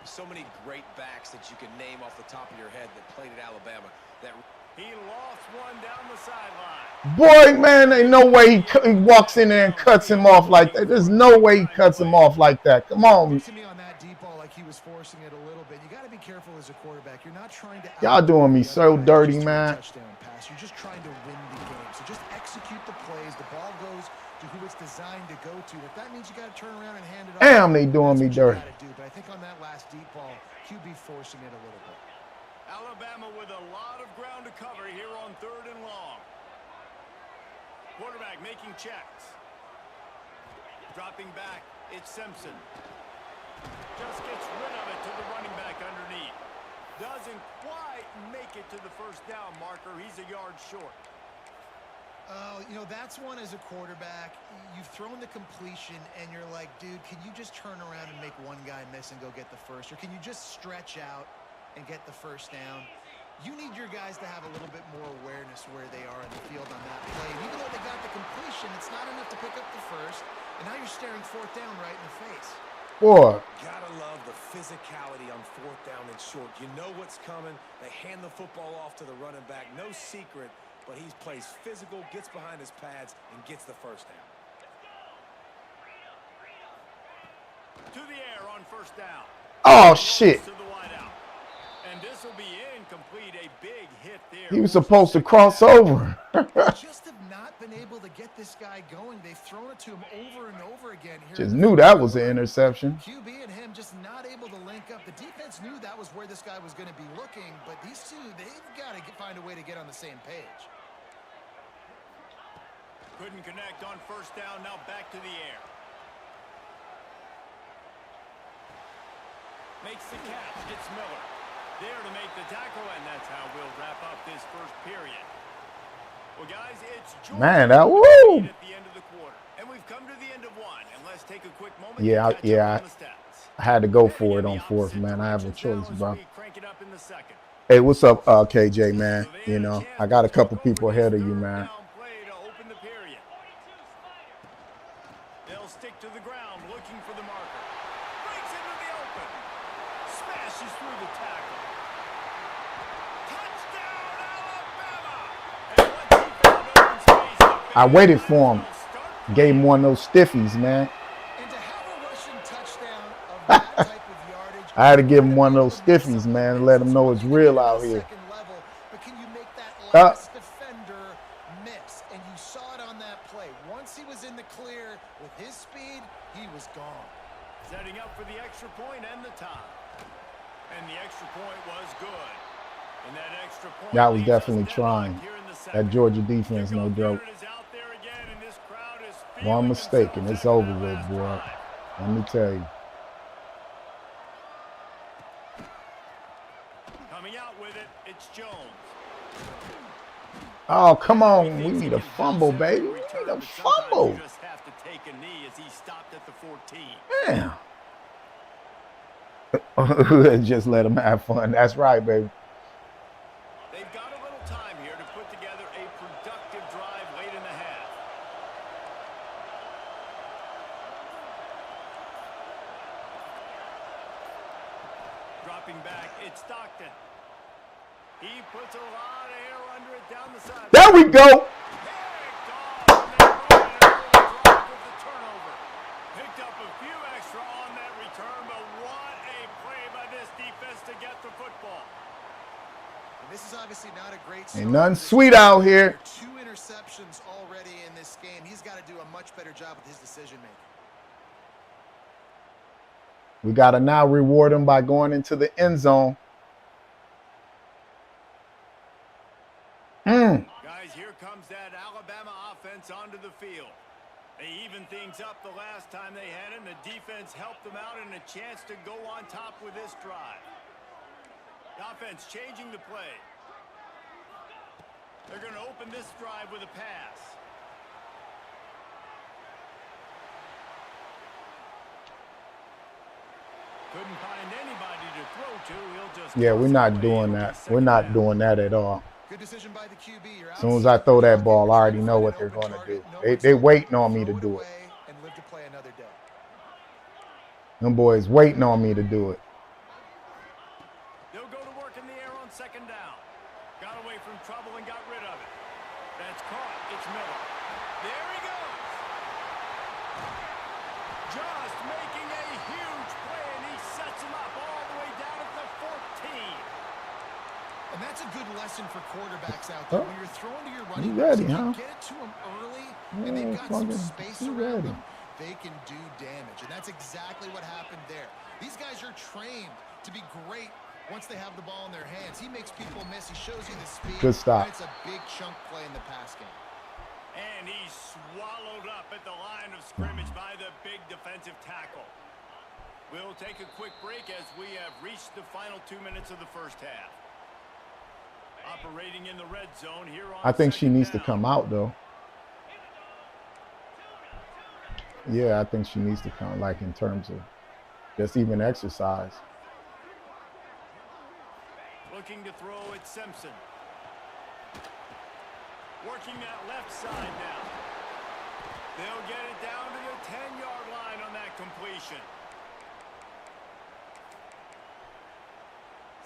so many great backs that you can name off the top of your head that played at Alabama. That he lost one down the sideline. Boy, man, ain't no way he walks in there and cuts him off like that. There's no way he cuts him off like that. Come on. To me on that deep ball, like he was forcing it a little bit. You got to be careful as a quarterback. You're not trying to. Y'all doing me so dirty, man. Touchdown pass. You're just trying to win the game. So just execute the plays. The ball goes to who it's designed to go to. If that means you got to turn around and hand it off. Damn, they doing me dirty. But I think on that last deep ball, QB forcing it a little bit. Alabama with a lot of ground to cover here on 3rd and long. Quarterback making checks. Dropping back, it's Simpson. Just gets rid of it to the running back underneath. Doesn't quite make it to the first down marker. He's a yard short. You know, that's one as a quarterback. You've thrown the completion, and you're like, dude, can you just turn around and make one guy miss and go get the first? Or can you just stretch out and get the first down? You need your guys to have a little bit more awareness where they are in the field on that play. And even though they got the completion, it's not enough to pick up the first. And now you're staring 4th down right in the face. Boy. Gotta love the physicality on 4th down and short. You know what's coming. They hand the football off to the running back. No secret, but he plays physical, gets behind his pads, and gets the first down. To the air on 1st down. Oh, shit. And this will be incomplete. A big hit there. He was supposed to cross over. Just have not been able to get this guy going. They've thrown it to him over and over again here. Just knew that was an interception. QB and him just not able to link up. The defense knew that was where this guy was going to be looking, but these two, they've got to find a way to get on the same page. Couldn't connect on 1st down. Now back to the air. Makes the catch. It's Miller. There to make the tackle, and that's how we'll wrap up this first period. Well, guys, it's Georgia man, that woo! At the end of the quarter, and we've come to the end of one. And let's take a quick moment. Yeah, I had to go for it on 4th, man. I have a choice, bro. Hey, what's up, KJ, man? You know, I got a couple people ahead of you, man. They'll stick to the ground, looking for the marker. Breaks into the open. Smashes through the tackle. I waited for him. Gave him one of those stiffies, man. I had to give him one of those stiffies, man, and let him know it's real out here. But can you make that last defender miss? And you saw it on that play. Once he was in the clear with his speed, he was gone. Setting up for the extra point and the tie. And the extra point was good. And that extra point, that was definitely trying. That Georgia defense, no joke. One mistake and it's over with, boy. Let me tell you. Coming out with it, it's Jones. Oh, come on. We need a fumble, baby. We need a fumble. You just have to take a knee as he stopped at the 14. Damn. Just let him have fun. That's right, baby. They've got a little time here to put together a productive drive late in the half. Dropping back, it's Stockton. He puts a lot of air under it down the side. There we go. Picked up a few extra on that return, but what a play by this defense to get the football. And this is obviously not a great start. Ain't nothing sweet out here. 2 interceptions already in this game. He's got to do a much better job with his decision making. We got to now reward him by going into the end zone. Guys, here comes that Alabama offense onto the field. They evened things up the last time they had it, and the defense helped them out and a chance to go on top with this drive. The offense changing the play. They're going to open this drive with a pass. Couldn't find anybody to throw to. He'll just Yeah, we're toss it not away. doing It'll be that. We're second not down. doing that at all. Good decision by the QB. You're As soon as I throw that ball, I already know what they're going to do. They waiting on me to do it. And live to play another day. Them boys waiting on me to do it. They'll go to work in the air on second down. Got away from trouble and got rid of it. That's caught. It's Miller. There he goes. Just making a huge play, and he sets him up all the way down at the 14. And that's a good lesson for quarterbacks out there. Oh. When you're throwing to your running You backs, ready, if you huh? get it to them early, Yeah, and they've got some fucking- space you around ready. them, they can do damage. And that's exactly what happened there. These guys are trained to be great once they have the ball in their hands. He makes people miss. He shows you the speed. Good stop. And it's a big chunk play in the pass game. And he's swallowed up at the line of scrimmage by the big defensive tackle. We'll take a quick break as we have reached the final 2 minutes of the first half. Operating in the red zone here on I think she second needs to down. come out, though. Yeah, I think she needs to come, like, in terms of just even exercise. Looking to throw at Simpson. Working that left side now. They'll get it down to the 10-yard line on that completion.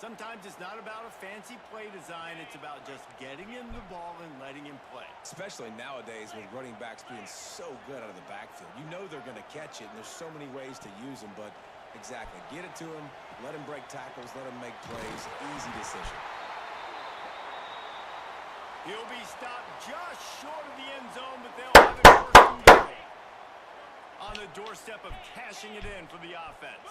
Sometimes it's not about a fancy play design. It's about just getting him the ball and letting him play. Especially nowadays with running backs being so good out of the backfield. You know they're going to catch it, and there's so many ways to use them. But exactly, get it to him, let him break tackles, let him make plays. Easy decision. He'll be stopped just short of the end zone, but they'll have it first and goal. On the doorstep of cashing it in for the offense.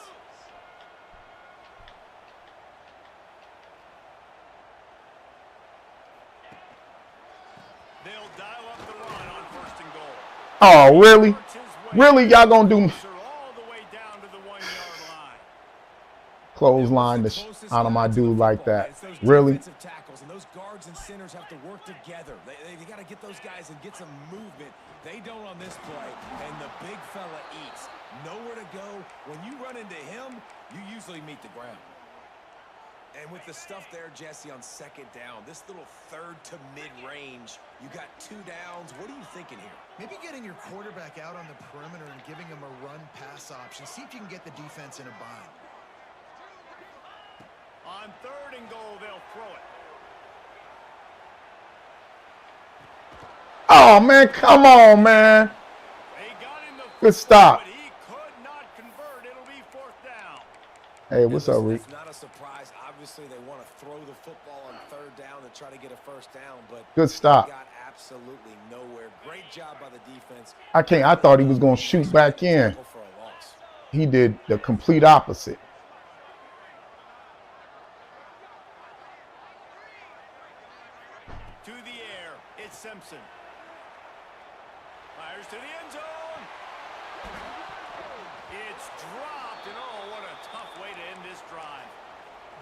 They'll dial up the run on first and goal. Oh, really? Works his way Really? Y'all gonna do closer all the way down to the 1-yard line. clothesline the out of my dude like that? Really? Defensive tackles, and those guards and centers have to work together. They got to get those guys and get some movement. They don't on this play, and the big fella eats. Nowhere to go. When you run into him, you usually meet the ground. And with the stuff there, Jesse, on second down, this little third to mid-range, you got 2 downs. What are you thinking here? Maybe getting your quarterback out on the perimeter and giving him a run-pass option. See if you can get the defense in a bind. On third and goal, they'll throw it. Oh, man, come on, man. They got him the Good stop. but he could not convert. It'll be 4th down. Hey, what's up, Reek? It's not a surprise. Obviously, they want to throw the football on third down and try to get a first down, but Good stop. got absolutely nowhere. Great job by the defense. I thought he was going to shoot back in. For a loss. He did the complete opposite. To the air, it's Simpson. Fires to the end zone. It's dropped, and oh, what a tough way to end this drive.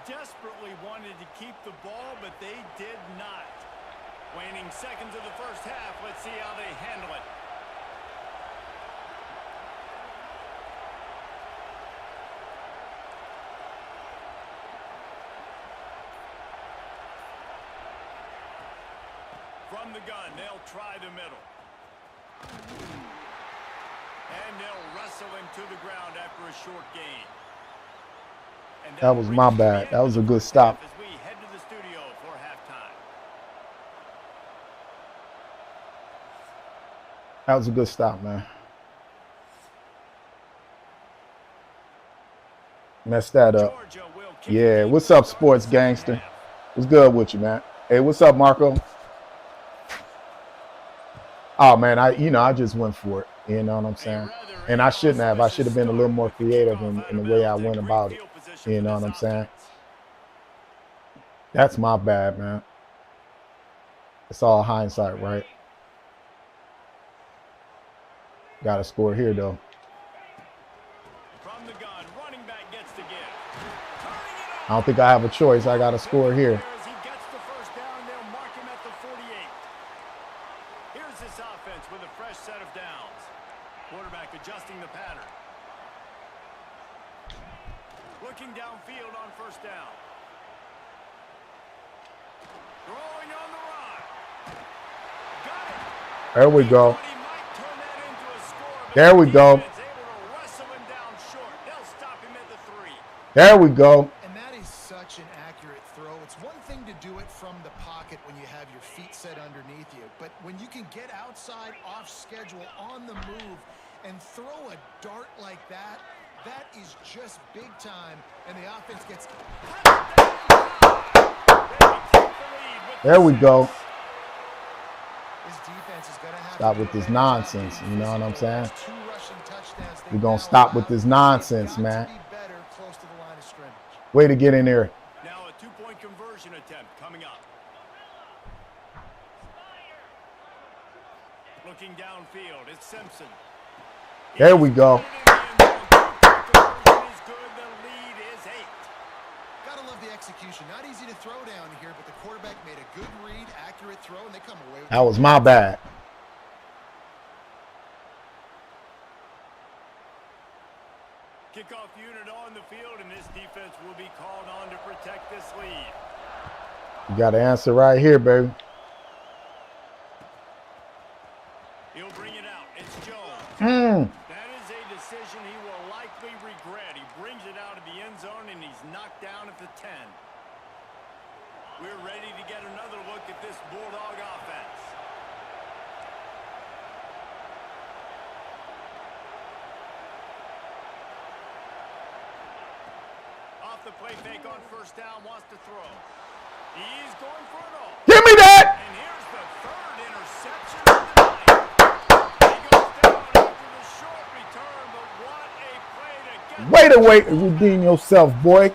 Desperately wanted to keep the ball, but they did not. Waning seconds of the first half. Let's see how they handle it. From the gun, they'll try the middle. And they'll wrestle him to the ground after a short gain. And That was my brings us to the bad. end That of was the a good first stop. half as we head to the studio for halftime. That was a good stop, man. Messed that up. Georgia will kick Yeah, it what's in up, the sports second gangster? half. What's good with you, man? Hey, what's up, Marco? Oh, man, I just went for it. You know what I'm saying? And I shouldn't have. I should have been a little more creative in the way I went about it. You know what I'm saying? That's my bad, man. It's all hindsight, right? Got to score here, though. From the gun, running back gets the give. I don't think I have a choice. I got to score here. As he gets the first down, they'll mark him at the 48. Here's this offense with a fresh set of downs. Quarterback adjusting the pattern. Looking downfield on first down. Throwing on the run. Got it. There we go. He might turn that into a score, but There we the go. defense able to wrestle him down short. They'll stop him at the 3. There we go. And that is such an accurate throw. It's one thing to do it from the pocket when you have your feet set underneath you, but when you can get outside, off schedule, on the move, and throw a dart like that, that is just big time, and the offense gets... There we go. This defense is gonna have Stop to with be this very nonsense, tough you know what I'm saying? 2 rushing touchdowns We're they've gonna now stop with allowed. this nonsense, They've got man. to be better close to the line of scrimmage. Way to get in there. Now a 2-point conversion attempt coming up. Looking downfield, it's Simpson. There we go. Gotta love the execution. Not easy to throw down here, but the quarterback made a good read, accurate throw, and they come away with That was my bad. Kickoff unit on the field, and this defense will be called on to protect this lead. You got to answer right here, baby. He'll bring it out. It's Jones. That is a decision he will likely regret. He brings it out of the end zone, and he's knocked down at the 10. We're ready to get another look at this Bulldog offense. Off the play fake on first down, wants to throw. He's going for it all. Give me that. And here's the 3rd interception of the night. He goes down after the short return, but what a play to get. Way to redeem yourself, boy.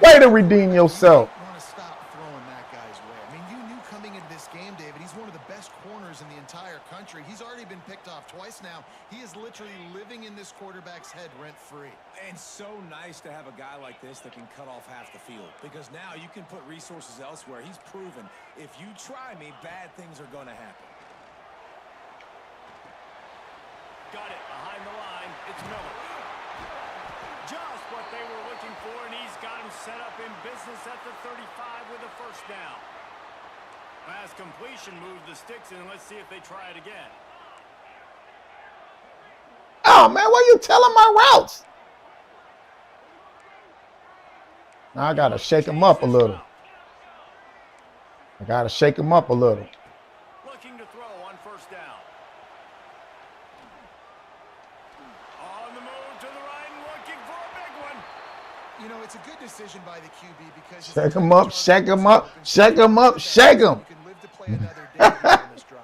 Way to redeem yourself. You want to stop throwing that guy's way. I mean, you knew coming into this game, David, he's one of the best corners in the entire country. He's already been picked off twice now. He is literally living in this quarterback's head rent-free. And so nice to have a guy like this that can cut off half the field, because now you can put resources elsewhere. He's proven if you try me, bad things are going to happen. Got it behind the line. It's Miller. Just what they were looking for, and he's got him set up in business at the 35 with a first down. Pass completion, moved the sticks, and let's see if they try it again. Oh, man, why you telling my routes? Now I got to shake him up a little. I got to shake him up a little. Looking to throw on first down. On the move to the right and looking for a big one. You know, it's a good decision by the QB because... Shake him up, shake him up, shake him up, shake him. You can live to play another day here on this drive.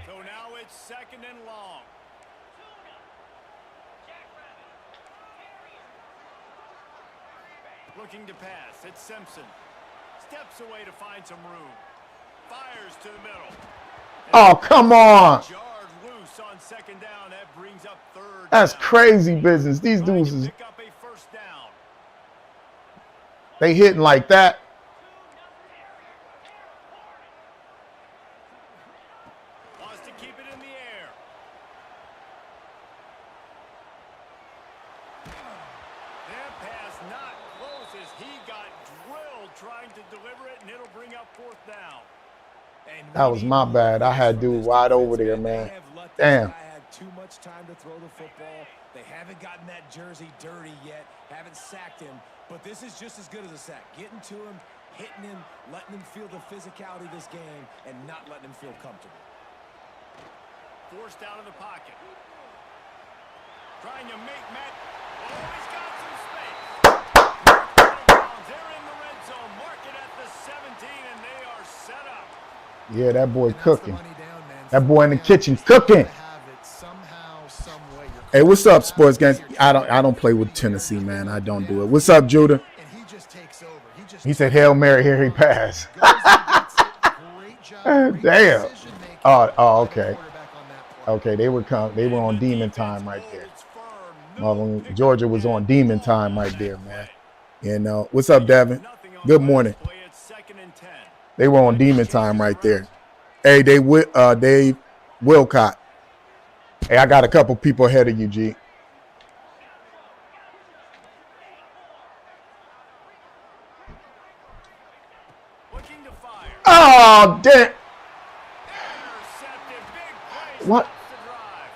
So now it's 2nd and long. Looking to pass. It's Simpson. Steps away to find some room. Fires to the middle. Oh, come on. Jarred loose on 2nd down. That brings up 3rd That's down. crazy business. These Trying dudes to is pick up a first down. they hitting like that. Wants to keep it in the air. That pass not close as he got drilled trying to deliver it, and it'll bring up 4th down. And That was my bad. I had dude wide over there, man. Damn. Had too much time to throw the football. They haven't gotten that jersey dirty yet. Haven't sacked him. But this is just as good as a sack. Getting to him, hitting him, letting him feel the physicality of this game, and not letting him feel comfortable. Forced out of the pocket. Trying to make Matt. Oh, he's got some space. They're in the red zone. Mark it at the 17, and they are set up. Yeah, that boy And that's the cooking. money down, man. That boy in the Down, kitchen just gotta cooking. have it somehow, some way. Hey, what's up, sports guys? I don't play with Tennessee, man. I don't do it. What's up, Judah? And he just takes over. He said, Hail Mary, here he passed. Damn. Oh, okay. Okay, they were on demon time right there. Georgia was on demon time right there, man. You know, what's up, Devin? Good morning. They were on demon time right there. Hey, Dave Wilcott. Hey, I got a couple people ahead of you, G. Oh, damn. Intercepted. Big play What? stops the drive.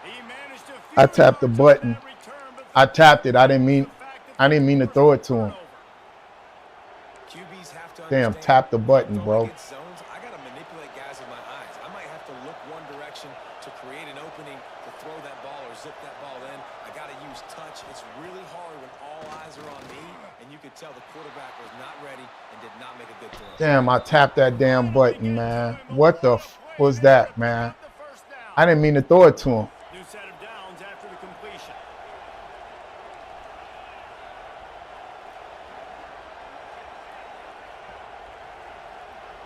He managed to I few tapped the yards on button. that return, but I the tapped it. I fact didn't mean that to throw it to him. turnover. QBs have to Damn, understand. tap the if I'm button, throwing bro. against zones, I got to manipulate guys with my eyes. I might have to look one direction to create an opening to throw that ball or zip that ball in. I got to use touch. It's really hard when all eyes are on me, and you could tell the quarterback was not ready and did not make a good throw. Damn, I tapped that damn button, man. What the was that, man? I didn't mean to throw it to him. New set of downs after the completion.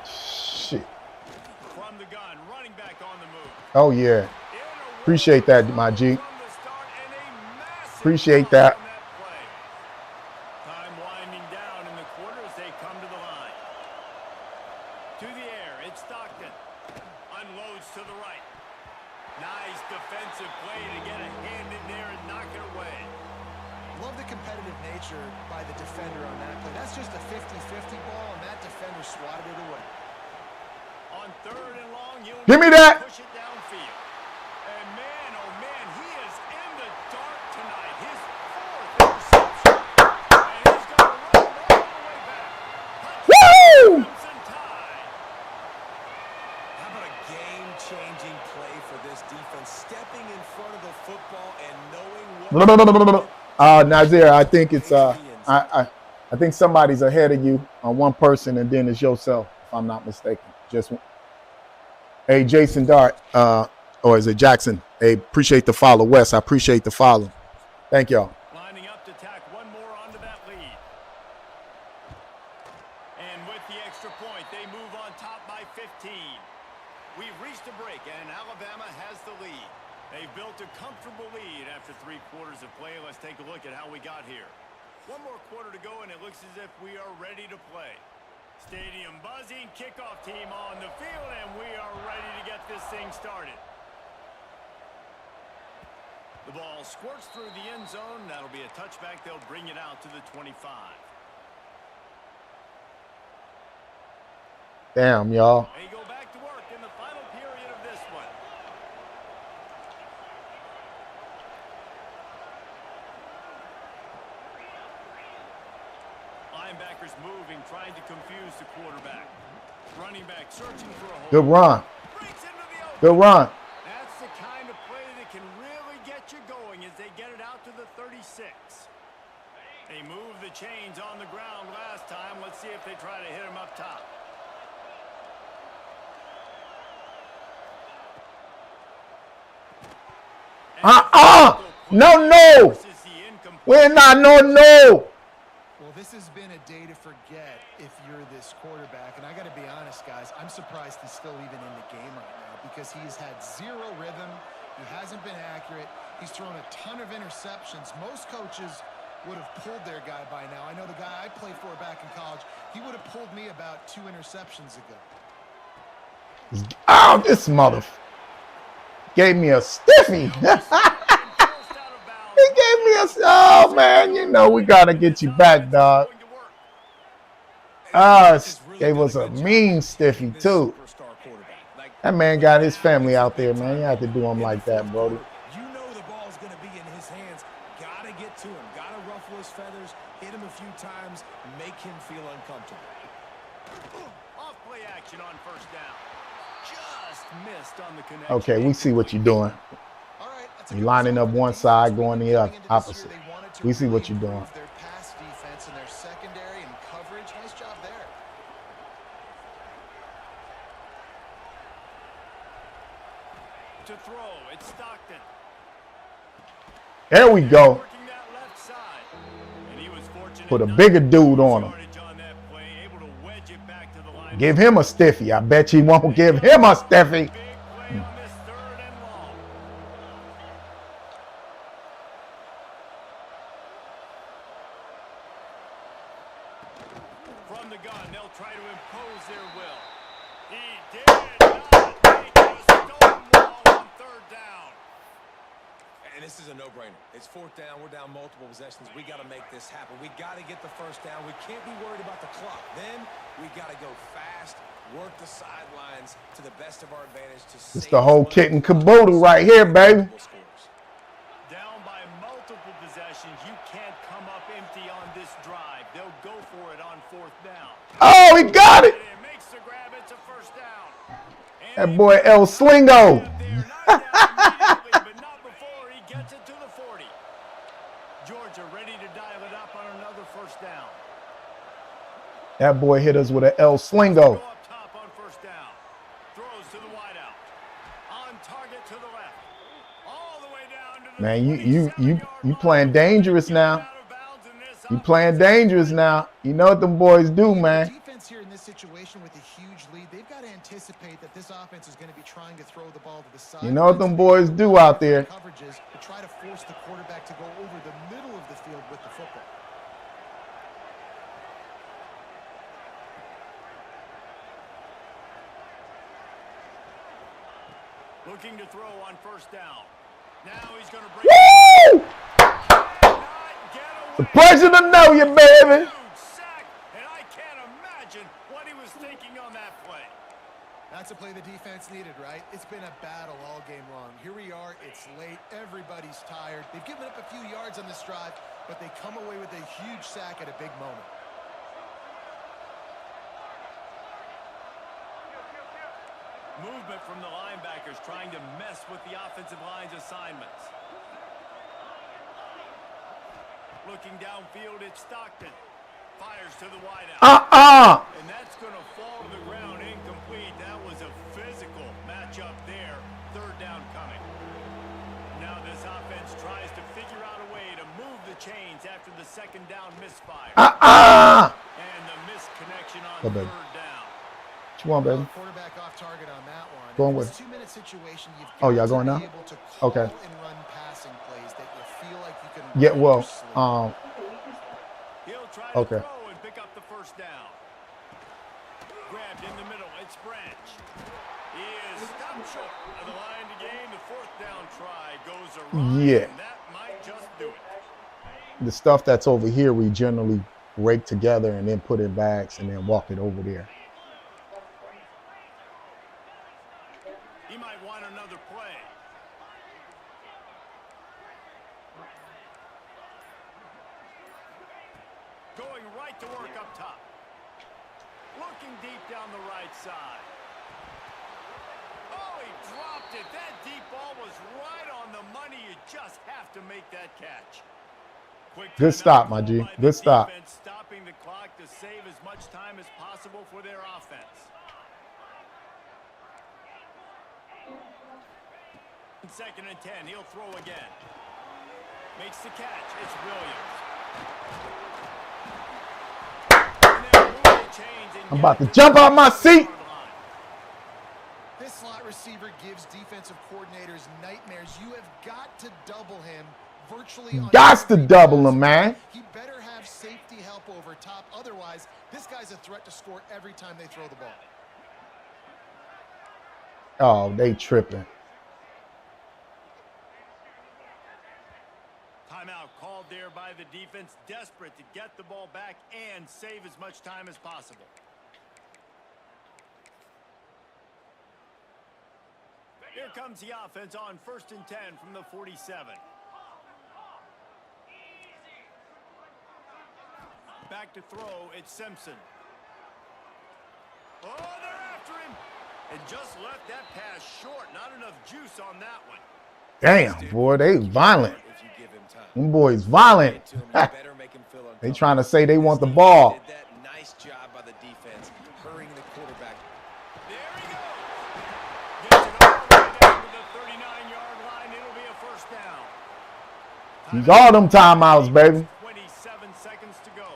Shit. From the gun, running back on the move. Oh, yeah. Appreciate that, my G. From the start, and a massive Appreciate loss that. on play. Time winding down in the quarter as they come to the line. To the air, it's Stockton. Unloads to the right. Nice defensive play to get a hand in there and knock it away. Love the competitive nature by the defender on that play. That's just a 50-50 ball, and that defender swatted it away. On third and long, he'll Give me that. push it downfield. And man, oh man, he is in the dark tonight. His fourth interception. And he's going to run all the way back. Woo! Crimson Tide. How about a game-changing play for this defense, stepping in front of the football and knowing what... Nazir, I think it's I think somebody's ahead of you on one person, and then it's yourself, if I'm not mistaken. Just hey, Jason Dart, or is it Jackson? Hey, appreciate the follow, Wes. I appreciate the follow. Thank y'all. Lining up to tack one more onto that lead. And with the extra point, they move on top by 15. We've reached a break, and Alabama has the lead. They've built a comfortable lead after 3 quarters of play. Let's take a look at how we got here. One more quarter to go, and it looks as if we are ready to play. Stadium buzzing, kickoff team on the field, and we are ready to get this thing started. The ball squirts through the end zone. That'll be a touchback. They'll bring it out to the 25. Damn, y'all. They go back to work in the final period of this one. Linebackers moving, trying to confuse the quarterback. Running back searching for a hole. Good run. Breaks into the open. Good run. That's the kind of play that can really get you going as they get it out to the 36. They moved the chains on the ground last time. Let's see if they try to hit him up top. No. We're not no. Well, this has been a day to forget if you're this quarterback. And I got to be honest, guys, I'm surprised he's still even in the game right now because he's had zero rhythm. He hasn't been accurate. He's thrown a ton of interceptions. Most coaches would have pulled their guy by now. I know the guy I played for back in college, he would have pulled me about 2 interceptions ago. Oh, this mother gave me a stiffy. He gave me a, oh man, you know we gotta get you back, dog. Gave us a mean stiffy too. That man got his family out there, man. You have to do him like that, Brody. You know the ball's going to be in his hands. Got to get to him. Got to ruffle his feathers, hit him a few times, make him feel uncomfortable. Off play action on first down. Just missed on the connection. Okay, we see what you're doing. You're lining up one side, going the other, opposite. We see what you're doing. Their pass defense and their secondary and coverage. Nice job there. To throw, it's Stockton. There we go. Working that left side. And he was fortunate Put a not bigger to dude on him. yardage on that play, able to wedge it back to the line. Give him a stiffy. I bet you won't give him a stiffy. Big play on this third and long. From the gun, they'll try to impose their will. He did not make a stone wall on third down. And this is a no-brainer. It's fourth down. We're down multiple possessions. We got to make this happen. We got to get the first down. We can't be worried about the clock. Then we got to go fast. work the sidelines to the best of our advantage to It's the whole save kit and caboodle right here, baby. scores. Down by multiple possessions, you can't come up empty on this drive. They'll go for it on 4th down. Oh, he got it. And makes the grab. It's a 1st down. That boy El Slingo. Not immediately, but not before he gets it to the 40. Georgia ready to dial it up on another 1st down. That boy hit us with an El Slingo. Go up top on 1st down. Throws to the wideout. On target to the left. All the way down to the Man, you playing dangerous now. You playing dangerous now. You know what them boys do, man. The defense here in this situation with a huge lead, they've got to anticipate that this offense is going to be trying to throw the ball to the side. You know what them boys do out there. Coverages to try to force the quarterback to go over the middle of the field with the football. Looking to throw on 1st down. Now he's going to bring Woo! The pleasure to know you, baby. Sack, and I can't imagine what he was thinking on that play. That's a play the defense needed, right? It's been a battle all game long. Here we are. It's late. Everybody's tired. They've given up a few yards on this drive, but they come away with a huge sack at a big moment. Movement from the linebackers trying to mess with the offensive line's assignments. Looking downfield, it's Stockton. Fires to the wideout. And that's going to fall to the ground incomplete. That was a physical matchup there. 3rd down coming. Now this offense tries to figure out a way to move the chains after the 2nd down misfire. And the misconnection on 3rd down. What you want, baby? Quarterback off target on that one. Going with. 2-minute situation. You've Oh, y'all got going to now? be able to call Okay. and run passing plays that you feel like you can Yeah, run well, your sleep. He'll try to Okay. throw and pick up the 1st down. Grabbed in the middle. It's Branch. He is stopped short of the line to gain. The 4th down try goes around. Yeah. And that might just do it. The stuff that's over here, we generally rake together and then put in bags and then walk it over there. He might want another play. Going right to work up top. Looking deep down the right side. Oh, he dropped it. That deep ball was right on the money. You just have to make that catch. Quick Good stop, my G. by the Good stop. defense, stopping the clock to save as much time as possible for their offense. 2nd and 10. He'll throw again. Makes the catch. It's Williams. I'm about to jump out my seat. This slot receiver gives defensive coordinators nightmares. You have got to double him virtually on Got to every double pass. him, man. He better have safety help over top. Otherwise, this guy's a threat to score every time they throw the ball. Oh, they tripping. Timeout called there by the defense, desperate to get the ball back and save as much time as possible. Here comes the offense on 1st and 10 from the 47. Back to throw, it's Simpson. Oh, they're after him. And just left that pass short. Not enough juice on that one. Damn, boy, they violent. If you give him time. Them boys violent. To him, you better make him feel They uncomfortable. trying to say they want the ball. Did that nice job by the defense, hurrying the quarterback. There he goes. Gets it all the way down to the 39-yard line. It'll be a 1st down. Use all them timeouts, baby. 27 seconds to go.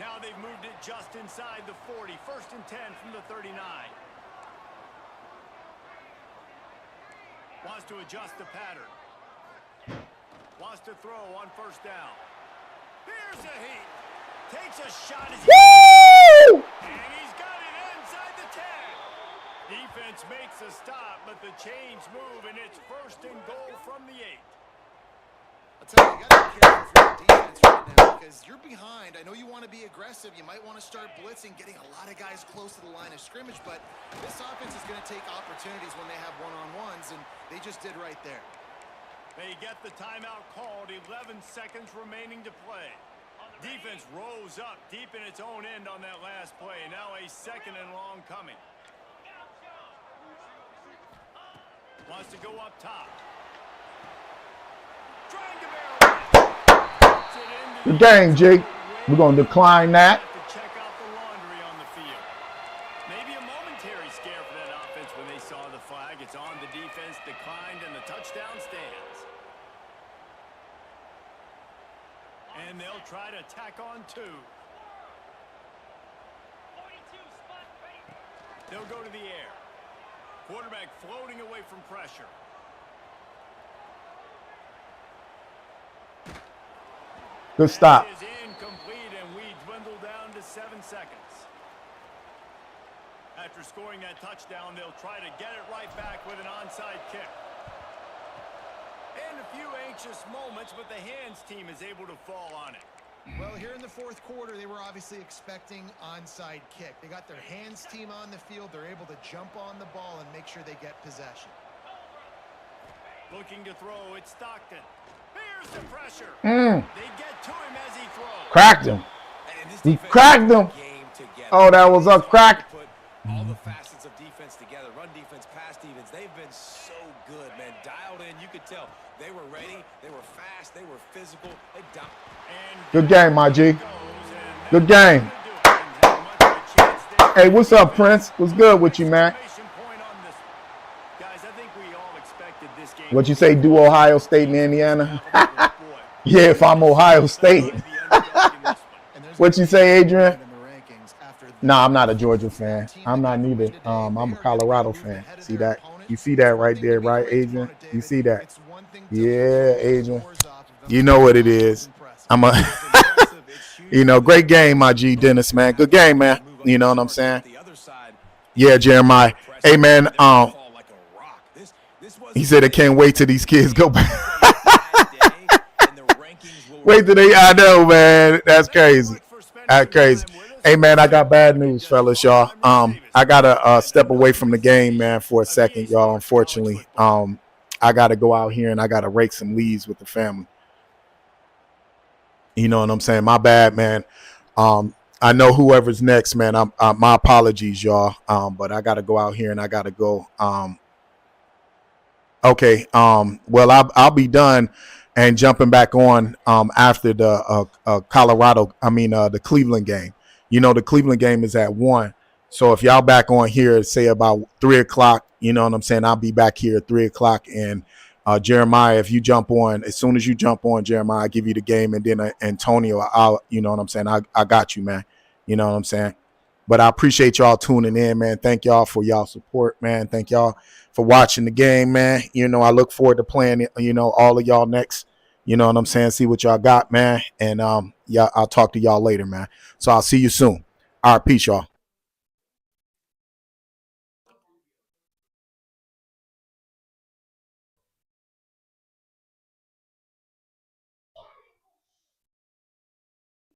Now they've moved it just inside the 40. 1st and 10 from the 39. Wants to adjust the pattern. Wants to throw on 1st down. Here's a heat. Takes a shot as he Woo! and he's got it inside the 10. Defense makes a stop, but the chains move, and it's 1st and goal from the 8. I'll tell you, you got to be careful for the defense right now. because you're behind. I know you want to be aggressive. You might want to start blitzing, getting a lot of guys close to the line of scrimmage, but this offense is going to take opportunities when they have one-on-ones, and they just did right there. They get the timeout called. 11 seconds remaining to play. Defense rose up deep in its own end on that last play. Now a 2nd and long coming. Wants to go up top. Trying to Good game, Jake. We're going to decline that. check out the laundry on the field. Maybe a momentary scare for that offense when they saw the flag. It's on the defense, declined, and the touchdown stands. And they'll try to tack on 2. They'll go to the air. Quarterback floating away from pressure. Good stop. That is incomplete, and we dwindle down to 7 seconds. After scoring that touchdown, they'll try to get it right back with an onside kick. And a few anxious moments, but the hands team is able to fall on it. Well, here in the 4th quarter, they were obviously expecting onside kick. They got their hands team on the field. They're able to jump on the ball and make sure they get possession. Looking to throw, it's Stockton. Here's the pressure. They get to him as he throws. Cracked him. He cracked him. Oh, that was a crack. Put all the facets of defense together, run defense, pass defense. They've been so good, man. Dialed in, you could tell. They were ready, they were fast, they were physical. Good game, my G. Good game. Hey, what's up, Prince? What's good with you, man? What you say, do Ohio State and Indiana? Yeah, if I'm Ohio State. What you say, Adrian? Nah, I'm not a Georgia fan. I'm not neither. I'm a Colorado fan. See that? You see that right there, right, Adrian? You see that? Yeah, Adrian. You know what it is. I'm a, great game, my G, Dennis, man. Good game, man. You know what I'm saying? Yeah, Jeremiah. Hey, man. He said, I can't wait till these kids go back. Wait till they. I know, man. That's crazy. That's crazy. Hey, man, I got bad news, fellas, y'all. I gotta step away from the game, man, for a second, y'all. Unfortunately, I gotta go out here and I gotta rake some leaves with the family. You know what I'm saying? My bad, man. I know whoever's next, man. My apologies, y'all. But I gotta go out here and I gotta go. Okay. Well, I'll be done and jumping back on after the the Cleveland game. You know, the Cleveland game is at 1. So if y'all back on here, say about 3 o'clock, you know what I'm saying? I'll be back here at 3 o'clock. And Jeremiah, if you jump on, as soon as you jump on, Jeremiah, I'll give you the game. And then Antonio, you know what I'm saying? I got you, man. You know what I'm saying? But I appreciate y'all tuning in, man. Thank y'all for y'all support, man. Thank y'all for watching the game, man. You know, I look forward to playing, all of y'all next. You know what I'm saying? See what y'all got, man. And yeah, I'll talk to y'all later, man. So I'll see you soon. All right, peace, y'all.